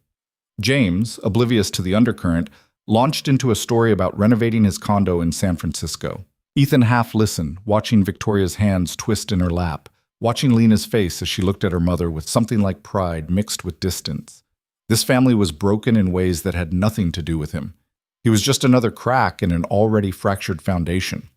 James, oblivious to the undercurrent, launched into a story about renovating his condo in San Francisco. Ethan half listened, watching Victoria's hands twist in her lap, watching Lena's face as she looked at her mother with something like pride mixed with distance. This family was broken in ways that had nothing to do with him. He was just another crack in an already fractured foundation.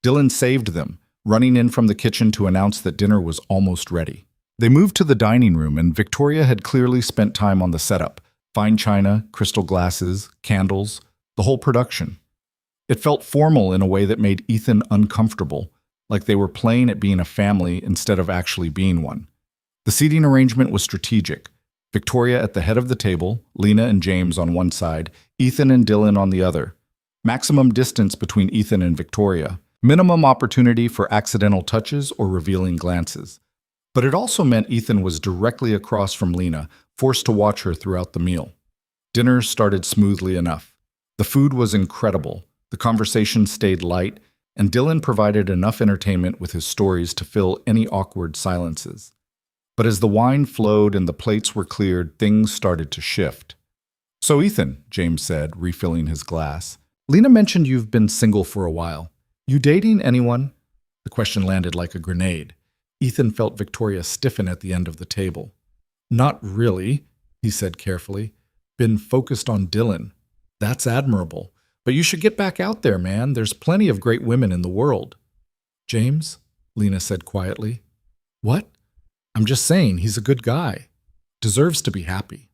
Dylan saved them, running in from the kitchen to announce that dinner was almost ready. They moved to the dining room, and Victoria had clearly spent time on the setup. Fine china, crystal glasses, candles, the whole production. It felt formal in a way that made Ethan uncomfortable, like they were playing at being a family instead of actually being one. The seating arrangement was strategic. Victoria at the head of the table, Lena and James on one side, Ethan and Dylan on the other. Maximum distance between Ethan and Victoria. Minimum opportunity for accidental touches or revealing glances. But it also meant Ethan was directly across from Lena, forced to watch her throughout the meal. Dinner started smoothly enough. The food was incredible, the conversation stayed light, and Dylan provided enough entertainment with his stories to fill any awkward silences. But as the wine flowed and the plates were cleared, things started to shift. "So Ethan," James said, refilling his glass, "Lena mentioned you've been single for a while. You dating anyone?" The question landed like a grenade. Ethan felt Victoria stiffen at the end of the table. "Not really," he said carefully. "Been focused on Dylan. That's admirable. But you should get back out there, man. There's plenty of great women in the world." "James?" Lena said quietly. "What?" "I'm just saying, he's a good guy. Deserves to be happy."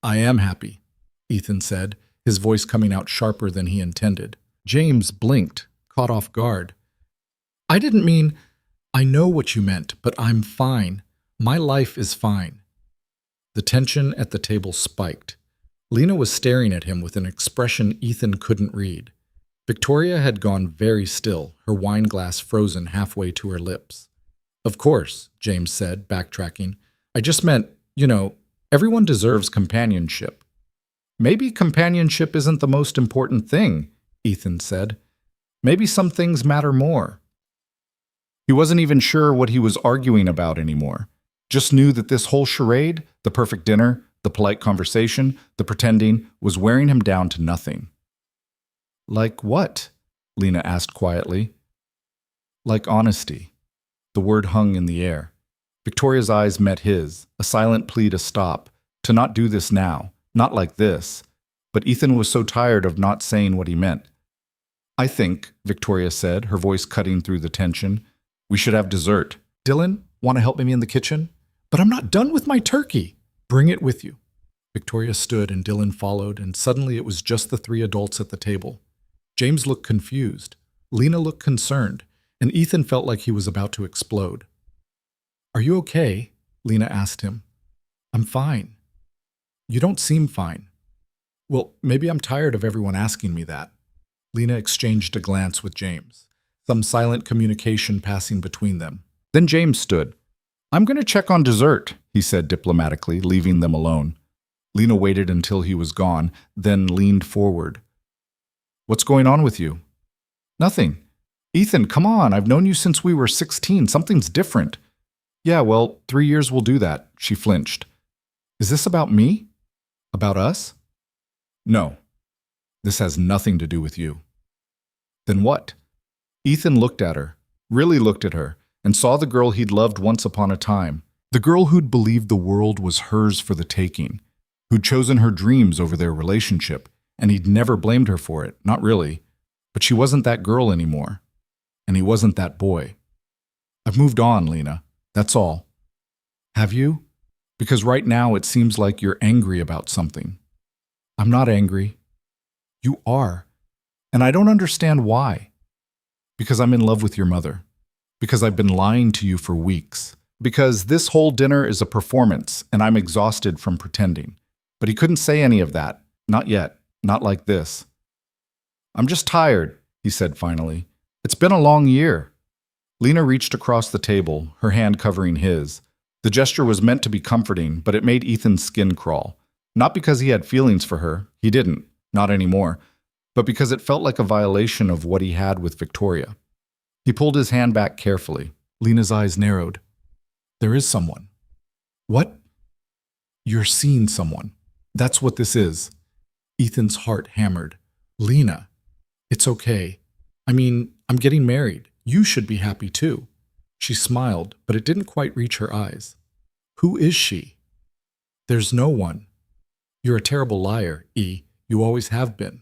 "I am happy," Ethan said, his voice coming out sharper than he intended. James blinked, caught off guard. "I didn't mean... I know what you meant, but I'm fine. My life is fine." The tension at the table spiked. Lena was staring at him with an expression Ethan couldn't read. Victoria had gone very still, her wine glass frozen halfway to her lips. "Of course," James said, backtracking. "I just meant, everyone deserves companionship." "Maybe companionship isn't the most important thing," Ethan said. "Maybe some things matter more." He wasn't even sure what he was arguing about anymore. Just knew that this whole charade, the perfect dinner, the polite conversation, the pretending, was wearing him down to nothing. "Like what?" Lena asked quietly. "Like honesty." The word hung in the air. Victoria's eyes met his, a silent plea to stop, to not do this now, not like this. But Ethan was so tired of not saying what he meant. "I think," Victoria said, her voice cutting through the tension, "we should have dessert." "Dylan, want to help me in the kitchen?" "But I'm not done with my turkey." "Bring it with you." Victoria stood and Dylan followed, and suddenly it was just the 3 adults at the table. James looked confused. Lena looked concerned, and Ethan felt like he was about to explode. "Are you okay?" Lena asked him. "I'm fine." You don't seem fine. Well, maybe I'm tired of everyone asking me that. Lena exchanged a glance with James, some silent communication passing between them. Then James stood. I'm going to check on dessert, he said diplomatically, leaving them alone. Lena waited until he was gone, then leaned forward. What's going on with you? Nothing. Ethan, come on, I've known you since we were 16. Something's different. Yeah, well, 3 years will do that, she flinched. Is this about me? About us? No. This has nothing to do with you. Then what? Ethan looked at her, really looked at her, and saw the girl he'd loved once upon a time. The girl who'd believed the world was hers for the taking, who'd chosen her dreams over their relationship, and he'd never blamed her for it, not really. But she wasn't that girl anymore. And he wasn't that boy. I've moved on, Lena. That's all. Have you? Because right now it seems like you're angry about something. I'm not angry. You are. And I don't understand why. Because I'm in love with your mother. Because I've been lying to you for weeks. Because this whole dinner is a performance, and I'm exhausted from pretending. But he couldn't say any of that. Not yet. Not like this. I'm just tired, he said finally. It's been a long year. Lena reached across the table, her hand covering his. The gesture was meant to be comforting, but it made Ethan's skin crawl. Not because he had feelings for her, he didn't, not anymore, but because it felt like a violation of what he had with Victoria. He pulled his hand back carefully. Lena's eyes narrowed. There is someone. What? You're seeing someone. That's what this is. Ethan's heart hammered. Lena, it's okay. I mean, I'm getting married. You should be happy too. She smiled, but it didn't quite reach her eyes. Who is she? There's no one. You're a terrible liar, E. You always have been.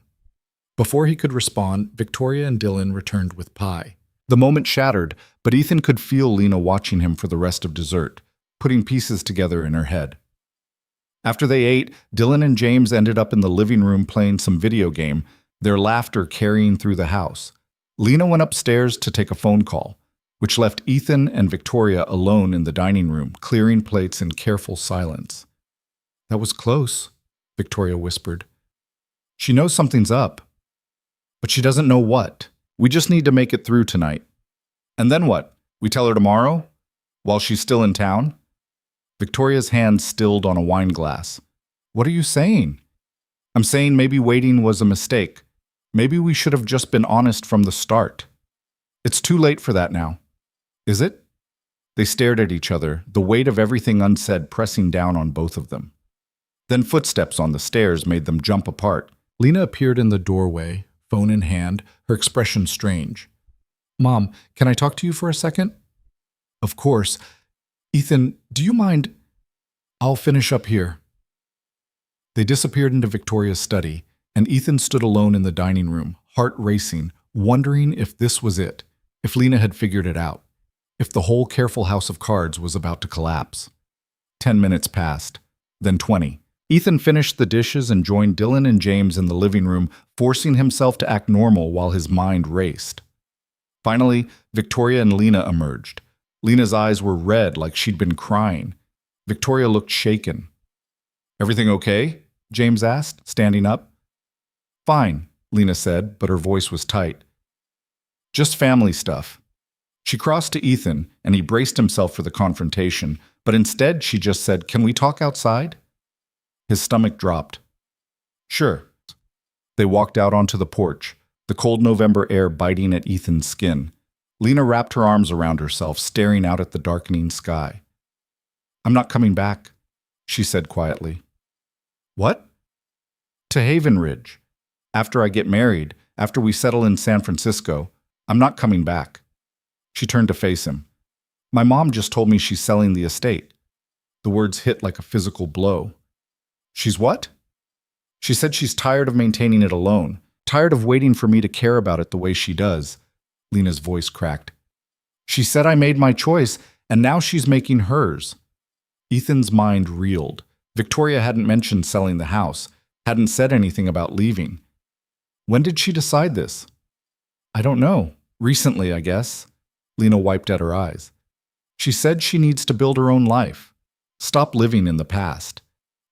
Before he could respond, Victoria and Dylan returned with pie. The moment shattered, but Ethan could feel Lena watching him for the rest of dessert, putting pieces together in her head. After they ate, Dylan and James ended up in the living room playing some video game, their laughter carrying through the house. Lena went upstairs to take a phone call, which left Ethan and Victoria alone in the dining room, clearing plates in careful silence. That was close, Victoria whispered. She knows something's up, but she doesn't know what. We just need to make it through tonight. And then what? We tell her tomorrow? While she's still in town? Victoria's hand stilled on a wine glass. What are you saying? I'm saying maybe waiting was a mistake. Maybe we should have just been honest from the start. It's too late for that now. Is it? They stared at each other, the weight of everything unsaid pressing down on both of them. Then footsteps on the stairs made them jump apart. Lena appeared in the doorway, phone in hand, her expression strange. Mom, can I talk to you for a second? Of course. Ethan, do you mind? I'll finish up here. They disappeared into Victoria's study, and Ethan stood alone in the dining room, heart racing, wondering if this was it, if Lena had figured it out, if the whole careful house of cards was about to collapse. 10 minutes passed, then 20. Ethan finished the dishes and joined Dylan and James in the living room, forcing himself to act normal while his mind raced. Finally, Victoria and Lena emerged. Lena's eyes were red like she'd been crying. Victoria looked shaken. Everything okay? James asked, standing up. Fine, Lena said, but her voice was tight. Just family stuff. She crossed to Ethan, and he braced himself for the confrontation, but instead she just said, Can we talk outside? His stomach dropped. Sure. They walked out onto the porch, the cold November air biting at Ethan's skin. Lena wrapped her arms around herself, staring out at the darkening sky. I'm not coming back, she said quietly. What? To Haven Ridge. After I get married, after we settle in San Francisco, I'm not coming back. She turned to face him. My mom just told me she's selling the estate. The words hit like a physical blow. She's what? She said she's tired of maintaining it alone, tired of waiting for me to care about it the way she does. Lena's voice cracked. She said I made my choice, and now she's making hers. Ethan's mind reeled. Victoria hadn't mentioned selling the house, hadn't said anything about leaving. When did she decide this? I don't know. Recently, I guess. Lena wiped at her eyes. She said she needs to build her own life, stop living in the past.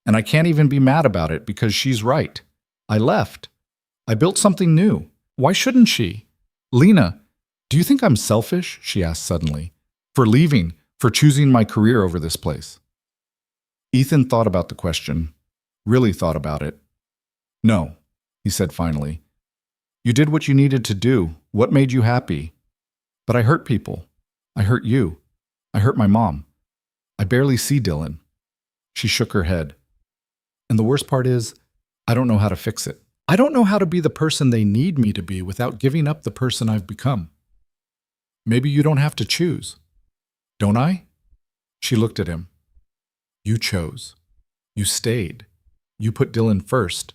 And I can't even be mad about it because she's right. I left. I built something new. Why shouldn't she? Lena, do you think I'm selfish? She asked suddenly. For leaving, for choosing my career over this place. Ethan thought about the question, really thought about it. No, he said finally. You did what you needed to do, what made you happy. But I hurt people. I hurt you. I hurt my mom. I barely see Dylan. She shook her head. And the worst part is, I don't know how to fix it. I don't know how to be the person they need me to be without giving up the person I've become. Maybe you don't have to choose. Don't I? She looked at him. You chose. You stayed. You put Dylan first.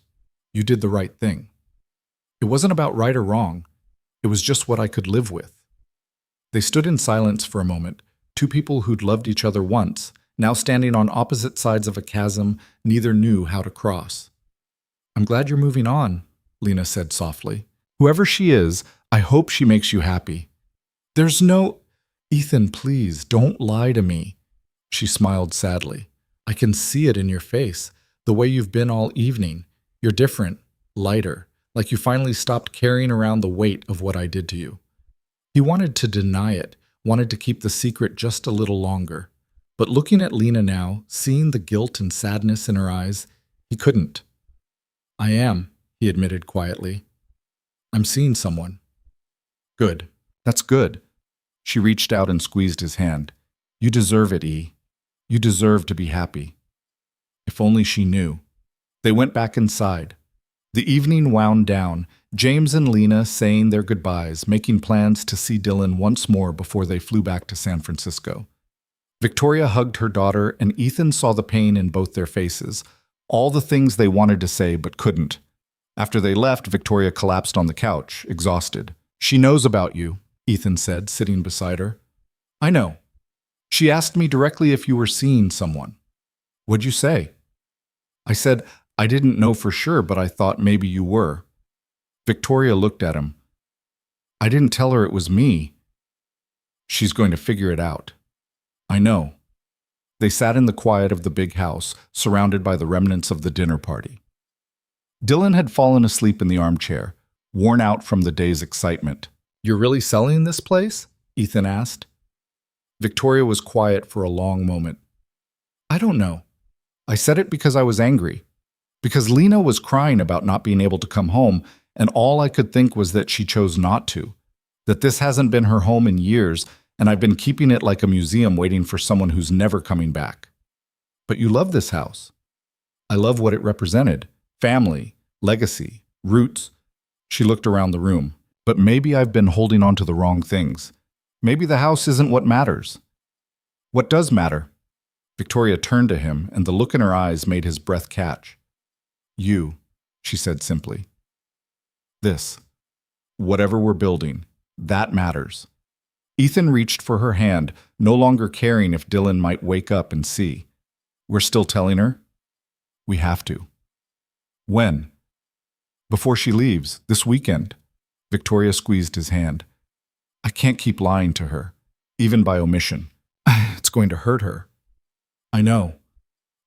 You did the right thing. It wasn't about right or wrong. It was just what I could live with. They stood in silence for a moment, two people who'd loved each other once, now standing on opposite sides of a chasm neither knew how to cross. I'm glad you're moving on, Lena said softly. Whoever she is, I hope she makes you happy. There's no... Ethan, please, don't lie to me. She smiled sadly. I can see it in your face, the way you've been all evening. You're different, lighter, like you finally stopped carrying around the weight of what I did to you. He wanted to deny it, wanted to keep the secret just a little longer. But looking at Lena now, seeing the guilt and sadness in her eyes, he couldn't. I am, he admitted quietly. I'm seeing someone. Good. That's good. She reached out and squeezed his hand. You deserve it, E. You deserve to be happy. If only she knew. They went back inside. The evening wound down, James and Lena saying their goodbyes, making plans to see Dylan once more before they flew back to San Francisco. Victoria hugged her daughter, and Ethan saw the pain in both their faces, all the things they wanted to say but couldn't. After they left, Victoria collapsed on the couch, exhausted. She knows about you, Ethan said, sitting beside her. I know. She asked me directly if you were seeing someone. What'd you say? I said, I didn't know for sure, but I thought maybe you were. Victoria looked at him. I didn't tell her it was me. She's going to figure it out. I know. They sat in the quiet of the big house, surrounded by the remnants of the dinner party. Dylan had fallen asleep in the armchair, worn out from the day's excitement. You're really selling this place? Ethan asked. Victoria was quiet for a long moment. I don't know. I said it because I was angry. Because Lena was crying about not being able to come home, and all I could think was that she chose not to. That this hasn't been her home in years, and I've been keeping it like a museum waiting for someone who's never coming back. But you love this house. I love what it represented. Family, legacy, roots. She looked around the room. But maybe I've been holding on to the wrong things. Maybe the house isn't what matters. What does matter? Victoria turned to him, and the look in her eyes made his breath catch. You, she said simply. This. Whatever we're building, that matters. Ethan reached for her hand, no longer caring if Dylan might wake up and see. We're still telling her? We have to. When? Before she leaves, this weekend. Victoria squeezed his hand. I can't keep lying to her, even by omission. It's going to hurt her. I know,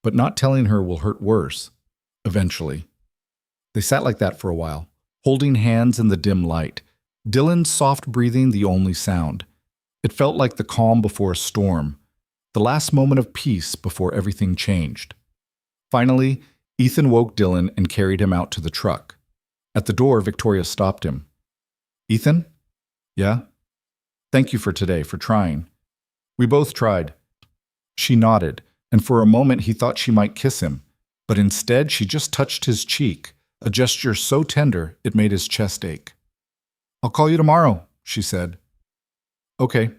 but not telling her will hurt worse, eventually. They sat like that for a while, holding hands in the dim light, Dylan's soft breathing the only sound. It felt like the calm before a storm, the last moment of peace before everything changed. Finally, Ethan woke Dylan and carried him out to the truck. At the door, Victoria stopped him. Ethan? Yeah? Thank you for today, for trying. We both tried. She nodded, and for a moment he thought she might kiss him, but instead she just touched his cheek, a gesture so tender it made his chest ache. I'll call you tomorrow, she said. Okay.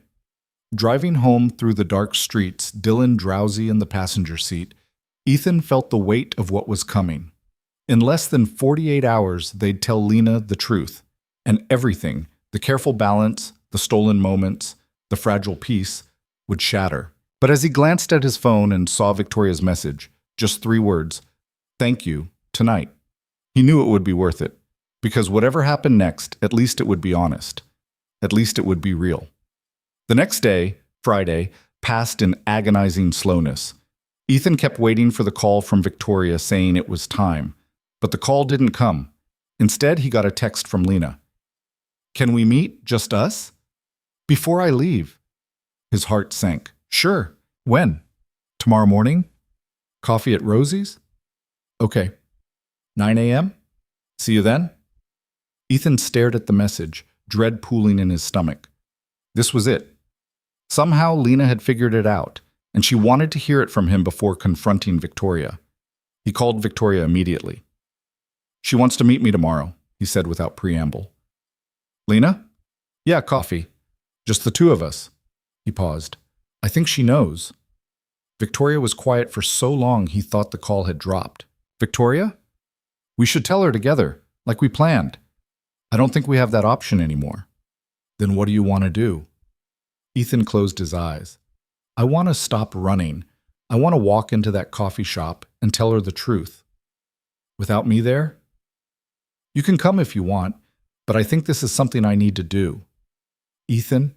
Driving home through the dark streets, Dylan drowsy in the passenger seat, Ethan felt the weight of what was coming. In less than 48 hours, they'd tell Lena the truth. And everything, the careful balance, the stolen moments, the fragile peace, would shatter. But as he glanced at his phone and saw Victoria's message, just 3 words, thank you, tonight, he knew it would be worth it. Because whatever happened next, at least it would be honest. At least it would be real. The next day, Friday, passed in agonizing slowness. Ethan kept waiting for the call from Victoria saying it was time, but the call didn't come. Instead, he got a text from Lena. Can we meet, just us? Before I leave. His heart sank. Sure. When? Tomorrow morning? Coffee at Rosie's? Okay. 9 a.m.? See you then? Ethan stared at the message, dread pooling in his stomach. This was it. Somehow Lena had figured it out, and she wanted to hear it from him before confronting Victoria. He called Victoria immediately. She wants to meet me tomorrow, he said without preamble. Lena? Yeah, coffee. Just the two of us. He paused. I think she knows. Victoria was quiet for so long he thought the call had dropped. Victoria? We should tell her together, like we planned. I don't think we have that option anymore. Then what do you want to do? Ethan closed his eyes. I want to stop running. I want to walk into that coffee shop and tell her the truth. Without me there? You can come if you want, but I think this is something I need to do. Ethan,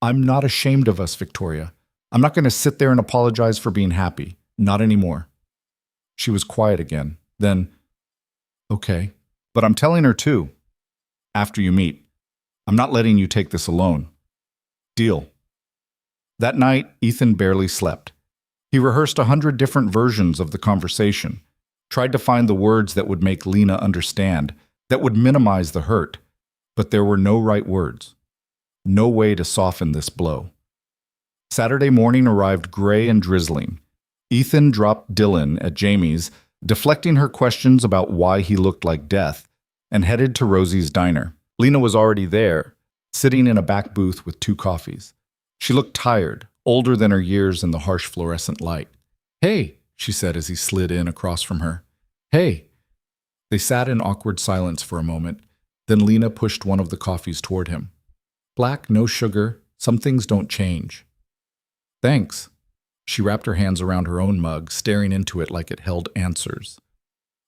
I'm not ashamed of us, Victoria. I'm not going to sit there and apologize for being happy. Not anymore. She was quiet again. Then, okay, but I'm telling her too. After you meet. I'm not letting you take this alone. Deal. That night, Ethan barely slept. He rehearsed 100 different versions of the conversation, tried to find the words that would make Lena understand, that would minimize the hurt, but there were no right words. No way to soften this blow. Saturday morning arrived gray and drizzling. Ethan dropped Dylan at Jamie's, deflecting her questions about why he looked like death, and headed to Rosie's diner. Lena was already there, sitting in a back booth with 2 coffees. She looked tired, older than her years in the harsh fluorescent light. Hey, she said as he slid in across from her. Hey. They sat in awkward silence for a moment, then Lena pushed one of the coffees toward him. Black, no sugar, some things don't change. Thanks. She wrapped her hands around her own mug, staring into it like it held answers.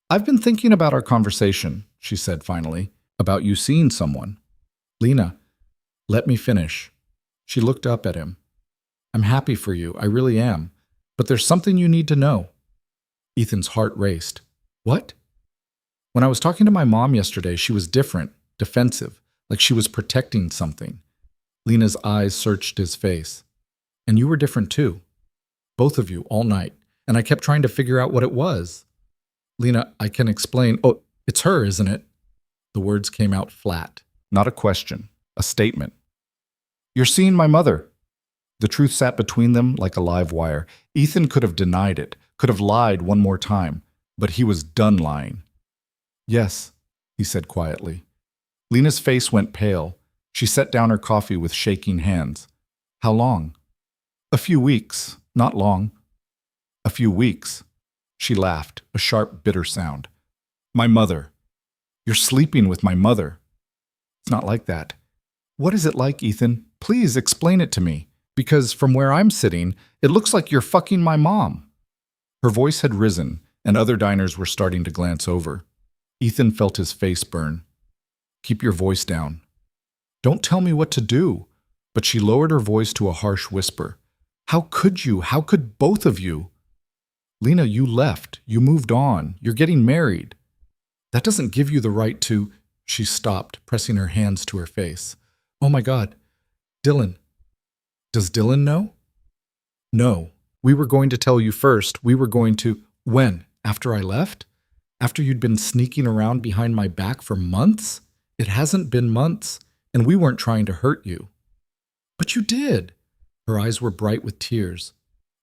I've been thinking about our conversation, she said finally, about you seeing someone. Lena, let me finish. She looked up at him. I'm happy for you, I really am, but there's something you need to know. Ethan's heart raced. What? When I was talking to my mom yesterday, she was different, defensive, like she was protecting something. Lena's eyes searched his face. And you were different too. Both of you, all night. And I kept trying to figure out what it was. Lena, I can explain. Oh, it's her, isn't it? The words came out flat. Not a question, a statement. You're seeing my mother. The truth sat between them like a live wire. Ethan could have denied it, could have lied one more time, but he was done lying. Yes, he said quietly. Lena's face went pale. She set down her coffee with shaking hands. How long? A few weeks, not long. A few weeks. She laughed, a sharp, bitter sound. My mother. You're sleeping with my mother. It's not like that. What is it like, Ethan? Please explain it to me. Because from where I'm sitting, it looks like you're fucking my mom. Her voice had risen, and other diners were starting to glance over. Ethan felt his face burn. Keep your voice down. Don't tell me what to do. But she lowered her voice to a harsh whisper. How could you? How could both of you? Lena, you left. You moved on. You're getting married. That doesn't give you the right to... She stopped, pressing her hands to her face. Oh my God. Dylan. Does Dylan know? No. We were going to tell you first. We were going to... When? After I left? After you'd been sneaking around behind my back for months? It hasn't been months, and we weren't trying to hurt you. But you did. Her eyes were bright with tears.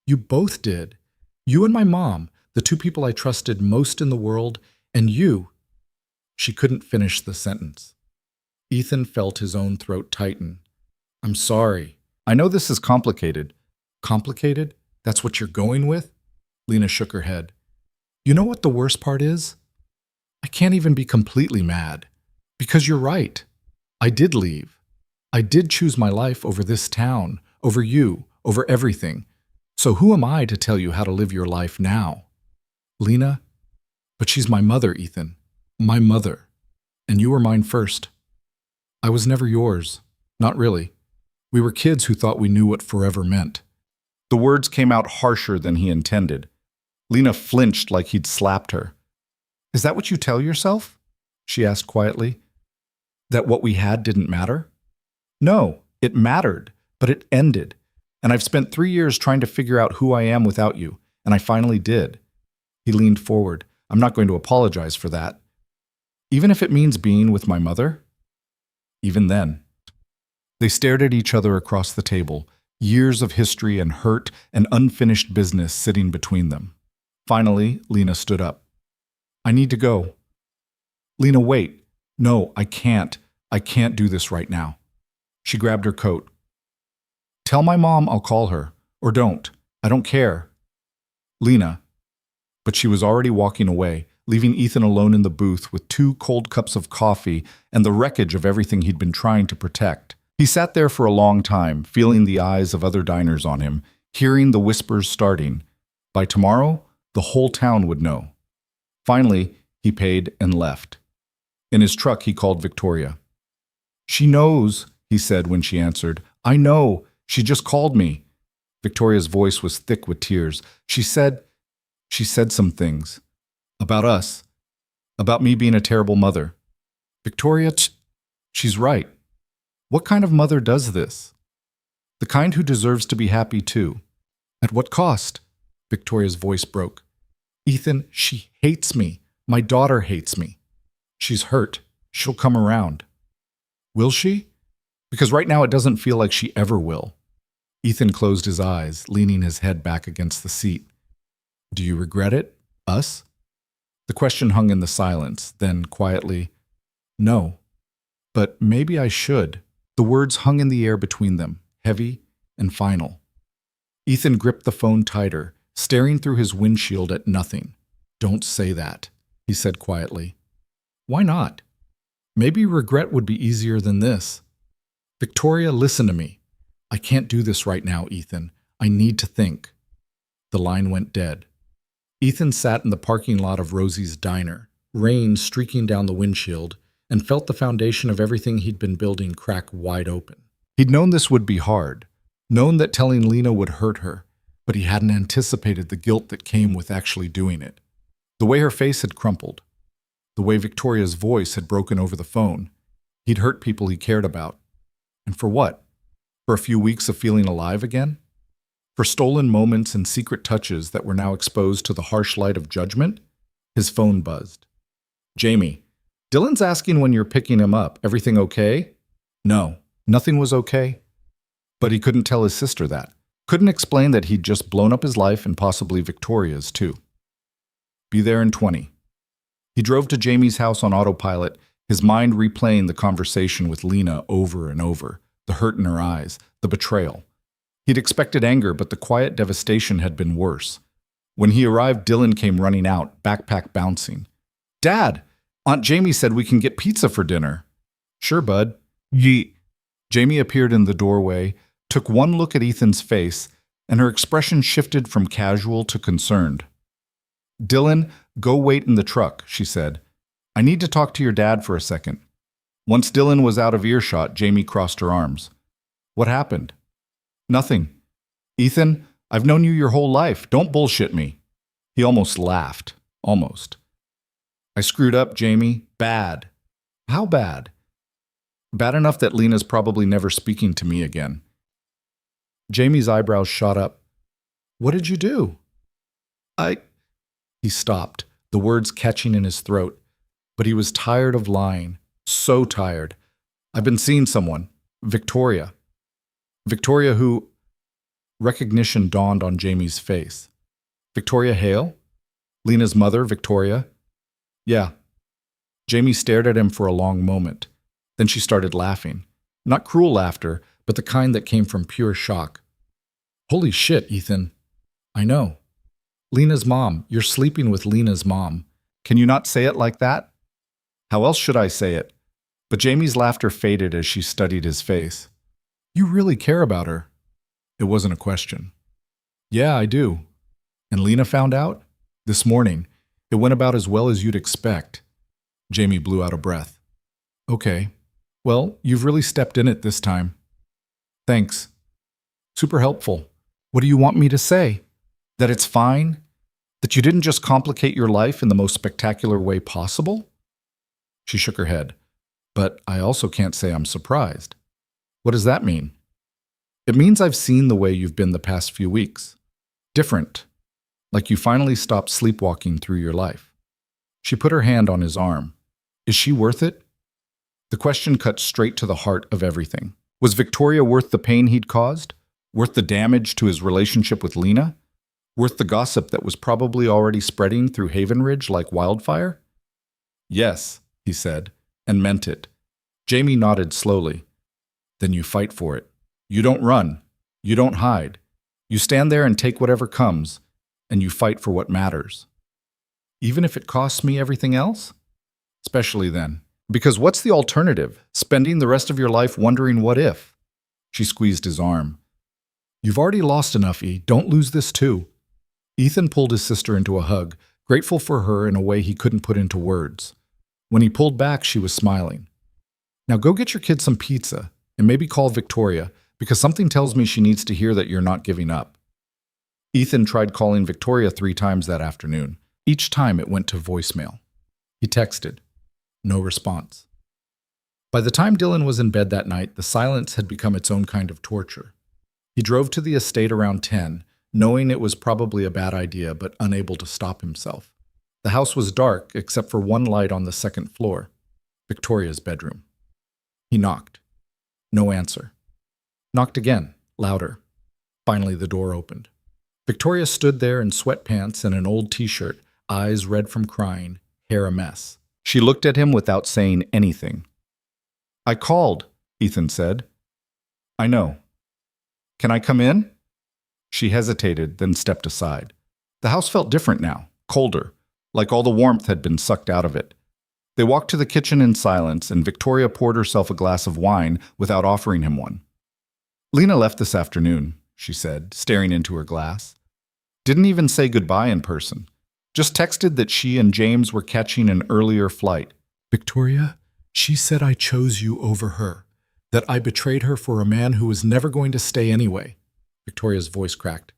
You both did. You and my mom, the 2 people I trusted most in the world, and you. She couldn't finish the sentence. Ethan felt his own throat tighten. I'm sorry. I know this is complicated. Complicated? That's what you're going with? Lena shook her head. You know what the worst part is? I can't even be completely mad. Because you're right. I did leave. I did choose my life over this town, over you, over everything. So who am I to tell you how to live your life now? Lena? But she's my mother, Ethan. My mother. And you were mine first. I was never yours. Not really. We were kids who thought we knew what forever meant. The words came out harsher than he intended. Lena flinched like he'd slapped her. Is that what you tell yourself? She asked quietly. That what we had didn't matter? No, it mattered, but it ended. And I've spent 3 years trying to figure out who I am without you, and I finally did. He leaned forward. I'm not going to apologize for that. Even if it means being with my mother? Even then. They stared at each other across the table, years of history and hurt and unfinished business sitting between them. Finally, Lena stood up. I need to go. Lena, wait. No, I can't. I can't do this right now. She grabbed her coat. Tell my mom I'll call her. Or don't. I don't care. Lena. But she was already walking away, leaving Ethan alone in the booth with 2 cold cups of coffee and the wreckage of everything he'd been trying to protect. He sat there for a long time, feeling the eyes of other diners on him, hearing the whispers starting. By tomorrow, the whole town would know. Finally, he paid and left. In his truck, he called Victoria. She knows, he said when she answered. I know. She just called me. Victoria's voice was thick with tears. She said some things. About us. About me being a terrible mother. Victoria, she's right. What kind of mother does this? The kind who deserves to be happy too. At what cost? Victoria's voice broke. Ethan, she hates me. My daughter hates me. She's hurt. She'll come around. Will she? Because right now it doesn't feel like she ever will. Ethan closed his eyes, leaning his head back against the seat. Do you regret it? Us? The question hung in the silence, then quietly, no. But maybe I should. The words hung in the air between them, heavy and final. Ethan gripped the phone tighter, staring through his windshield at nothing. Don't say that, he said quietly. Why not? Maybe regret would be easier than this. Victoria, listen to me. I can't do this right now, Ethan. I need to think. The line went dead. Ethan sat in the parking lot of Rosie's diner, rain streaking down the windshield, and felt the foundation of everything he'd been building crack wide open. He'd known this would be hard, known that telling Lena would hurt her, but he hadn't anticipated the guilt that came with actually doing it. The way her face had crumpled, the way Victoria's voice had broken over the phone. He'd hurt people he cared about. And for what? For a few weeks of feeling alive again? For stolen moments and secret touches that were now exposed to the harsh light of judgment? His phone buzzed. Jamie, Dylan's asking when you're picking him up. Everything okay? No, nothing was okay. But he couldn't tell his sister that. Couldn't explain that he'd just blown up his life and possibly Victoria's too. Be there in 20. He drove to Jamie's house on autopilot, his mind replaying the conversation with Lena over and over, the hurt in her eyes, the betrayal. He'd expected anger, but the quiet devastation had been worse. When he arrived, Dylan came running out, backpack bouncing. Dad, Aunt Jamie said we can get pizza for dinner. Sure, bud. Yeet. Jamie appeared in the doorway, took one look at Ethan's face, and her expression shifted from casual to concerned. Dylan, go wait in the truck, she said. I need to talk to your dad for a second. Once Dylan was out of earshot, Jamie crossed her arms. What happened? Nothing. Ethan, I've known you your whole life. Don't bullshit me. He almost laughed. Almost. I screwed up, Jamie. Bad. How bad? Bad enough that Lena's probably never speaking to me again. Jamie's eyebrows shot up. What did you do? He stopped, the words catching in his throat. But he was tired of lying. So tired. I've been seeing someone. Victoria. Victoria who... Recognition dawned on Jamie's face. Victoria Hale? Lena's mother, Victoria? Yeah. Jamie stared at him for a long moment. Then she started laughing. Not cruel laughter, but the kind that came from pure shock. Holy shit, Ethan. I know. Lena's mom. You're sleeping with Lena's mom. Can you not say it like that? How else should I say it? But Jamie's laughter faded as she studied his face. You really care about her. It wasn't a question. Yeah, I do. And Lena found out? This morning. It went about as well as you'd expect. Jamie blew out a breath. Okay. Well, you've really stepped in it this time. Thanks. Super helpful. What do you want me to say? That it's fine? That you didn't just complicate your life in the most spectacular way possible? She shook her head. But I also can't say I'm surprised. What does that mean? It means I've seen the way you've been the past few weeks. Different. Like you finally stopped sleepwalking through your life. She put her hand on his arm. Is she worth it? The question cut straight to the heart of everything. Was Victoria worth the pain he'd caused? Worth the damage to his relationship with Lena? Worth the gossip that was probably already spreading through Haven Ridge like wildfire? Yes, he said, and meant it. Jamie nodded slowly. Then you fight for it. You don't run. You don't hide. You stand there and take whatever comes, and you fight for what matters. Even if it costs me everything else? Especially then. Because what's the alternative? Spending the rest of your life wondering what if? She squeezed his arm. You've already lost enough, E. Don't lose this too. Ethan pulled his sister into a hug, grateful for her in a way he couldn't put into words. When he pulled back, she was smiling. Now go get your kid some pizza, and maybe call Victoria, because something tells me she needs to hear that you're not giving up. Ethan tried calling Victoria 3 times that afternoon. Each time it went to voicemail. He texted. No response. By the time Dylan was in bed that night, the silence had become its own kind of torture. He drove to the estate around 10, knowing it was probably a bad idea, but unable to stop himself. The house was dark, except for one light on the second floor, Victoria's bedroom. He knocked. No answer. Knocked again, louder. Finally, the door opened. Victoria stood there in sweatpants and an old t-shirt, eyes red from crying, hair a mess. She looked at him without saying anything. I called, Ethan said. I know. Can I come in? She hesitated, then stepped aside. The house felt different now, colder, like all the warmth had been sucked out of it. They walked to the kitchen in silence, and Victoria poured herself a glass of wine without offering him one. Lena left this afternoon, she said, staring into her glass. Didn't even say goodbye in person. Just texted that she and James were catching an earlier flight. Victoria, she said I chose you over her, that I betrayed her for a man who was never going to stay anyway. Victoria's voice cracked.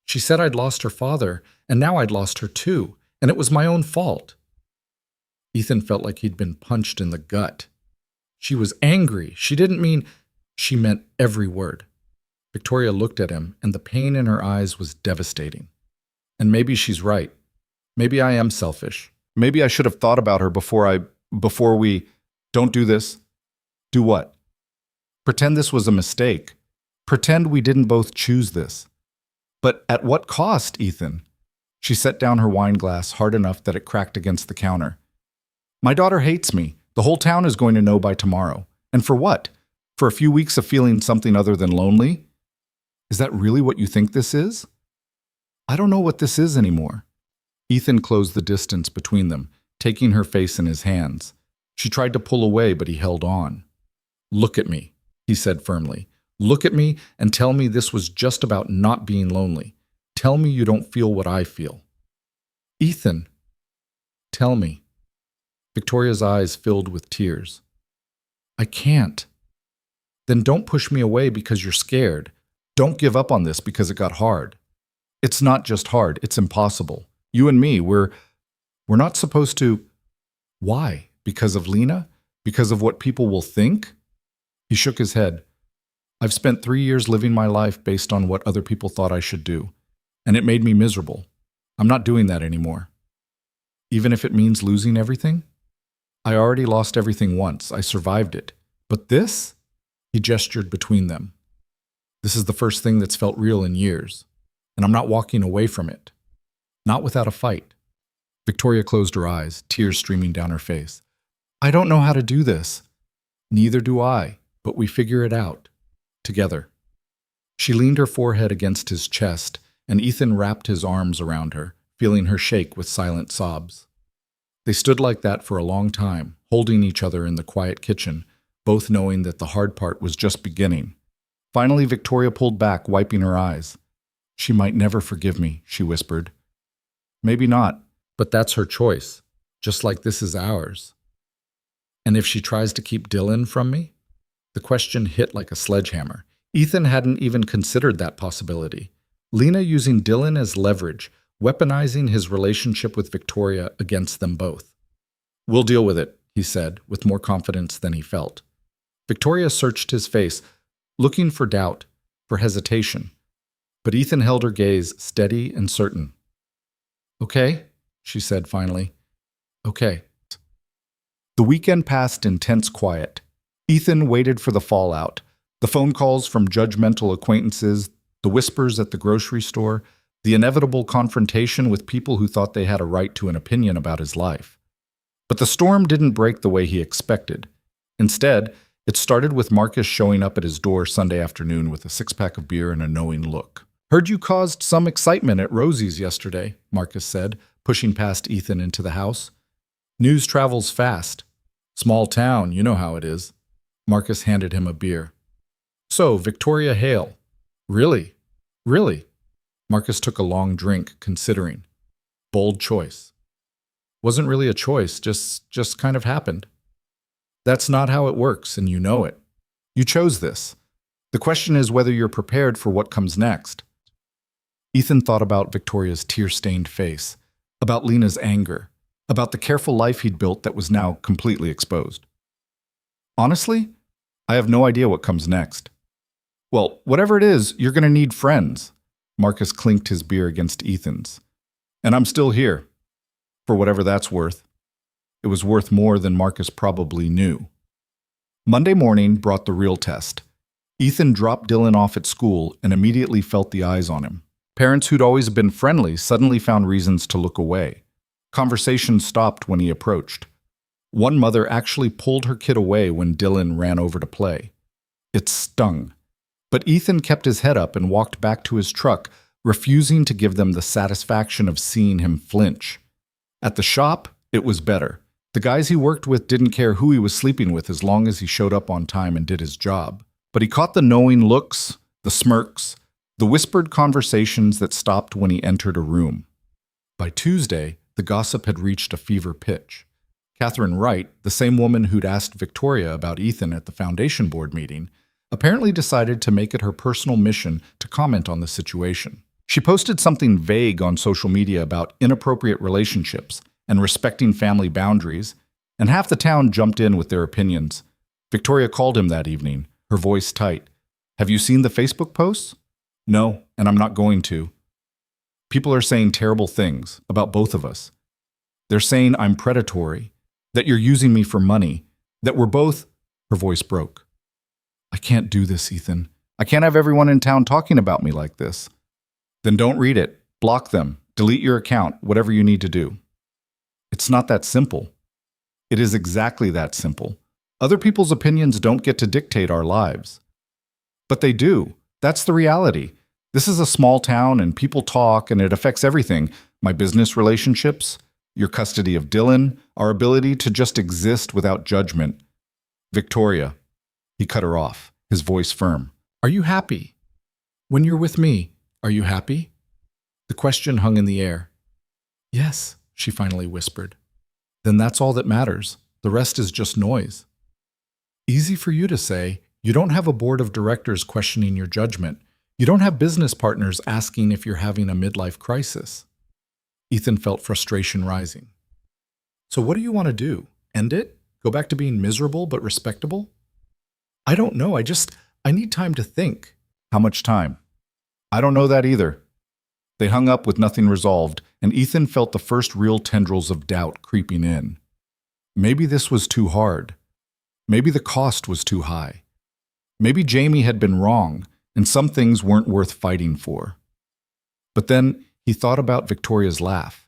She said I'd lost her father, and now I'd lost her too, and it was my own fault. Ethan felt like he'd been punched in the gut. She was angry. She didn't mean... She meant every word. Victoria looked at him, and the pain in her eyes was devastating. And maybe she's right. Maybe I am selfish. Maybe I should have thought about her before we... Don't do this. Do what? Pretend this was a mistake. Pretend we didn't both choose this. But at what cost, Ethan? She set down her wine glass hard enough that it cracked against the counter. My daughter hates me. The whole town is going to know by tomorrow. And for what? For a few weeks of feeling something other than lonely? Is that really what you think this is? I don't know what this is anymore. Ethan closed the distance between them, taking her face in his hands. She tried to pull away, but he held on. Look at me, he said firmly. Look at me and tell me this was just about not being lonely. Tell me you don't feel what I feel. Ethan, tell me. Victoria's eyes filled with tears. I can't. Then don't push me away because you're scared. Don't give up on this because it got hard. It's not just hard, it's impossible. You and me, we're not supposed to... Why? Because of Lena? Because of what people will think? He shook his head. I've spent 3 years living my life based on what other people thought I should do, and it made me miserable. I'm not doing that anymore. Even if it means losing everything? I already lost everything once. I survived it. But this? He gestured between them. This is the first thing that's felt real in years, and I'm not walking away from it. Not without a fight. Victoria closed her eyes, tears streaming down her face. I don't know how to do this. Neither do I, but we figure it out. Together. She leaned her forehead against his chest, and Ethan wrapped his arms around her, feeling her shake with silent sobs. They stood like that for a long time, holding each other in the quiet kitchen, both knowing that the hard part was just beginning. Finally, Victoria pulled back, wiping her eyes. She might never forgive me, she whispered. Maybe not, but that's her choice, just like this is ours. And if she tries to keep Dylan from me? The question hit like a sledgehammer. Ethan hadn't even considered that possibility. Lena using Dylan as leverage. weaponizing his relationship with Victoria against them both. "We'll deal with it," he said, with more confidence than he felt. Victoria searched his face, looking for doubt, for hesitation. But Ethan held her gaze steady and certain. "Okay," she said finally. "Okay." The weekend passed in tense quiet. Ethan waited for the fallout, the phone calls from judgmental acquaintances, the whispers at the grocery store, the inevitable confrontation with people who thought they had a right to an opinion about his life. But the storm didn't break the way he expected. Instead, it started with Marcus showing up at his door Sunday afternoon with a six-pack of beer and a knowing look. "Heard you caused some excitement at Rosie's yesterday," Marcus said, pushing past Ethan into the house. "News travels fast. Small town, you know how it is." Marcus handed him a beer. "So, Victoria Hale. Really? Really?" Marcus took a long drink, considering. Bold choice. "Wasn't really a choice, just kind of happened." "That's not how it works, and you know it. You chose this. The question is whether you're prepared for what comes next." Ethan thought about Victoria's tear-stained face, about Lena's anger, about the careful life he'd built that was now completely exposed. "Honestly, I have no idea what comes next." "Well, whatever it is, you're going to need friends." Marcus clinked his beer against Ethan's. "And I'm still here. For whatever that's worth." It was worth more than Marcus probably knew. Monday morning brought the real test. Ethan dropped Dylan off at school and immediately felt the eyes on him. Parents who'd always been friendly suddenly found reasons to look away. Conversation stopped when he approached. One mother actually pulled her kid away when Dylan ran over to play. It stung. But Ethan kept his head up and walked back to his truck, refusing to give them the satisfaction of seeing him flinch. At the shop, it was better. The guys he worked with didn't care who he was sleeping with as long as he showed up on time and did his job. But he caught the knowing looks, the smirks, the whispered conversations that stopped when he entered a room. By Tuesday, the gossip had reached a fever pitch. Catherine Wright, the same woman who'd asked Victoria about Ethan at the foundation board meeting, apparently decided to make it her personal mission to comment on the situation. She posted something vague on social media about inappropriate relationships and respecting family boundaries, and half the town jumped in with their opinions. Victoria called him that evening, her voice tight. "Have you seen the Facebook posts?" "No, and I'm not going to." "People are saying terrible things about both of us. They're saying I'm predatory, that you're using me for money, that we're both—" Her voice broke. "I can't do this, Ethan. I can't have everyone in town talking about me like this." "Then don't read it. Block them. Delete your account, whatever you need to do." "It's not that simple." "It is exactly that simple. Other people's opinions don't get to dictate our lives." "But they do. That's the reality. This is a small town and people talk and it affects everything. My business relationships, your custody of Dylan, our ability to just exist without judgment." "Victoria." He cut her off, his voice firm. "Are you happy? When you're with me, are you happy?" The question hung in the air. "Yes," she finally whispered. "Then that's all that matters. The rest is just noise." Easy for you to say. You don't have a board of directors questioning your judgment. You don't have business partners asking if you're having a midlife crisis. Ethan felt frustration rising. "So what do you want to do? End it? Go back to being miserable but respectable?" "I don't know. I need time to think." "How much time?" "I don't know that either." They hung up with nothing resolved, and Ethan felt the first real tendrils of doubt creeping in. Maybe this was too hard. Maybe the cost was too high. Maybe Jamie had been wrong, and some things weren't worth fighting for. But then he thought about Victoria's laugh,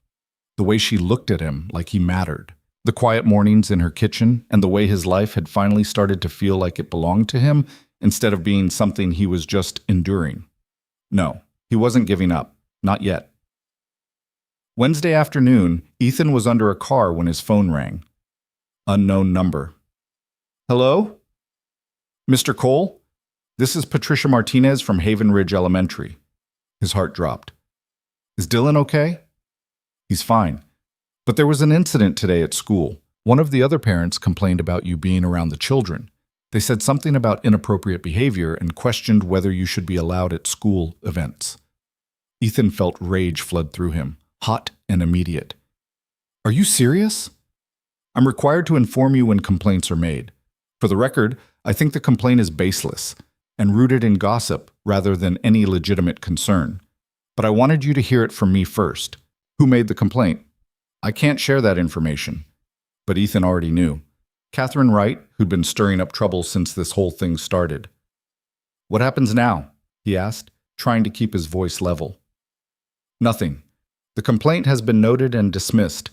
the way she looked at him like he mattered, the quiet mornings in her kitchen, and the way his life had finally started to feel like it belonged to him instead of being something he was just enduring. No, he wasn't giving up. Not yet. Wednesday afternoon, Ethan was under a car when his phone rang. Unknown number. "Hello? Mr. Cole? This is Patricia Martinez from Haven Ridge Elementary." His heart dropped. "Is Dylan okay?" "He's fine. But there was an incident today at school. One of the other parents complained about you being around the children. They said something about inappropriate behavior and questioned whether you should be allowed at school events." Ethan felt rage flood through him. hot and immediate. Are you serious? I'm required to inform you when complaints are made. For the record, I think the complaint is baseless and rooted in gossip rather than any legitimate concern. But I wanted you to hear it from me first. Who made the complaint? I can't share that information. But Ethan already knew. Catherine Wright, who'd been stirring up trouble since this whole thing started. What happens now? He asked, trying to keep his voice level. Nothing. The complaint has been noted and dismissed.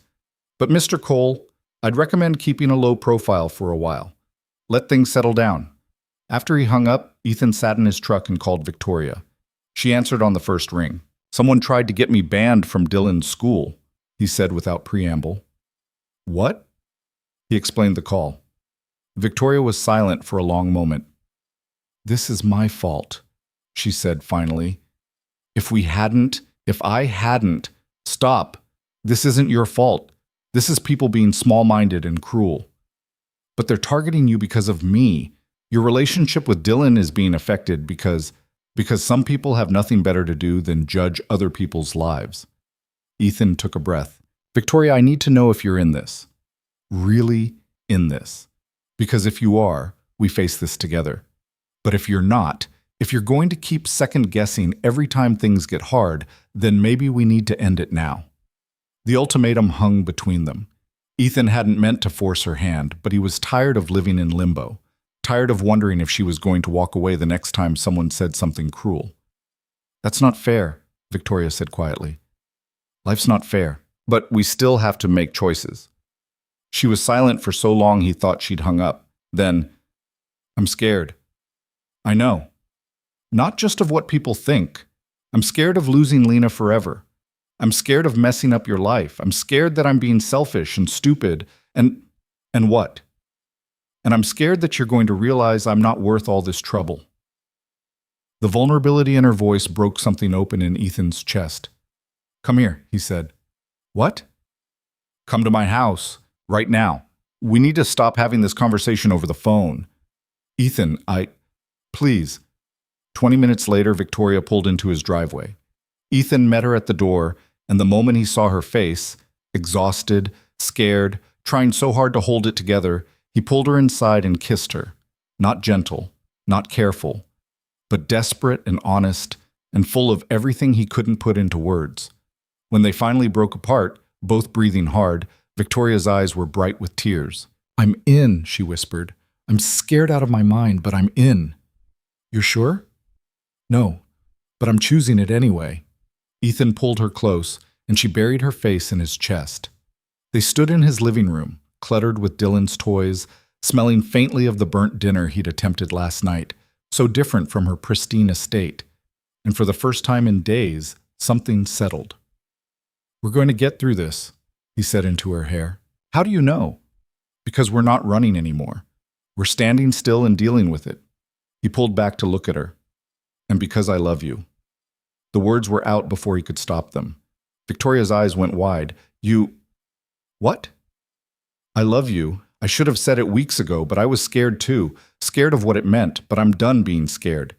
But Mr. Cole, I'd recommend keeping a low profile for a while. Let things settle down. After he hung up, Ethan sat in his truck and called Victoria. She answered on the first ring. Someone tried to get me banned from Dylan's school, he said without preamble. What? He explained the call. Victoria was silent for a long moment. This is my fault, she said finally. If I hadn't, stop. This isn't your fault. This is people being small-minded and cruel. But they're targeting you because of me. Your relationship with Dylan is being affected because some people have nothing better to do than judge other people's lives. Ethan took a breath. Victoria, I need to know if you're in this. Really in this. Because if you are, we face this together. But if you're not, if you're going to keep second-guessing every time things get hard, then maybe we need to end it now. The ultimatum hung between them. Ethan hadn't meant to force her hand, but he was tired of living in limbo, tired of wondering if she was going to walk away the next time someone said something cruel. That's not fair, Victoria said quietly. Life's not fair, but we still have to make choices. She was silent for so long he thought she'd hung up. Then, I'm scared. I know. Not just of what people think. I'm scared of losing Lena forever. I'm scared of messing up your life. I'm scared that I'm being selfish and stupid and what? And I'm scared that you're going to realize I'm not worth all this trouble. The vulnerability in her voice broke something open in Ethan's chest. Come here, he said. What? Come to my house, right now. We need to stop having this conversation over the phone. Ethan, please. 20 minutes later, Victoria pulled into his driveway. Ethan met her at the door, and the moment he saw her face, exhausted, scared, trying so hard to hold it together, he pulled her inside and kissed her. Not gentle, not careful, but desperate and honest, and full of everything he couldn't put into words. When they finally broke apart, both breathing hard, Victoria's eyes were bright with tears. I'm in, she whispered. I'm scared out of my mind, but I'm in. You're sure? No, but I'm choosing it anyway. Ethan pulled her close, and she buried her face in his chest. They stood in his living room, cluttered with Dylan's toys, smelling faintly of the burnt dinner he'd attempted last night, so different from her pristine estate. And for the first time in days, something settled. We're going to get through this, he said into her hair. How do you know? Because we're not running anymore. We're standing still and dealing with it. He pulled back to look at her. And because I love you. The words were out before he could stop them. Victoria's eyes went wide. You... What? I love you. I should have said it weeks ago, but I was scared too. Scared of what it meant, but I'm done being scared.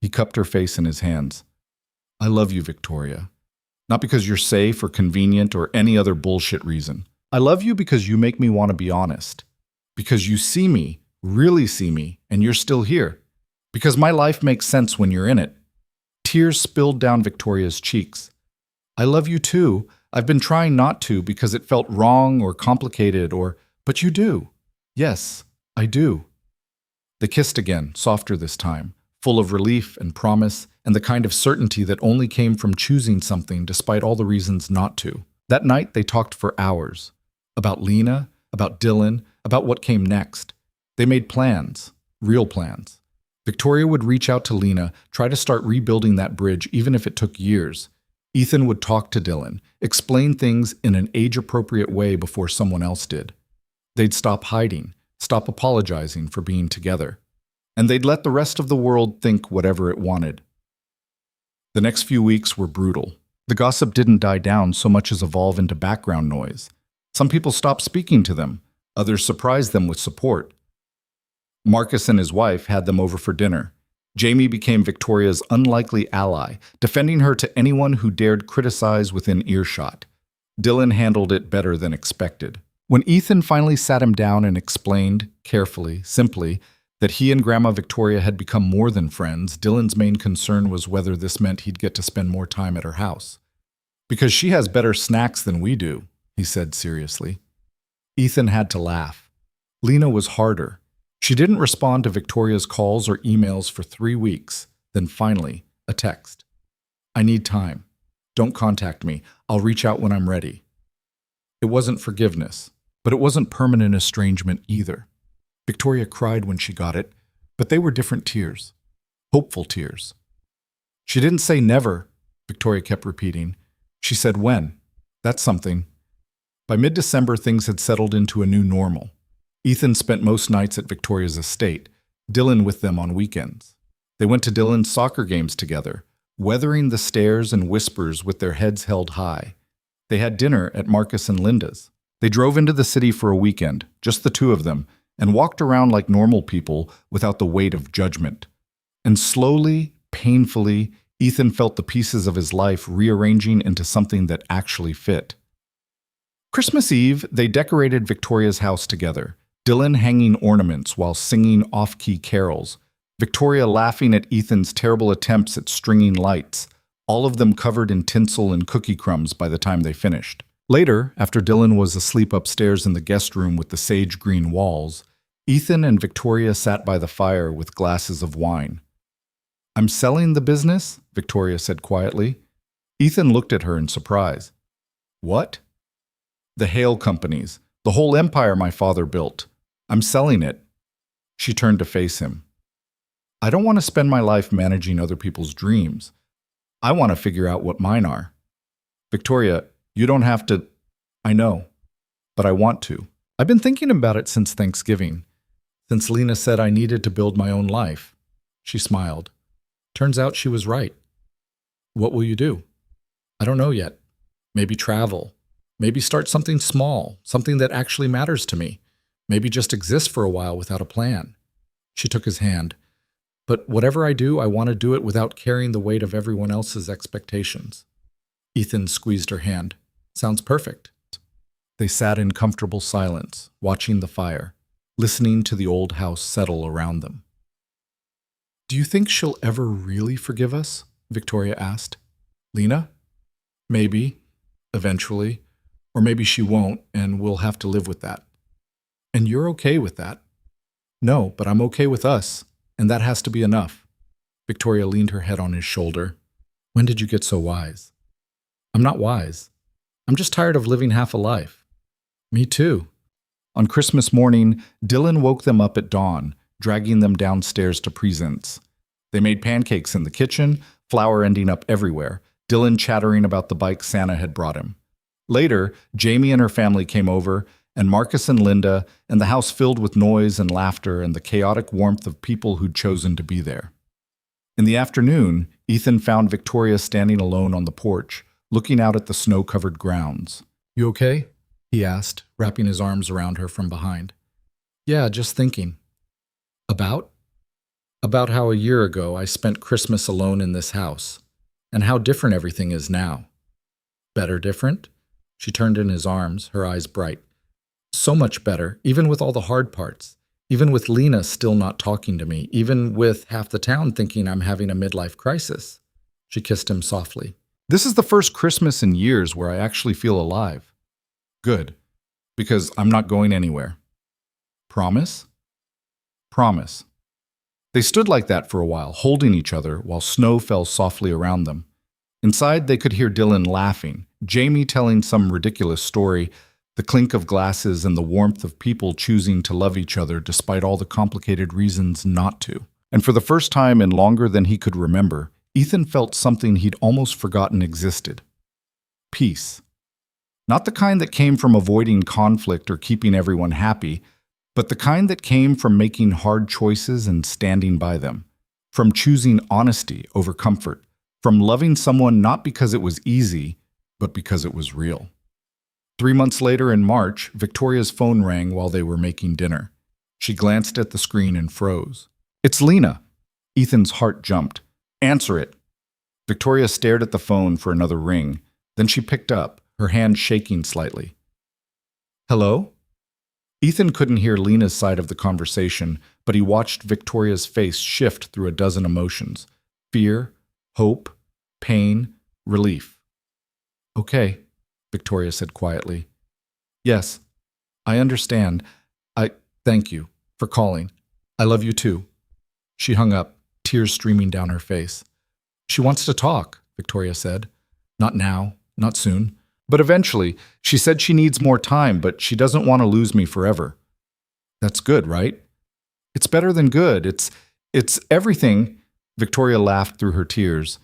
He cupped her face in his hands. I love you, Victoria. Not because you're safe or convenient or any other bullshit reason. I love you because you make me want to be honest. Because you see me, really see me, and you're still here. Because my life makes sense when you're in it. Tears spilled down Victoria's cheeks. I love you too. I've been trying not to because it felt wrong or complicated but you do. Yes, I do. They kissed again, softer this time, full of relief and promise and the kind of certainty that only came from choosing something despite all the reasons not to. That night they talked for hours. About Lena, about Dylan, about what came next. They made plans, real plans. Victoria would reach out to Lena, try to start rebuilding that bridge even if it took years. Ethan would talk to Dylan, explain things in an age-appropriate way before someone else did. They'd stop hiding, stop apologizing for being together. And they'd let the rest of the world think whatever it wanted. The next few weeks were brutal. The gossip didn't die down so much as evolve into background noise. Some people stopped speaking to them. Others surprised them with support. Marcus and his wife had them over for dinner. Jamie became Victoria's unlikely ally, defending her to anyone who dared criticize within earshot. Dylan handled it better than expected. When Ethan finally sat him down and explained, carefully, simply, that he and Grandma Victoria had become more than friends, Dylan's main concern was whether this meant he'd get to spend more time at her house. "Because she has better snacks than we do," he said seriously. Ethan had to laugh. Lena was harder. She didn't respond to Victoria's calls or emails for 3 weeks. Then finally, a text. "I need time. Don't contact me. I'll reach out when I'm ready." It wasn't forgiveness, but it wasn't permanent estrangement either. Victoria cried when she got it, but they were different tears. Hopeful tears. She didn't say never, Victoria kept repeating. She said when. That's something. By mid-December, things had settled into a new normal. Ethan spent most nights at Victoria's estate, Dylan with them on weekends. They went to Dylan's soccer games together, weathering the stares and whispers with their heads held high. They had dinner at Marcus and Linda's. They drove into the city for a weekend, just the two of them, and walked around like normal people without the weight of judgment. And slowly, painfully, Ethan felt the pieces of his life rearranging into something that actually fit. Christmas Eve, they decorated Victoria's house together, Dylan hanging ornaments while singing off-key carols, Victoria laughing at Ethan's terrible attempts at stringing lights, all of them covered in tinsel and cookie crumbs by the time they finished. Later, after Dylan was asleep upstairs in the guest room with the sage green walls, Ethan and Victoria sat by the fire with glasses of wine. "I'm selling the business," Victoria said quietly. Ethan looked at her in surprise. "What?" "The Hale companies, the whole empire my father built. I'm selling it." She turned to face him. "I don't want to spend my life managing other people's dreams. I want to figure out what mine are." "Victoria, you don't have to." "I know, but I want to. I've been thinking about it since Thanksgiving, since Lena said I needed to build my own life." She smiled. "Turns out she was right." "What will you do?" "I don't know yet. Maybe travel. Maybe start something small, something that actually matters to me. Maybe just exist for a while without a plan." She took his hand. "But whatever I do, I want to do it without carrying the weight of everyone else's expectations." Ethan squeezed her hand. "Sounds perfect." They sat in comfortable silence, watching the fire, listening to the old house settle around them. "Do you think she'll ever really forgive us?" Victoria asked. "Lena? Maybe, eventually. Or maybe she won't, and we'll have to live with that." "And you're okay with that?" "No, but I'm okay with us, and that has to be enough." Victoria leaned her head on his shoulder. "When did you get so wise?" "I'm not wise. I'm just tired of living half a life." "Me too." On Christmas morning, Dylan woke them up at dawn, dragging them downstairs to presents. They made pancakes in the kitchen, flour ending up everywhere, Dylan chattering about the bike Santa had brought him. Later, Jamie and her family came over, and Marcus and Linda, and the house filled with noise and laughter and the chaotic warmth of people who'd chosen to be there. In the afternoon, Ethan found Victoria standing alone on the porch, looking out at the snow-covered grounds. "You okay?" he asked, wrapping his arms around her from behind. "Yeah, just thinking." "About?" "About how a year ago I spent Christmas alone in this house, and how different everything is now." "Better different?" She turned in his arms, her eyes bright. "So much better, even with all the hard parts. Even with Lena still not talking to me. Even with half the town thinking I'm having a midlife crisis." She kissed him softly. "This is the first Christmas in years where I actually feel alive." "Good, because I'm not going anywhere." "Promise?" "Promise." They stood like that for a while, holding each other while snow fell softly around them. Inside, they could hear Dylan laughing, Jamie telling some ridiculous story, the clink of glasses and the warmth of people choosing to love each other despite all the complicated reasons not to. And for the first time in longer than he could remember, Ethan felt something he'd almost forgotten existed. Peace. Not the kind that came from avoiding conflict or keeping everyone happy, but the kind that came from making hard choices and standing by them, from choosing honesty over comfort, from loving someone not because it was easy, but because it was real. 3 months later in March, Victoria's phone rang while they were making dinner. She glanced at the screen and froze. "It's Lena." Ethan's heart jumped. "Answer it." Victoria stared at the phone for another ring. Then she picked up, her hand shaking slightly. Hello? Ethan couldn't hear Lena's side of the conversation, but he watched Victoria's face shift through a dozen emotions: fear, hope, pain, relief. Okay, Victoria said quietly. Yes, I understand. Thank you for calling. I love you too. She hung up, tears streaming down her face. She wants to talk, Victoria said. Not now, not soon. But eventually, she said she needs more time, but she doesn't want to lose me forever. That's good, right? It's better than good. It's everything. Victoria laughed through her tears.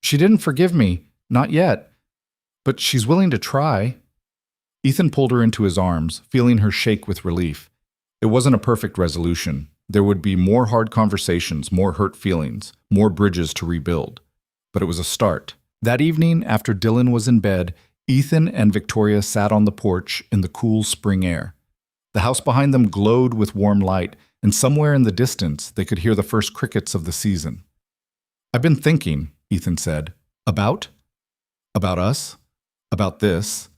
She didn't forgive me, not yet. But she's willing to try. Ethan pulled her into his arms, feeling her shake with relief. It wasn't a perfect resolution. There would be more hard conversations, more hurt feelings, more bridges to rebuild. But it was a start. That evening, after Dylan was in bed, Ethan and Victoria sat on the porch in the cool spring air. The house behind them glowed with warm light, and somewhere in the distance, they could hear the first crickets of the season. I've been thinking, Ethan said. About us? About this?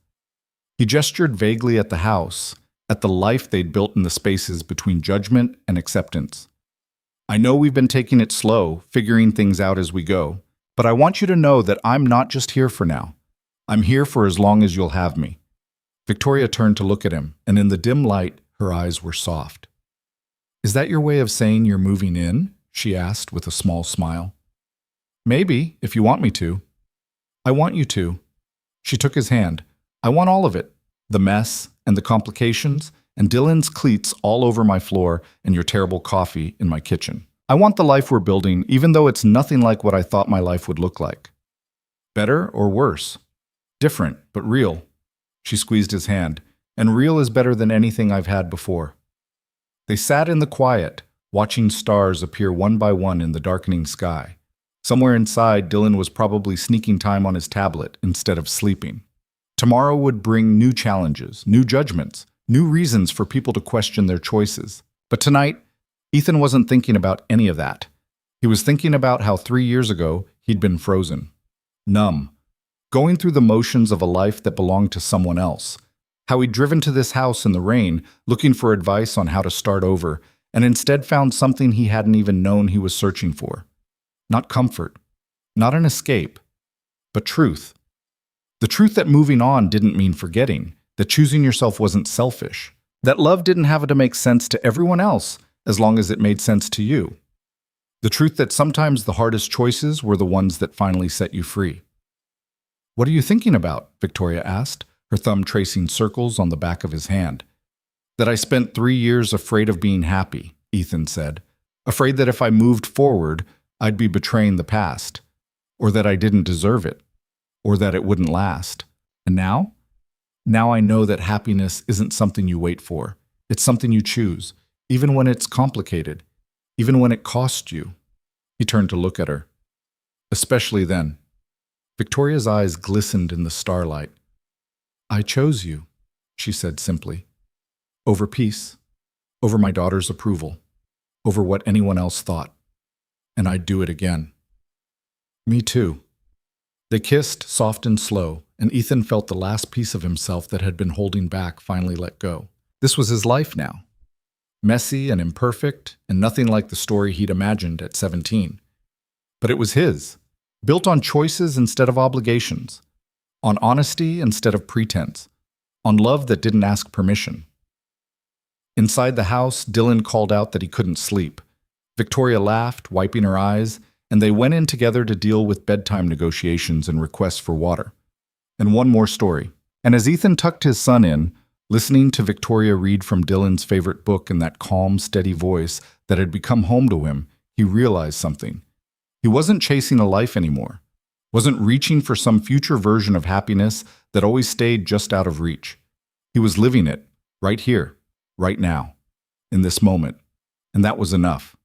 He gestured vaguely at the house, at the life they'd built in the spaces between judgment and acceptance. I know we've been taking it slow, figuring things out as we go, but I want you to know that I'm not just here for now. I'm here for as long as you'll have me. Victoria turned to look at him, and in the dim light, her eyes were soft. Is that your way of saying you're moving in? She asked with a small smile. Maybe, if you want me to. I want you to. She took his hand. I want all of it. The mess and the complications and Dylan's cleats all over my floor and your terrible coffee in my kitchen. I want the life we're building, even though it's nothing like what I thought my life would look like. Better or worse? Different, but real. She squeezed his hand. And real is better than anything I've had before. They sat in the quiet, watching stars appear one by one in the darkening sky. Somewhere inside, Dylan was probably sneaking time on his tablet instead of sleeping. Tomorrow would bring new challenges, new judgments, new reasons for people to question their choices. But tonight, Ethan wasn't thinking about any of that. He was thinking about how 3 years ago he'd been frozen, numb, going through the motions of a life that belonged to someone else. How he'd driven to this house in the rain, looking for advice on how to start over, and instead found something he hadn't even known he was searching for. Not comfort, not an escape, but truth. The truth that moving on didn't mean forgetting, that choosing yourself wasn't selfish, that love didn't have to make sense to everyone else as long as it made sense to you. The truth that sometimes the hardest choices were the ones that finally set you free. What are you thinking about? Victoria asked, her thumb tracing circles on the back of his hand. That I spent 3 years afraid of being happy, Ethan said. Afraid that if I moved forward, I'd be betraying the past, or that I didn't deserve it, or that it wouldn't last. And now? Now I know that happiness isn't something you wait for. It's something you choose, even when it's complicated, even when it costs you. He turned to look at her. Especially then. Victoria's eyes glistened in the starlight. I chose you, she said simply. Over peace, over my daughter's approval, over what anyone else thought. And I'd do it again. Me too. They kissed, soft and slow, and Ethan felt the last piece of himself that had been holding back finally let go. This was his life now. Messy and imperfect, and nothing like the story he'd imagined at 17. But it was his, built on choices instead of obligations, on honesty instead of pretense, on love that didn't ask permission. Inside the house, Dylan called out that he couldn't sleep. Victoria laughed, wiping her eyes, and they went in together to deal with bedtime negotiations and requests for water. And one more story. And as Ethan tucked his son in, listening to Victoria read from Dylan's favorite book in that calm, steady voice that had become home to him, he realized something. He wasn't chasing a life anymore, wasn't reaching for some future version of happiness that always stayed just out of reach. He was living it, right here, right now, in this moment, and that was enough.